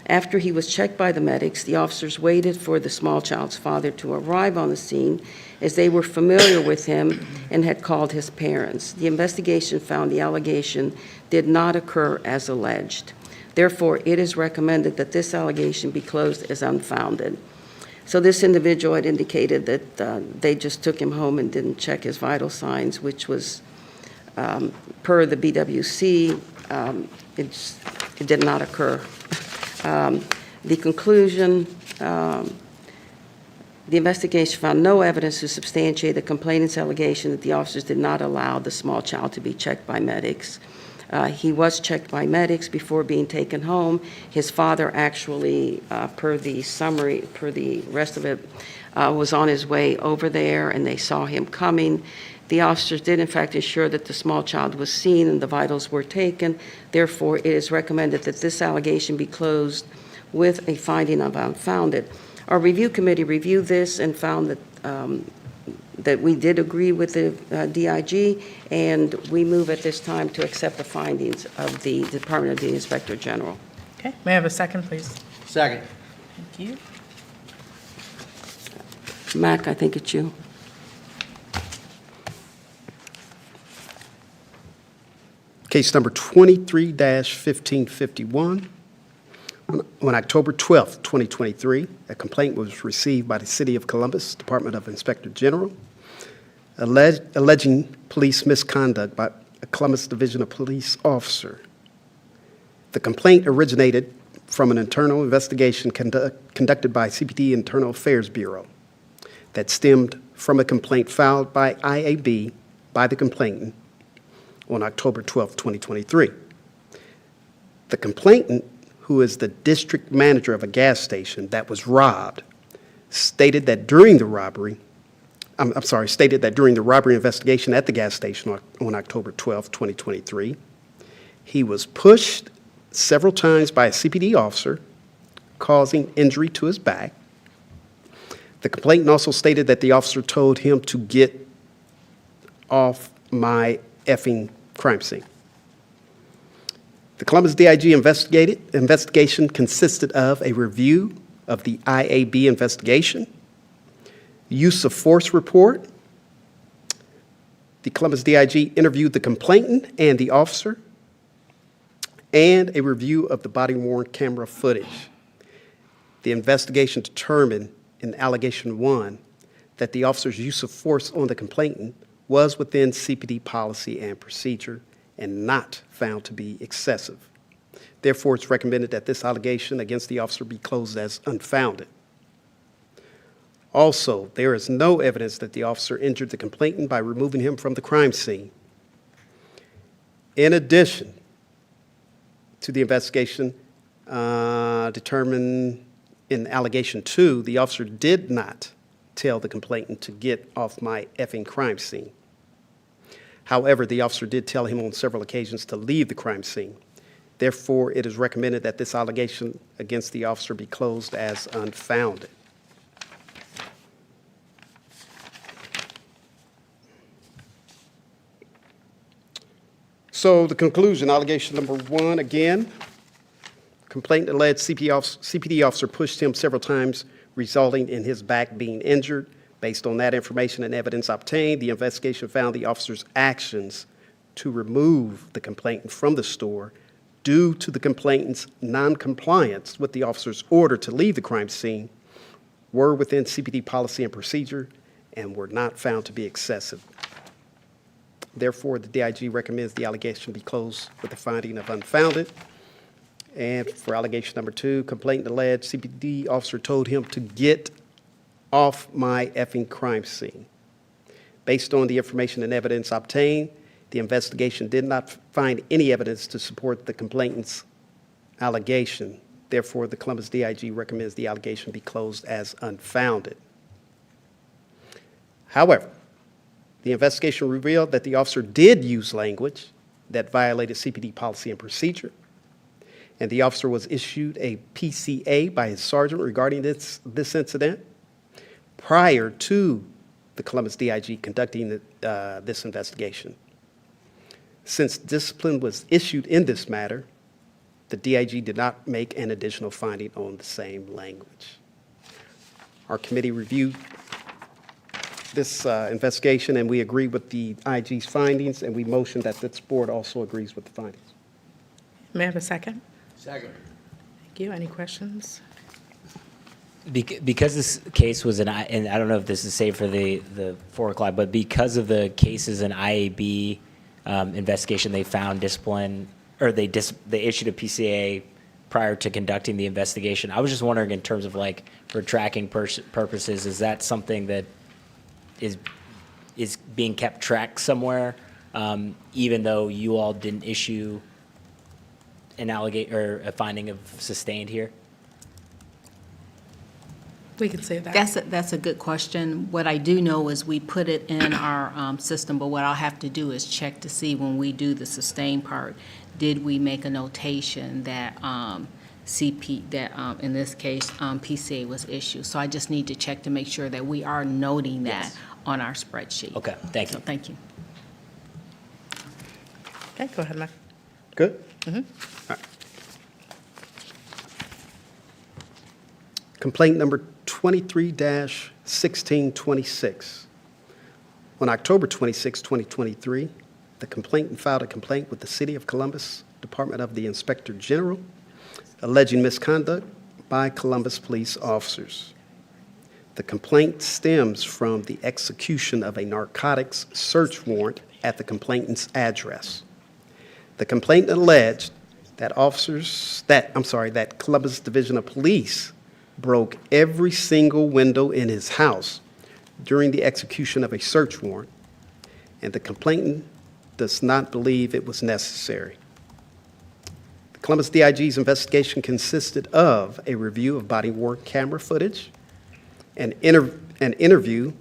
H: After he was checked by the medics, the officers waited for the small child's father to arrive on the scene, as they were familiar with him and had called his parents. The investigation found the allegation did not occur as alleged. Therefore, it is recommended that this allegation be closed as unfounded. So this individual had indicated that they just took him home and didn't check his vital signs, which was, per the BWC, it did not occur. The conclusion, the investigation found no evidence to substantiate the complainant's allegation that the officers did not allow the small child to be checked by medics. He was checked by medics before being taken home. His father actually, per the summary, per the rest of it, was on his way over there, and they saw him coming. The officers did, in fact, ensure that the small child was seen and the vitals were taken. Therefore, it is recommended that this allegation be closed with a finding of unfounded. Our review committee reviewed this and found that we did agree with the DIG, and we move at this time to accept the findings of the Department of the Inspector General.
A: Okay, may I have a second, please?
I: Second.
A: Thank you.
H: Mac, I think it's you.
I: Case number 23-1551. On October 12th, 2023, a complaint was received by the City of Columbus Department of Inspector General alleging police misconduct by a Columbus Division of Police officer. The complaint originated from an internal investigation conducted by CPD Internal Affairs Bureau that stemmed from a complaint filed by IAB by the complainant on October 12, 2023. The complainant, who is the district manager of a gas station that was robbed, stated that during the robbery investigation at the gas station on October 12, 2023, he was pushed several times by a CPD officer, causing injury to his back. The complainant also stated that the officer told him to get off my effing crime scene. The Columbus DIG investigation consisted of a review of the IAB investigation, use of force report. The Columbus DIG interviewed the complainant and the officer, and a review of the body-worn camera footage. The investigation determined in allegation 1 that the officer's use of force on the complainant was within CPD policy and procedure and not found to be excessive. Therefore, it's recommended that this allegation against the officer be closed as unfounded. Also, there is no evidence that the officer injured the complainant by removing him from the crime scene. In addition to the investigation determined in allegation 2, the officer did not tell the complainant to get off my effing crime scene. However, the officer did tell him on several occasions to leave the crime scene. Therefore, it is recommended that this allegation against the officer be closed as unfounded. So the conclusion, allegation number 1, again, complainant alleged CPD officer pushed him several times, resulting in his back being injured. Based on that information and evidence obtained, the investigation found the officer's actions to remove the complainant from the store due to the complainant's noncompliance with the officer's order to leave the crime scene were within CPD policy and procedure and were not found to be excessive. Therefore, the DIG recommends the allegation be closed with the finding of unfounded. And for allegation number 2, complainant alleged CPD officer told him to get off my effing crime scene. Based on the information and evidence obtained, The investigation did not find any evidence to support the complainant's allegation. Therefore, the Columbus DIG recommends the allegation be closed as unfounded. However, the investigation revealed that the officer did use language that violated CPD policy and procedure, and the officer was issued a PCA by his sergeant regarding this incident prior to the Columbus DIG conducting this investigation. Since discipline was issued in this matter, the DIG did not make an additional finding on the same language. Our committee reviewed this investigation, and we agree with the IG's findings, and we motion that this board also agrees with the findings.
A: May I have a second?
F: Second.
A: Thank you. Any questions?
C: Because this case was and I don't know if this is safe for the 4 o'clock, but because of the cases in IAB investigation, they found discipline, or they issued a PCA prior to conducting the investigation. I was just wondering, in terms of like for tracking purposes, is that something that is being kept track somewhere, even though you all didn't issue an or a finding of sustained here?
A: We can say that.
B: That's a good question. What I do know is we put it in our system, but what I'll have to do is check to see when we do the sustain part, did we make a notation that in this case, PCA was issued? So I just need to check to make sure that we are noting that on our spreadsheet.
C: Okay, thank you.
B: So thank you.
A: Okay, go ahead, Mike.
I: Good? All right. Complaint number 23-1626. On October 26, 2023, the complainant filed a complaint with the City of Columbus Department of the Inspector General alleging misconduct by Columbus police officers. The complaint stems from the execution of a narcotics search warrant at the complainant's address. The complainant alleged that that Columbus Division of Police broke every single window in his house during the execution of a search warrant, and the complainant does not believe it was necessary. The Columbus DIG's investigation consisted of a review of body-worn camera footage, an interview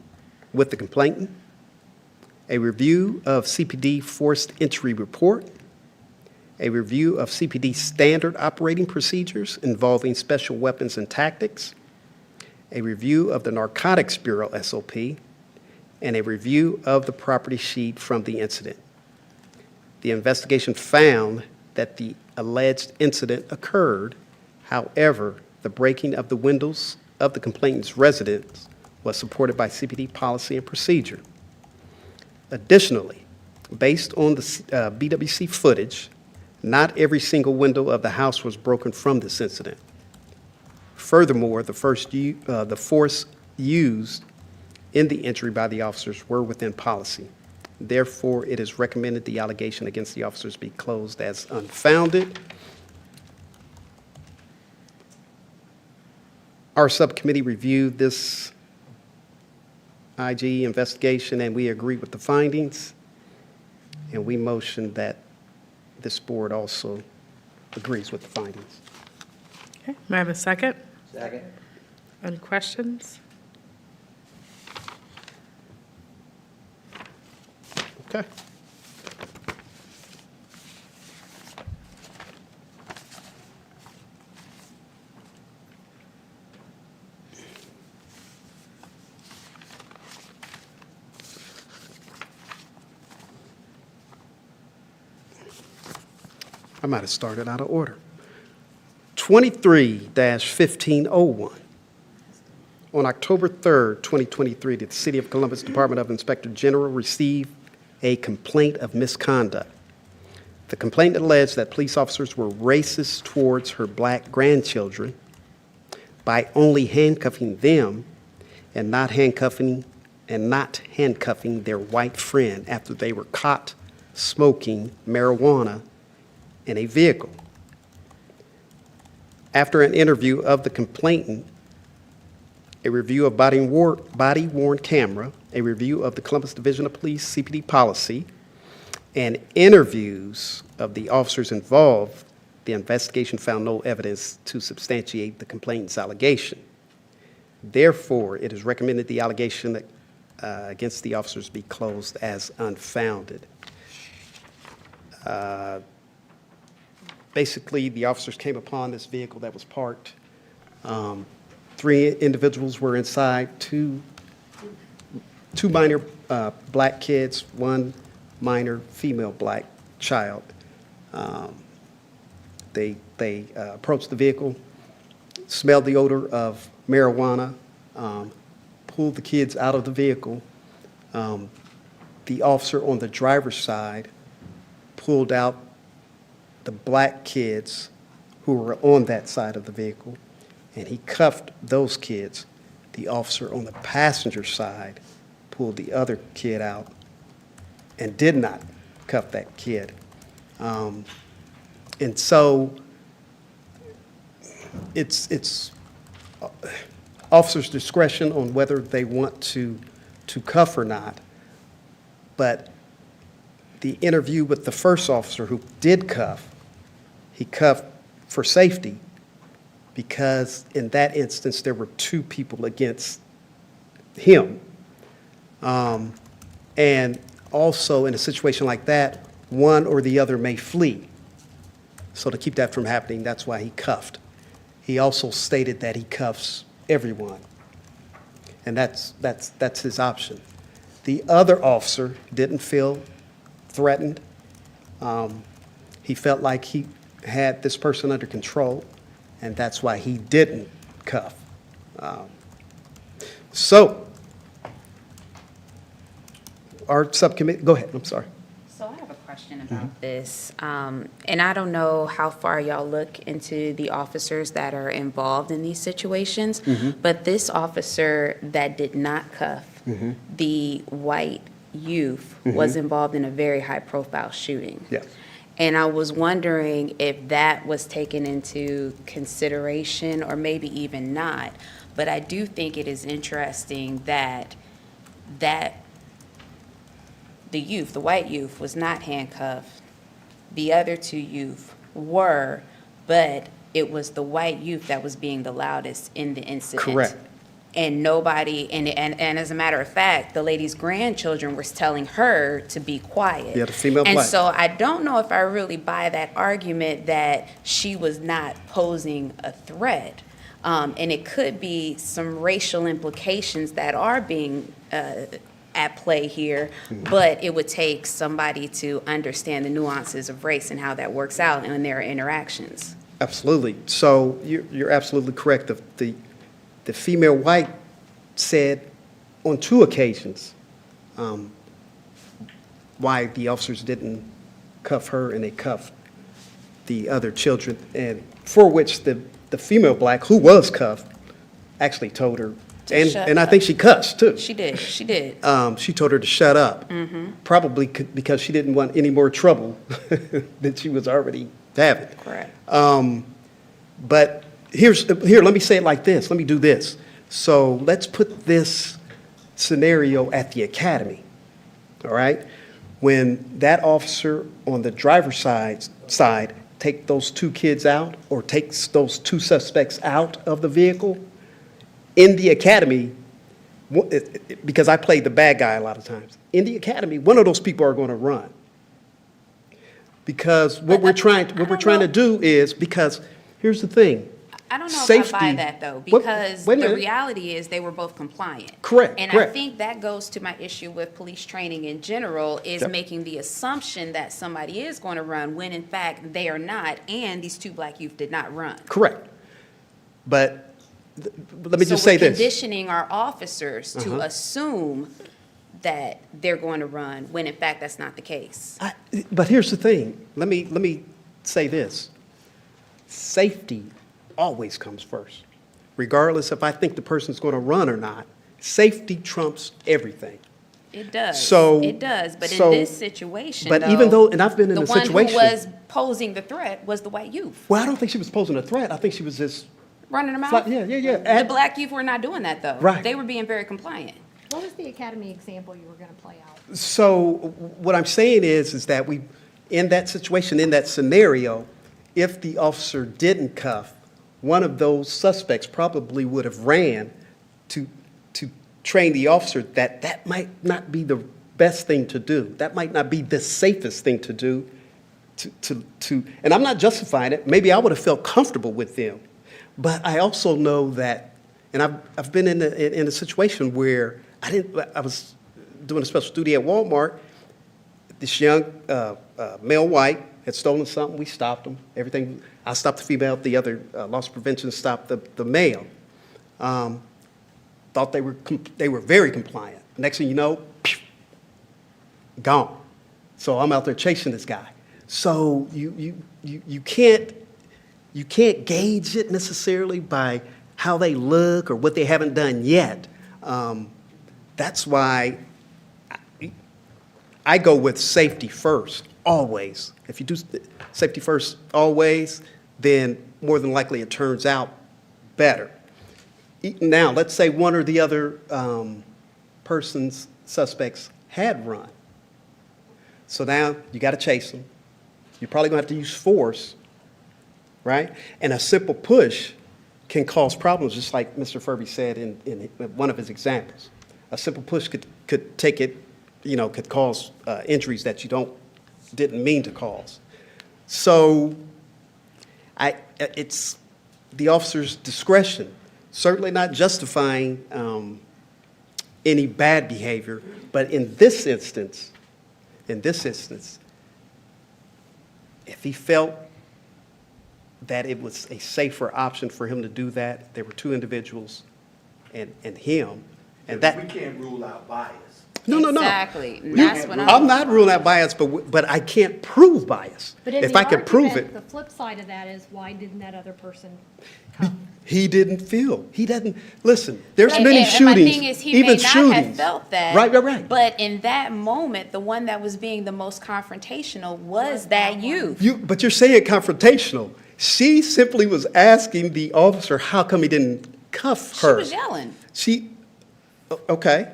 I: with the complainant, a review of CPD forced entry report, a review of CPD standard operating procedures involving special weapons and tactics, a review of the Narcotics Bureau SOP, and a review of the property sheet from the incident. The investigation found that the alleged incident occurred. However, the breaking of the windows of the complainant's residence was supported by CPD policy and procedure. Additionally, based on the BWC footage, not every single window of the house was broken from this incident. Furthermore, the force used in the entry by the officers were within policy. Therefore, it is recommended the allegation against the officers be closed as unfounded. Our subcommittee reviewed this IG investigation, and we agree with the findings. And we motion that this board also agrees with the findings.
A: Okay, may I have a second?
F: Second.
A: Any questions?
I: Okay. I might have started out of order. 23-1501. On October 3rd, 2023, the City of Columbus Department of Inspector General received a complaint of misconduct. The complaint alleged that police officers were racist towards her black grandchildren by only handcuffing them and not handcuffing their white friend after they were caught smoking marijuana in a vehicle. After an interview of the complainant, a review of body-worn camera, a review of the Columbus Division of Police CPD policy, and interviews of the officers involved, the investigation found no evidence to substantiate the complainant's allegation. Therefore, it is recommended the allegation that, against the officers be closed as unfounded. Basically, the officers came upon this vehicle that was parked. 3 individuals were inside, two minor black kids, 1 minor female black child. They approached the vehicle, smelled the odor of marijuana, pulled the kids out of the vehicle. The officer on the driver's side pulled out the black kids who were on that side of the vehicle, and he cuffed those kids. The officer on the passenger side pulled the other kid out and did not cuff that kid. And so it's officers' discretion on whether they want to cuff or not. But the interview with the first officer who did cuff, he cuffed for safety because in that instance there were 2 people against him. And also in a situation like that, one or the other may flee. So to keep that from happening, that's why he cuffed. He also stated that he cuffs everyone. And that's his option. The other officer didn't feel threatened. He felt like he had this person under control, and that's why he didn't cuff. So, our subcommittee, go ahead, I'm sorry.
L: So I have a question about this, and I don't know how far y'all look into the officers that are involved in these situations, but this officer that did not cuff the white youth was involved in a very high-profile shooting.
I: Yes.
L: And I was wondering if that was taken into consideration or maybe even not. But I do think it is interesting that the youth, the white youth, was not handcuffed. The other 2 youth were, but it was the white youth that was being the loudest in the incident.
I: Correct.
L: And nobody, and as a matter of fact, the lady's grandchildren were telling her to be quiet.
I: Yeah, the female
L: And
I: black.
L: so I don't know if I really buy that argument that she was not posing a threat. And it could be some racial implications that are being at play here, but it would take somebody to understand the nuances of race and how that works out in their interactions.
I: Absolutely. So you're absolutely correct. The female white said on 2 occasions why the officers didn't cuff her and they cuffed the other children, and for which the female black, who was cuffed, actually told her, and I think she cussed too.
L: She did.
I: She told her to shut up, probably because she didn't want any more trouble than she was already having.
L: Correct.
I: But here, let me say it like this. Let me do this. So let's put this scenario at the academy, all right? When that officer on the driver's side take those 2 kids out or takes those 2 suspects out of the vehicle, in the academy, because I played the bad guy a lot of times, in the academy, one of those people are going to run. Because what we're trying to do is, because here's the thing.
L: I don't know
I: Safety.
L: if I buy that, though,
I: Wait-
L: because
I: wait a
L: the
I: minute.
L: reality is they were both compliant.
I: Correct,
L: And
I: correct.
L: I think that goes to my issue with police training in general, is
I: Yep.
L: making the assumption that somebody is going to run when in fact they are not, and these 2 black youth did not run.
I: Correct. But let me just
L: So
I: say
L: we're
I: this.
L: conditioning our officers to assume that they're going to run, when in fact that's not the case.
I: But here's the thing. Let me say this. Safety always comes first. Regardless if I think the person's going to run or not, safety trumps everything.
L: It does.
I: So-
L: It does, but in
I: so-
L: this situation,
I: but even though, and I've been in
L: the
I: a
L: one who
I: situation.
L: was posing the threat was the white youth.
I: Well, I don't think she was posing a threat. I think she was just,
L: Running them out?
I: yeah.
L: The black youth were not doing that, though.
I: Right.
L: They were being very compliant.
M: What was the academy example you were going to play out?
I: So what I'm saying is that we, in that situation, in that scenario, if the officer didn't cuff, one of those suspects probably would have ran to train the officer that that might not be the best thing to do. That might not be the safest thing to do. And I'm not justifying it. Maybe I would have felt comfortable with them. But I also know that, and I've been in a situation where I was doing a special duty at Walmart. This young male white had stolen something. We stopped him. Everything. I stopped the female. The other loss prevention stopped the male. Thought they were very compliant. Next thing you know, gone. So I'm out there chasing this guy. So you can't gauge it necessarily by how they look or what they haven't done yet. That's why I go with safety first, always. If you do safety first always, then more than likely it turns out better. Now, let's say one or the other suspects had run. So now you got to chase them. You're probably going to have to use force, right? And a simple push can cause problems, just like Mr. Furby said in one of his examples. A simple push could take it, could cause injuries that you didn't mean to cause. So it's the officer's discretion, certainly not justifying any bad behavior, but in this instance, if he felt that it was a safer option for him to do that, there were two individuals and him, and that.
F: We can't rule out bias.
I: No.
L: Exactly. That's what
I: I'm not ruling out bias, but I can't prove bias.
M: But in
I: If
M: the
I: I could prove
M: argument,
I: it,
M: the flip side of that is, why didn't that other person come?
I: he didn't feel. He doesn't, listen, there's
L: And-
I: many
L: and
I: shootings,
L: my thing is, he
I: even
L: may not
I: shootings.
L: have felt that.
I: Right.
L: But in that moment, the one that was being the most confrontational was that youth.
I: But you're saying confrontational. She simply was asking the officer how come he didn't cuff her.
L: She was yelling.
I: Okay.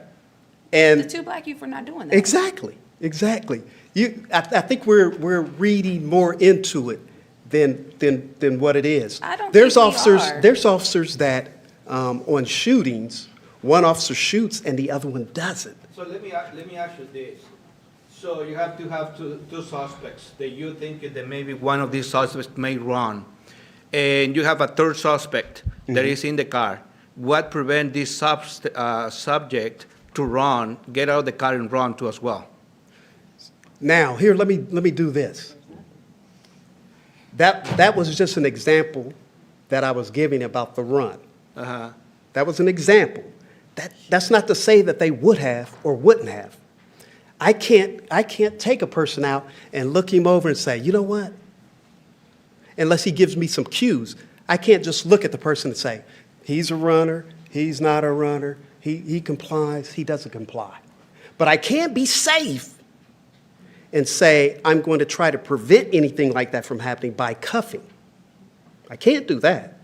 I: And
L: The two black youth were not doing that.
I: exactly. I think we're reading more into it than what it is.
L: I don't
I: There's
L: think we
I: officers.
L: are.
I: There's officers that on shootings, one officer shoots and the other one doesn't.
N: So let me ask you this. So you have to have two suspects that you think that maybe one of these suspects may run, and you have a third suspect that is in the car. What prevents this subject to run, get out of the car and run too as well?
I: Now, here, let me do this. That was just an example that I was giving about the run. That was an example. That's not to say that they would have or wouldn't have. I can't take a person out and look him over and say, you know what? Unless he gives me some cues. I can't just look at the person and say, he's a runner, he's not a runner, he complies, he doesn't comply. But I can be safe and say, I'm going to try to prevent anything like that from happening by cuffing. I can't do that.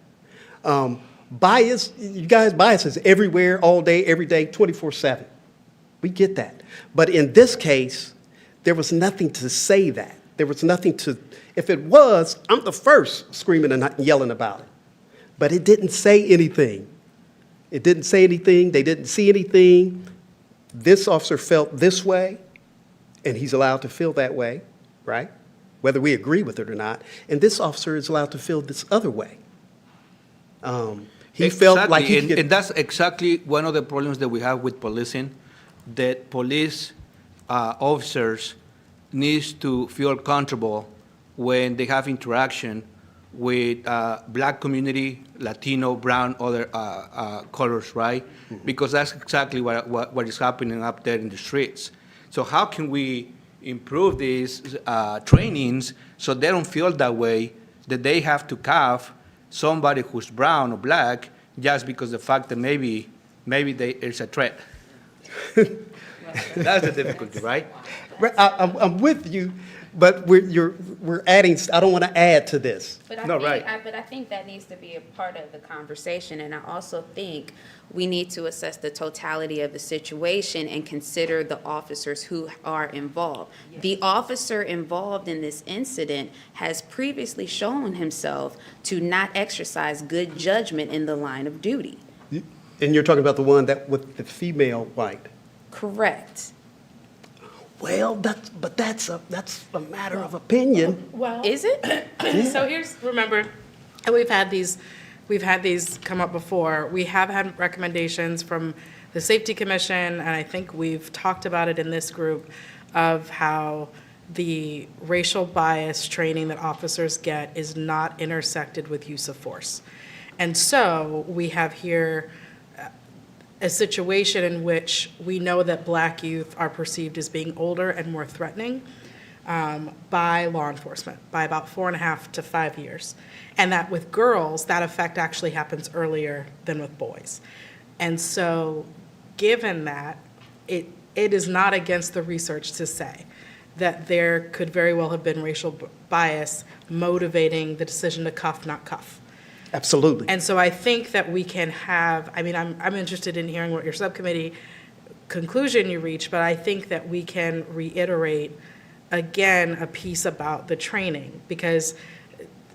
I: Bias, you guys, bias is everywhere, all day, every day, 24/7. We get that. But in this case, there was nothing to say that. There was nothing to, if it was, I'm the first screaming and yelling about it. But it didn't say anything. It didn't say anything. They didn't see anything. This officer felt this way, and he's allowed to feel that way, right? Whether we agree with it or not. And this officer is allowed to feel this other way. He felt like he could.
N: And that's exactly one of the problems that we have with policing, that police officers needs to feel comfortable when they have interaction with black community, Latino, brown, other colors, right? Because that's exactly what is happening up there in the streets. So how can we improve these trainings so they don't feel that way, that they have to cuff somebody who's brown or black just because the fact that maybe there's a threat? That's the difficulty, right?
I: I'm with you, But we're adding, I don't want to add to this.
L: But
D: No, right.
L: But I think that needs to be a part of the conversation, and I also think we need to assess the totality of the situation and consider the officers who are involved. The officer involved in this incident has previously shown himself to not exercise good judgment in the line of duty.
I: And you're talking about the one that with the female white.
L: Correct.
I: Well, that's a matter of opinion.
A: Well,
L: Is it?
A: so remember, and we've had these come up before. We have had recommendations from the Safety Commission, and I think we've talked about it in this group, of how the racial bias training that officers get is not intersected with use of force. And so we have here a situation in which we know that Black youth are perceived as being older and more threatening by law enforcement, by about 4.5 to 5 years. And that with girls, that effect actually happens earlier than with boys. And so, given that, it is not against the research to say that there could very well have been racial bias motivating the decision to cuff, not cuff.
I: Absolutely.
A: And so I think that we can have, I mean, I'm interested in hearing what your subcommittee conclusion you reach, but I think that we can reiterate again a piece about the training, because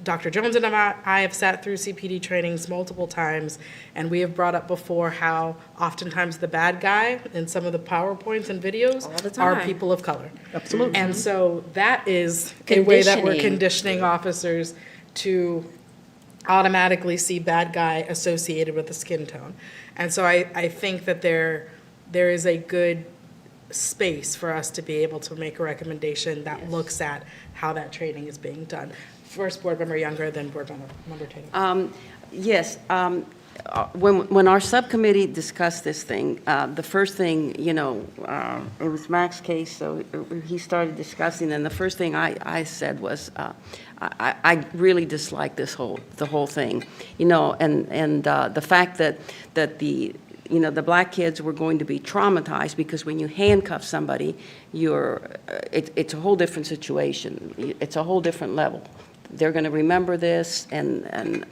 A: Dr. Jones and I have sat through CPD trainings multiple times, and we have brought up before how oftentimes the bad guy in some of the PowerPoints and videos
L: All the
A: are
L: time.
A: people of color.
I: Absolutely.
A: And so that is a way that we're
L: Conditioning.
A: conditioning officers to automatically see bad guy associated with the skin tone. And so I think that there is a good space for us to be able to make a recommendation that looks at how that training is being done. First, Board Member Younger, then Board Member Tatum.
H: Yes, when our subcommittee discussed this thing, the first thing, it was Mac's case, so he started discussing, and the first thing I said was, I really dislike the whole thing, and the fact that the Black kids were going to be traumatized, because when you handcuff somebody, it's a whole different situation. It's a whole different level. They're going to remember this, and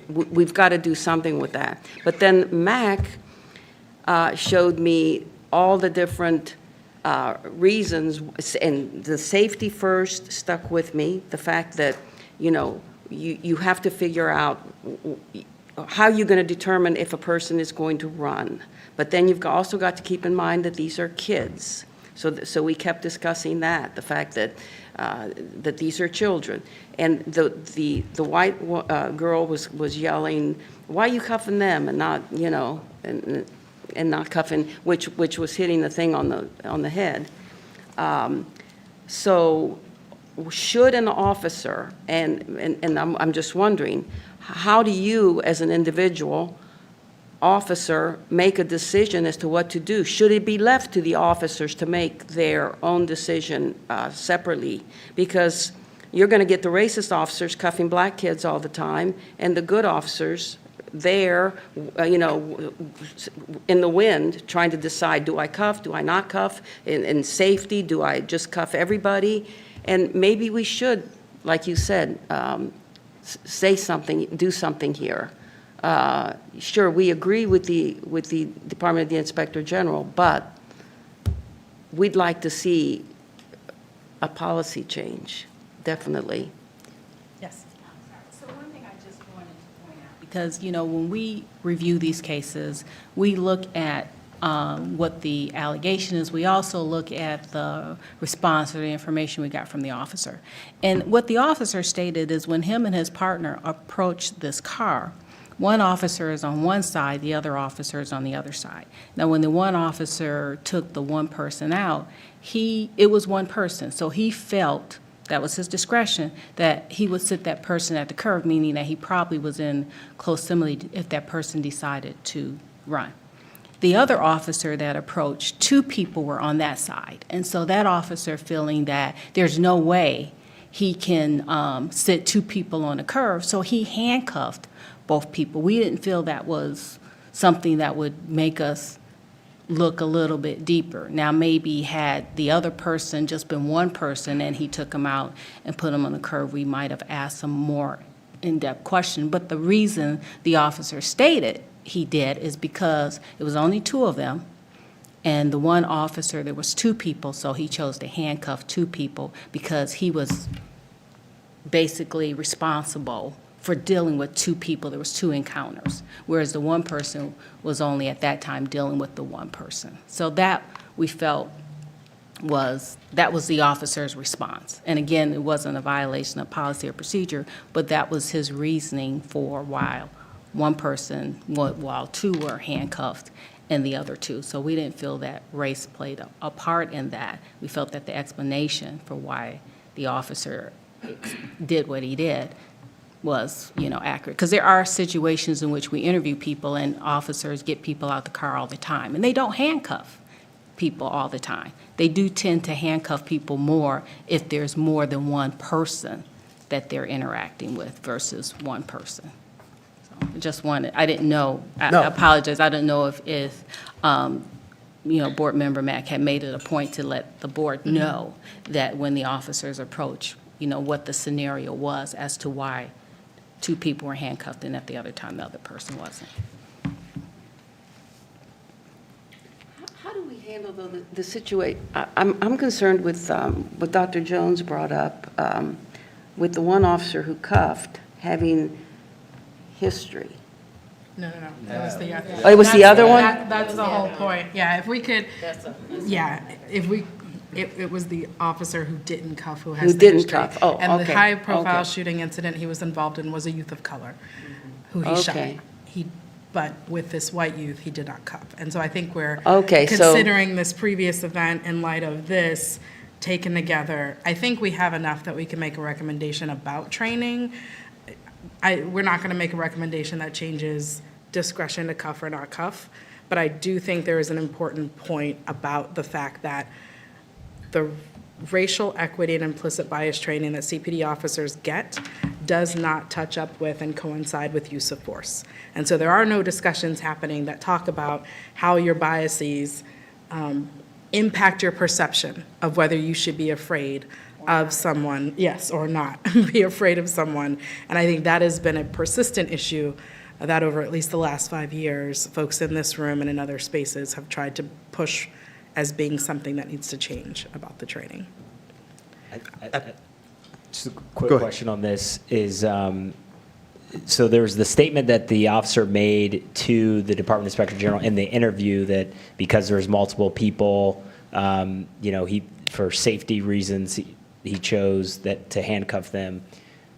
H: we've got to do something with that. But then Mac showed me all the different reasons, and the safety first stuck with me. The fact that, you have to figure out how you're going to determine if a person is going to run. But then you've also got to keep in mind that these are kids. So we kept discussing that, the fact that these are children. And the white girl was yelling, "Why are you cuffing them?" and not, and not cuffing, which was hitting the thing on the head. So should an officer, and I'm just wondering, how do you, as an individual officer, make a decision as to what to do? Should it be left to the officers to make their own decision separately? Because you're going to get the racist officers cuffing Black kids all the time, and the good officers there, in the wind, trying to decide, do I cuff, do I not cuff? In safety, do I just cuff everybody? And maybe we should, like you said, say something, do something here. Sure, we agree with the Department of the Inspector General, but we'd like to see a policy change, definitely.
A: Yes.
B: So one thing I just wanted to point out, because, when we review these cases, we look at what the allegation is. We also look at the response or the information we got from the officer. And what the officer stated is when him and his partner approached this car, one officer is on one side, the other officer is on the other side. Now, when the one officer took the one person out, it was one person, so he felt, that was his discretion, that he would sit that person at the curb, meaning that he probably was in close proximity if that person decided to run. The other officer that approached, two people were on that side, and so that officer feeling that there's no way he can sit two people on a curb, so he handcuffed both people. We didn't feel that was something that would make us look a little bit deeper. Now, maybe had the other person just been one person and he took him out and put him on the curb, we might have asked some more in-depth question. But the reason the officer stated he did is because it was only two of them. And the one officer, there was two people, so he chose to handcuff two people because he was basically responsible for dealing with two people. There was two encounters, whereas the one person was only at that time dealing with the one person. So that, we felt, that was the officer's response. And again, it wasn't a violation of policy or procedure, but that was his reasoning for why one person, while two were handcuffed and the other two. So we didn't feel that race played a part in that. We felt that the explanation for why the officer did what he did was, accurate. Because there are situations in which we interview people and officers get people out the car all the time, and they don't handcuff people all the time. They do tend to handcuff people more if there's more than one person that they're interacting with versus one person. So I just wanted, I didn't know, I apologize, I didn't know if Board Member Mack had made it a point to let the board know that when the officers approach, what the scenario was as to why two people were handcuffed and at the other time the other person wasn't.
H: How do we handle the situation? I'm concerned with what Dr. Jones brought up, with the one officer who cuffed having history.
A: No. That was the other.
H: Oh, it was the other one?
A: That's the whole point. Yeah, if we could, it was the officer who didn't cuff, who has
H: Who
A: the
H: didn't
A: history.
H: cuff. Oh,
A: And the
H: okay.
A: high-profile
H: Okay.
A: shooting incident he was involved in was a youth of color who he shot.
H: Okay.
A: But with this white youth, he did not cuff. And so I think we're
H: Okay, so-
A: considering this previous event in light of this taken together. I think we have enough that we can make a recommendation about training. We're not going to make a recommendation that changes discretion to cuff or not cuff, but I do think there is an important point about the fact that the racial equity and implicit bias training that CPD officers get does not touch up with and coincide with use of force. And so there are no discussions happening that talk about how your biases impact your perception of whether you should be afraid of someone, yes, or not, be afraid of someone. And I think that has been a persistent issue that over at least the last 5 years, folks in this room and in other spaces have tried to push as being something that needs to change about the training.
C: Just a quick
I: Go ahead.
C: question on this is, so there was the statement that the officer made to the Department Inspector General in the interview that because there was multiple people, for safety reasons, he chose to handcuff them.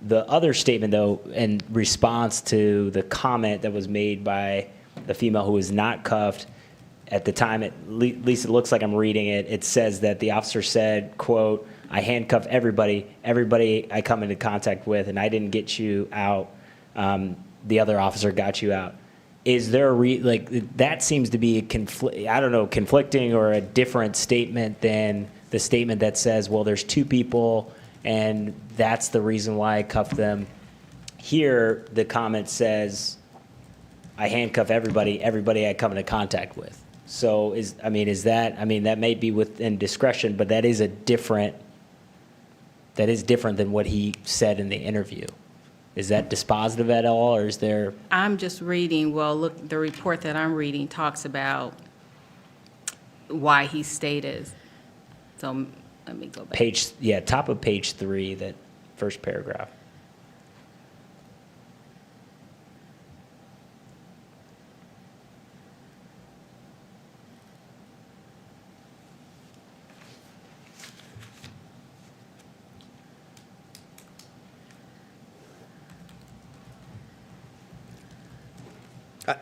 C: The other statement, though, in response to the comment that was made by the female who was not cuffed, at the time, at least it looks like I'm reading it, it says that the officer said, quote, "I handcuff everybody I come into contact with, and I didn't get you out. The other officer got you out." Is there that seems to be conflicting or a different statement than the statement that says, well, there's two people, and that's the reason why I cuffed them. Here, the comment says, I handcuff everybody I come into contact with. So that may be within discretion, but that is different than what he said in the interview. Is that dispositive at all, or is there?
B: I'm just reading, look, the report that I'm reading talks about why he stated. So let me go back.
C: Top of page 3, that first paragraph.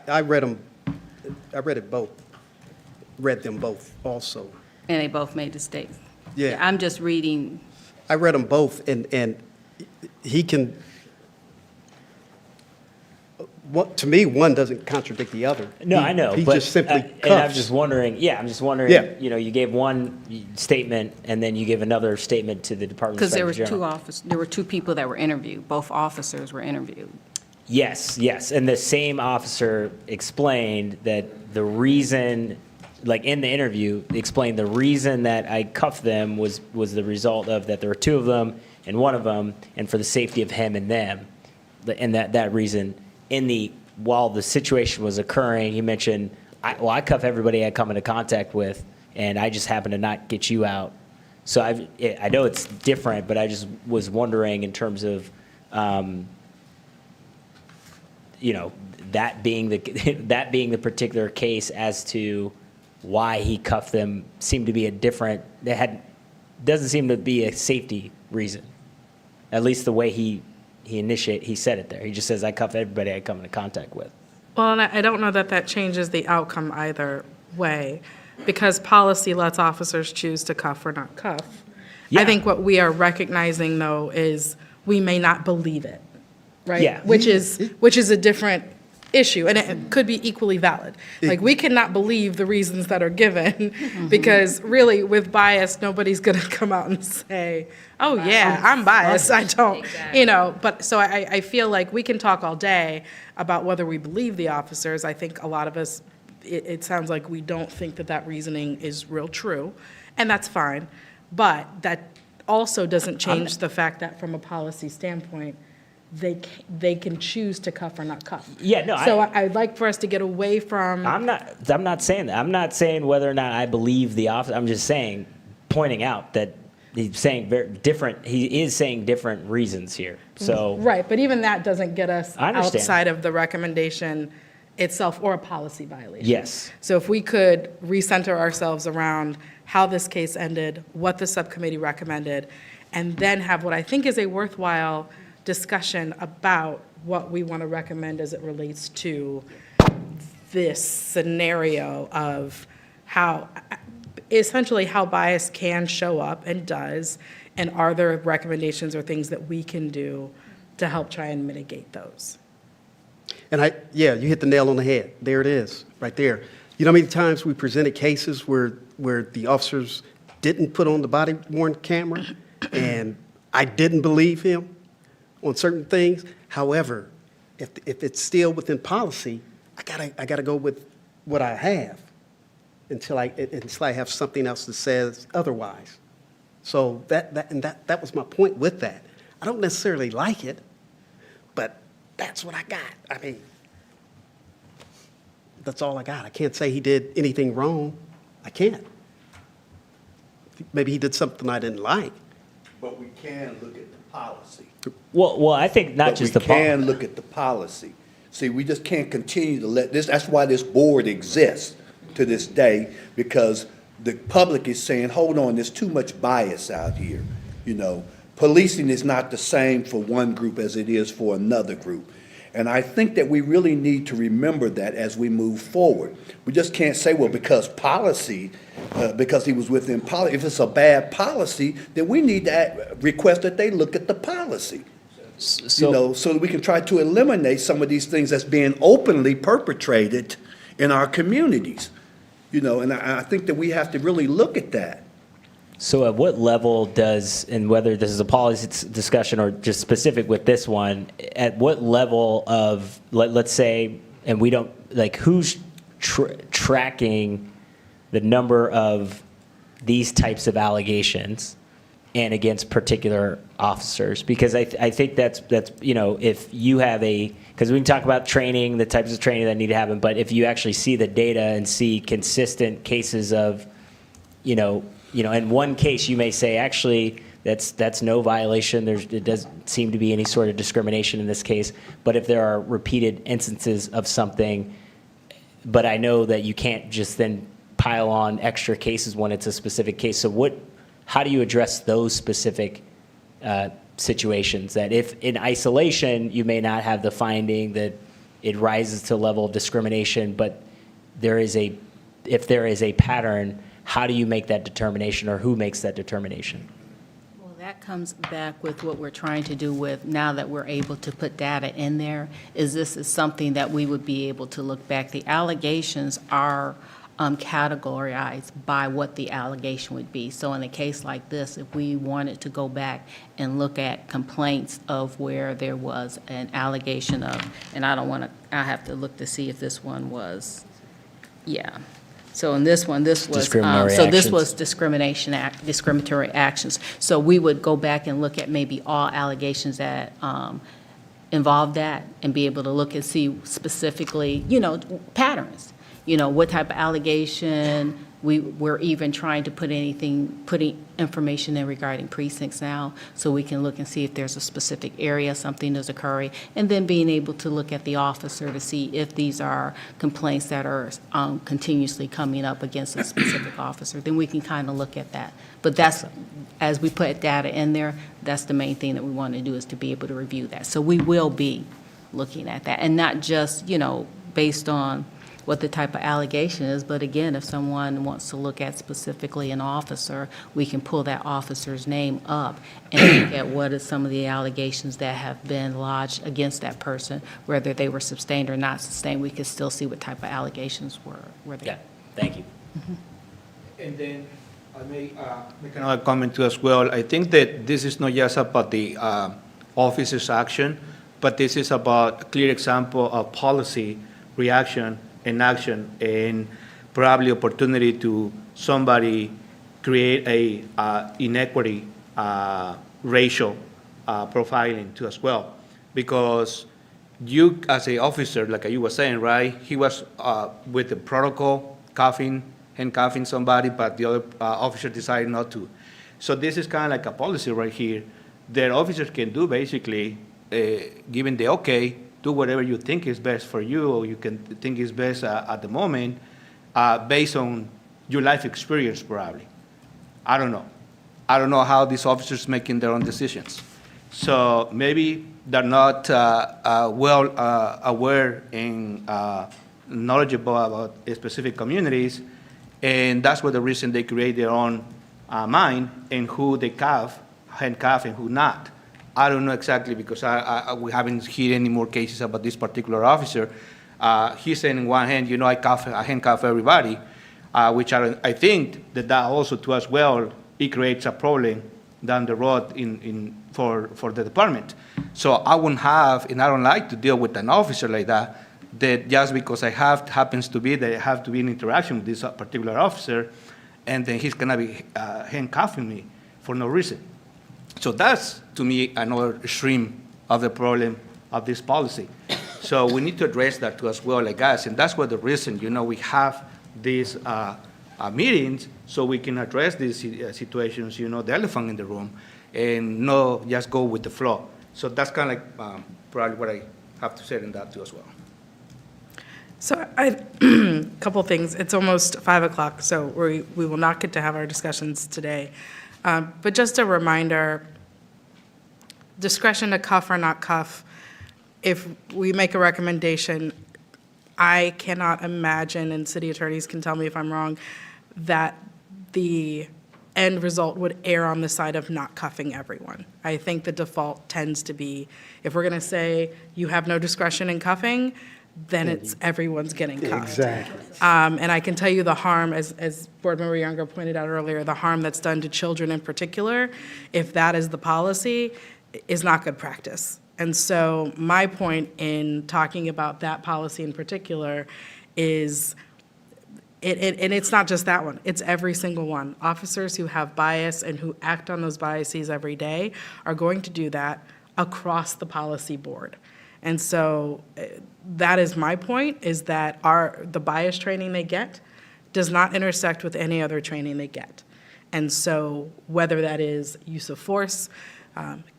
I: I read them, read them both also.
B: And they both made the statement.
I: Yeah.
B: I'm just reading,
I: I read them both, and he can, to me, one doesn't contradict the other.
C: No, I know.
I: He
C: but,
I: just simply
C: and I'm
I: cuffs.
C: just wondering,
I: Yeah.
C: you gave one statement and then you gave another statement to the Department of
B: because there
C: Inspector
B: was
C: General.
B: there were two people that were interviewed. Both officers were interviewed.
C: Yes. And the same officer explained that the reason like in the interview, explained the reason that I cuffed them was the result of that there were two of them and one of them, and for the safety of him and them. And that reason, while the situation was occurring, he mentioned, I cuff everybody I come into contact with, and I just happen to not get you out. So I know it's different, but I just was wondering in terms of, that being the particular case as to why he cuffed them seemed to be doesn't seem to be a safety reason. At least the way he said it there. He just says, I cuff everybody I come into contact with.
A: Well, and I don't know that changes the outcome either way, because policy lets officers choose to cuff or not cuff.
C: Yeah.
A: I think what we are recognizing, though, is we may not believe it, right?
C: Yeah.
A: Which is a different issue, and it could be equally valid. Like, we cannot believe the reasons that are given, because really, with bias, nobody's going to come out and say, oh, yeah, I'm biased, I don't, But, so I feel like we can talk all day about whether we believe the officers. I think a lot of us, it sounds like we don't think that reasoning is real true, and that's fine. But that also doesn't change the fact that from a policy standpoint, they can choose to cuff or not cuff.
C: Yeah, no.
A: So I'd like for us to get away from.
C: I'm not saying that. I'm not saying whether or not I believe the officer. I'm just pointing out that he's saying very different. He is saying different reasons here. So
A: Right, but even that doesn't get us
C: I understand.
A: outside of the recommendation itself or a policy violation.
C: Yes.
A: So if we could recenter ourselves around how this case ended, what the subcommittee recommended, and then have what I think is a worthwhile discussion about what we want to recommend as it relates to this scenario of essentially how bias can show up and does, and are there recommendations or things that we can do to help try and mitigate those?
I: And you hit the nail on the head. There it is, right there. You know how many times we presented cases where the officers didn't put on the body-worn camera, and I didn't believe him on certain things? However, if it's still within policy, I gotta go with what I have until I have something else that says otherwise. So that was my point with that. I don't necessarily like it, but that's what I got. I mean, that's all I got. I can't say he did anything wrong. I can't. Maybe he did something I didn't like.
F: But we can look at the policy.
C: well, I think not just the
F: But we can look at the policy. See, we just can't continue to let this, that's why this board exists to this day, because the public is saying, hold on, there's too much bias out here. Policing is not the same for one group as it is for another group. And I think that we really need to remember that as we move forward. We just can't say, well, because he was within policy. If it's a bad policy, then we need to request that they look at the policy. So that we can try to eliminate some of these things that's being openly perpetrated in our communities. And I think that we have to really look at that.
C: So at what level and whether this is a policy discussion or just specific with this one, at what level of, let's say, and we don't, who's tracking the number of these types of allegations and against particular officers? Because I think that's if you have because we can talk about training, the types of training that need to happen, but if you actually see the data and see consistent cases of, in one case you may say, actually, that's no violation. It doesn't seem to be any sort of discrimination in this case. But if there are repeated instances of something, but I know that you can't just then pile on extra cases when it's a specific case. So how do you address those specific situations that if in isolation you may not have the finding that it rises to a level of discrimination, but if there is a pattern, how do you make that determination, or who makes that determination?
B: Well, that comes back with what we're trying to do with, now that we're able to put data in there, is this is something that we would be able to look back. The allegations are categorized by what the allegation would be. So in a case like this, if we wanted to go back and look at complaints of where there was an allegation of, and I have to look to see if this one was, yeah. So in this one, this was,
C: Discriminatory
B: so this
C: actions.
B: was discriminatory actions. So we would go back and look at maybe all allegations that involve that and be able to look and see specifically, patterns. What type of allegation, we're even trying to putting information in regarding precincts now, so we can look and see if there's a specific area something is occurring, and then being able to look at the officer to see if these are complaints that are continuously coming up against a specific officer, then we can kind of look at that. But that's, as we put data in there, that's the main thing that we want to do, is to be able to review that. So we will be looking at that, and not just, based on what the type of allegation is, but again, if someone wants to look at specifically an officer, we can pull that officer's name up and look at what are some of the allegations that have been lodged against that person, whether they were sustained or not sustained. We can still see what type of allegations were there.
C: Yeah, thank you.
N: And then I may make another comment too as well. I think that this is not just about the officer's action, but this is about a clear example of policy, reaction, and action, and probably opportunity to somebody create a inequity racial profiling too as well. Because you, as a officer, like you were saying, right, he was with the protocol, handcuffing somebody, but the other officer decided not to. So this is kind of like a policy right here that officers can do, basically, given the okay, do whatever you think is best for you, or you can think is best at the moment, based on your life experience, probably. I don't know. I don't know how these officers making their own decisions. So maybe they're not well aware and knowledgeable about specific communities, and that's what the reason they create their own mind and who they handcuff and who not. I don't know exactly, because we haven't heard any more cases about this particular officer. He's saying in one hand, I handcuff everybody, which I think that also too as well, it creates a problem down the road for the department. So I wouldn't have, and I don't like to deal with an officer like that just because happens to be that I have to be in interaction with this particular officer, and then he's gonna be handcuffing me for no reason. So that's, to me, another extreme of the problem of this policy. So we need to address that too as well, I guess, and that's what the reason, we have these meetings, so we can address these situations, the elephant in the room, and not just go with the flow. So that's kind of like probably what I have to say in that too as well.
A: So a couple things. It's almost 5 o'clock, so we will not get to have our discussions today. But just a reminder, discretion to cuff or not cuff, if we make a recommendation, I cannot imagine, and city attorneys can tell me if I'm wrong, that the end result would err on the side of not cuffing everyone. I think the default tends to be, if we're going to say you have no discretion in cuffing, then it's everyone's getting cuffed.
I: Exactly.
A: And I can tell you the harm, as Board Member Younger pointed out earlier, the harm that's done to children in particular, if that is the policy, is not good practice. And so my point in talking about that policy in particular is, and it's not just that one, it's every single one. Officers who have bias and who act on those biases every day are going to do that across the policy board. And so that is my point, is that the bias training they get does not intersect with any other training they get. And so whether that is use of force,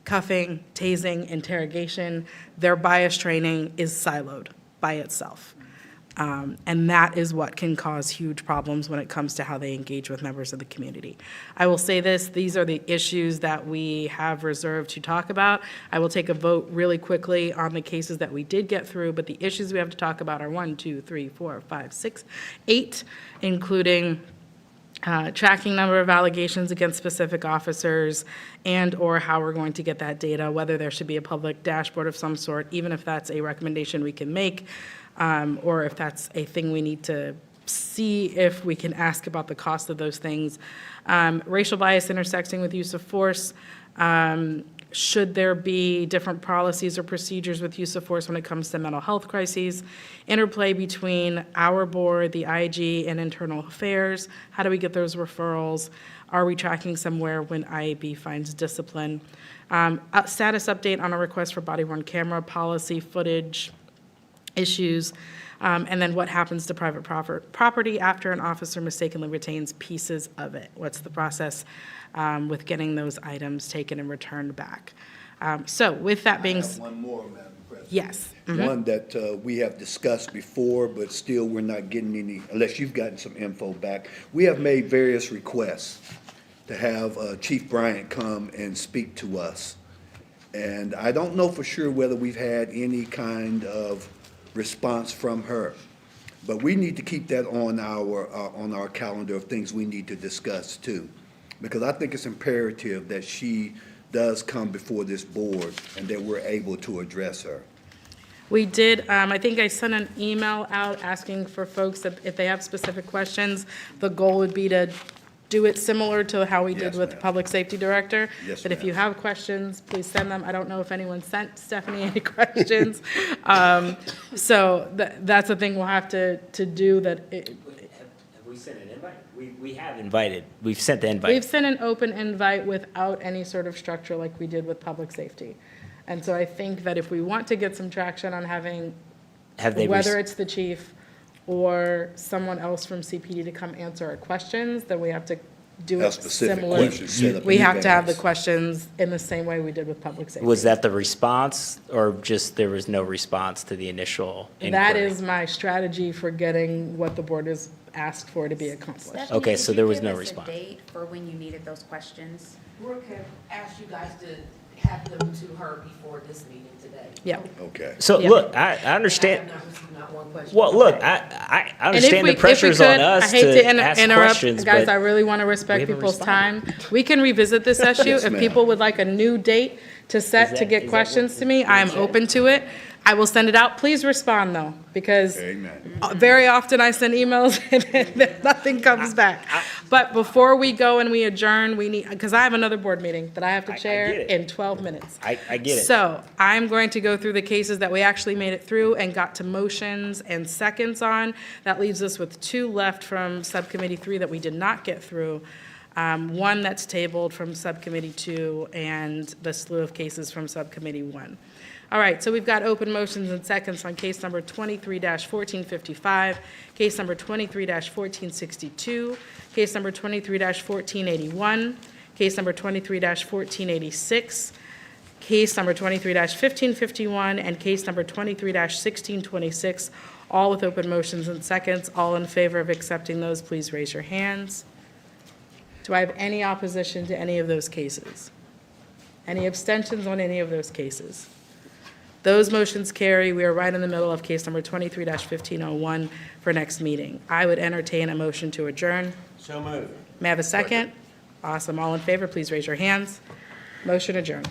A: cuffing, tasing, interrogation, their bias training is siloed by itself. And that is what can cause huge problems when it comes to how they engage with members of the community. I will say this, these are the issues that we have reserved to talk about. I will take a vote really quickly on the cases that we did get through, but the issues we have to talk about are 1, 2, 3, 4, 5, 6, 8, including tracking number of allegations against specific officers, and or how we're going to get that data, whether there should be a public dashboard of some sort, even if that's a recommendation we can make, or if that's a thing we need to see if we can ask about the cost of those things. Racial bias intersecting with use of force. Should there be different policies or procedures with use of force when it comes to mental health crises? Interplay between our board, the IG, and internal affairs. How do we get those referrals? Are we tracking somewhere when IAB finds discipline? A status update on a request for body-worn camera policy footage issues. And then what happens to private property after an officer mistakenly retains pieces of it? What's the process with getting those items taken and returned back? So with that being.
F: I have one more, Madam President.
A: Yes.
F: One that we have discussed before, but still we're not getting any, unless you've gotten some info back. We have made various requests to have Chief Bryant come and speak to us. And I don't know for sure whether we've had any kind of response from her. But we need to keep that on our calendar of things we need to discuss too. Because I think it's imperative that she does come before this board and that we're able to address her.
A: We did, I think I sent an email out asking for folks that if they have specific questions, the goal would be to do it similar to how we did
F: Yes,
A: with the
F: ma'am.
A: Public Safety Director.
F: Yes,
A: But if
F: ma'am.
A: you have questions, please send them. I don't know if anyone sent Stephanie any questions. So that's the thing we'll have to do that.
C: Have we sent an invite? We have invited. We've sent the
A: We've
C: invite.
A: sent an open invite without any sort of structure like we did with public safety. And so I think that if we want to get some traction on having,
C: Have they?
A: whether it's the chief or someone else from CPD to come answer our questions, then we have to do
F: Have
A: it
F: specific
A: similar.
F: questions set up
A: We
F: in
A: have to have the
F: advance.
A: questions in the same way we did with public safety.
C: Was that the response, or just there was no response to the initial inquiry?
A: That is my strategy for getting what the board has asked for to be accomplished.
L: Stephanie,
C: Okay,
L: did
C: so
L: you
C: there was
L: give
C: no
L: us a
C: response.
L: date for when you needed those questions?
K: Brooke had asked you guys to have them to her before this meeting today.
A: Yeah.
F: Okay.
C: So
A: Yeah.
C: look, I
K: I have
C: understand.
K: not received not one question.
C: Well, look,
K: today.
C: I
A: And if
C: understand
A: we-
C: the pressure's
A: if we
C: on
A: could,
C: us
A: I hate
C: to
A: to
C: ask
A: interrupt,
C: questions,
A: guys, I
C: but
A: really want to
C: we
A: respect
C: haven't
A: people's
C: responded.
A: time. We can revisit this issue.
F: Yes,
A: If
F: ma'am.
A: people would like a new date to set to
C: that-
A: get
C: is that
A: questions
C: what
A: to me, I'm open to it. I will send it out. Please respond, though, because
F: Amen.
A: very often I send emails and nothing comes back. But before we go and we adjourn, we need, because I have another board meeting that I have to
C: I get
A: chair
C: it.
A: in 12 minutes.
C: I get it.
A: So I'm going to go through the cases that we actually made it through and got to motions and seconds on. That leaves us with 2 left from Subcommittee 3 that we did not get through. One that's tabled from Subcommittee 2 and the slew of cases from Subcommittee 1. All right, so we've got open motions and seconds on case number 23-1455, case number 23-1462, case number 23-1481, case number 23-1486, case number 23-1551, and case number 23-1626, all with open motions and seconds. All in favor of accepting those, please raise your hands. Do I have any opposition to any of those cases? Any abstentions on any of those cases? Those motions carry. We are right in the middle of case number 23-1501 for next meeting. I would entertain a motion to adjourn.
J: So moved.
A: May I have a second? Awesome. All in favor, please raise your hands. Motion adjourned.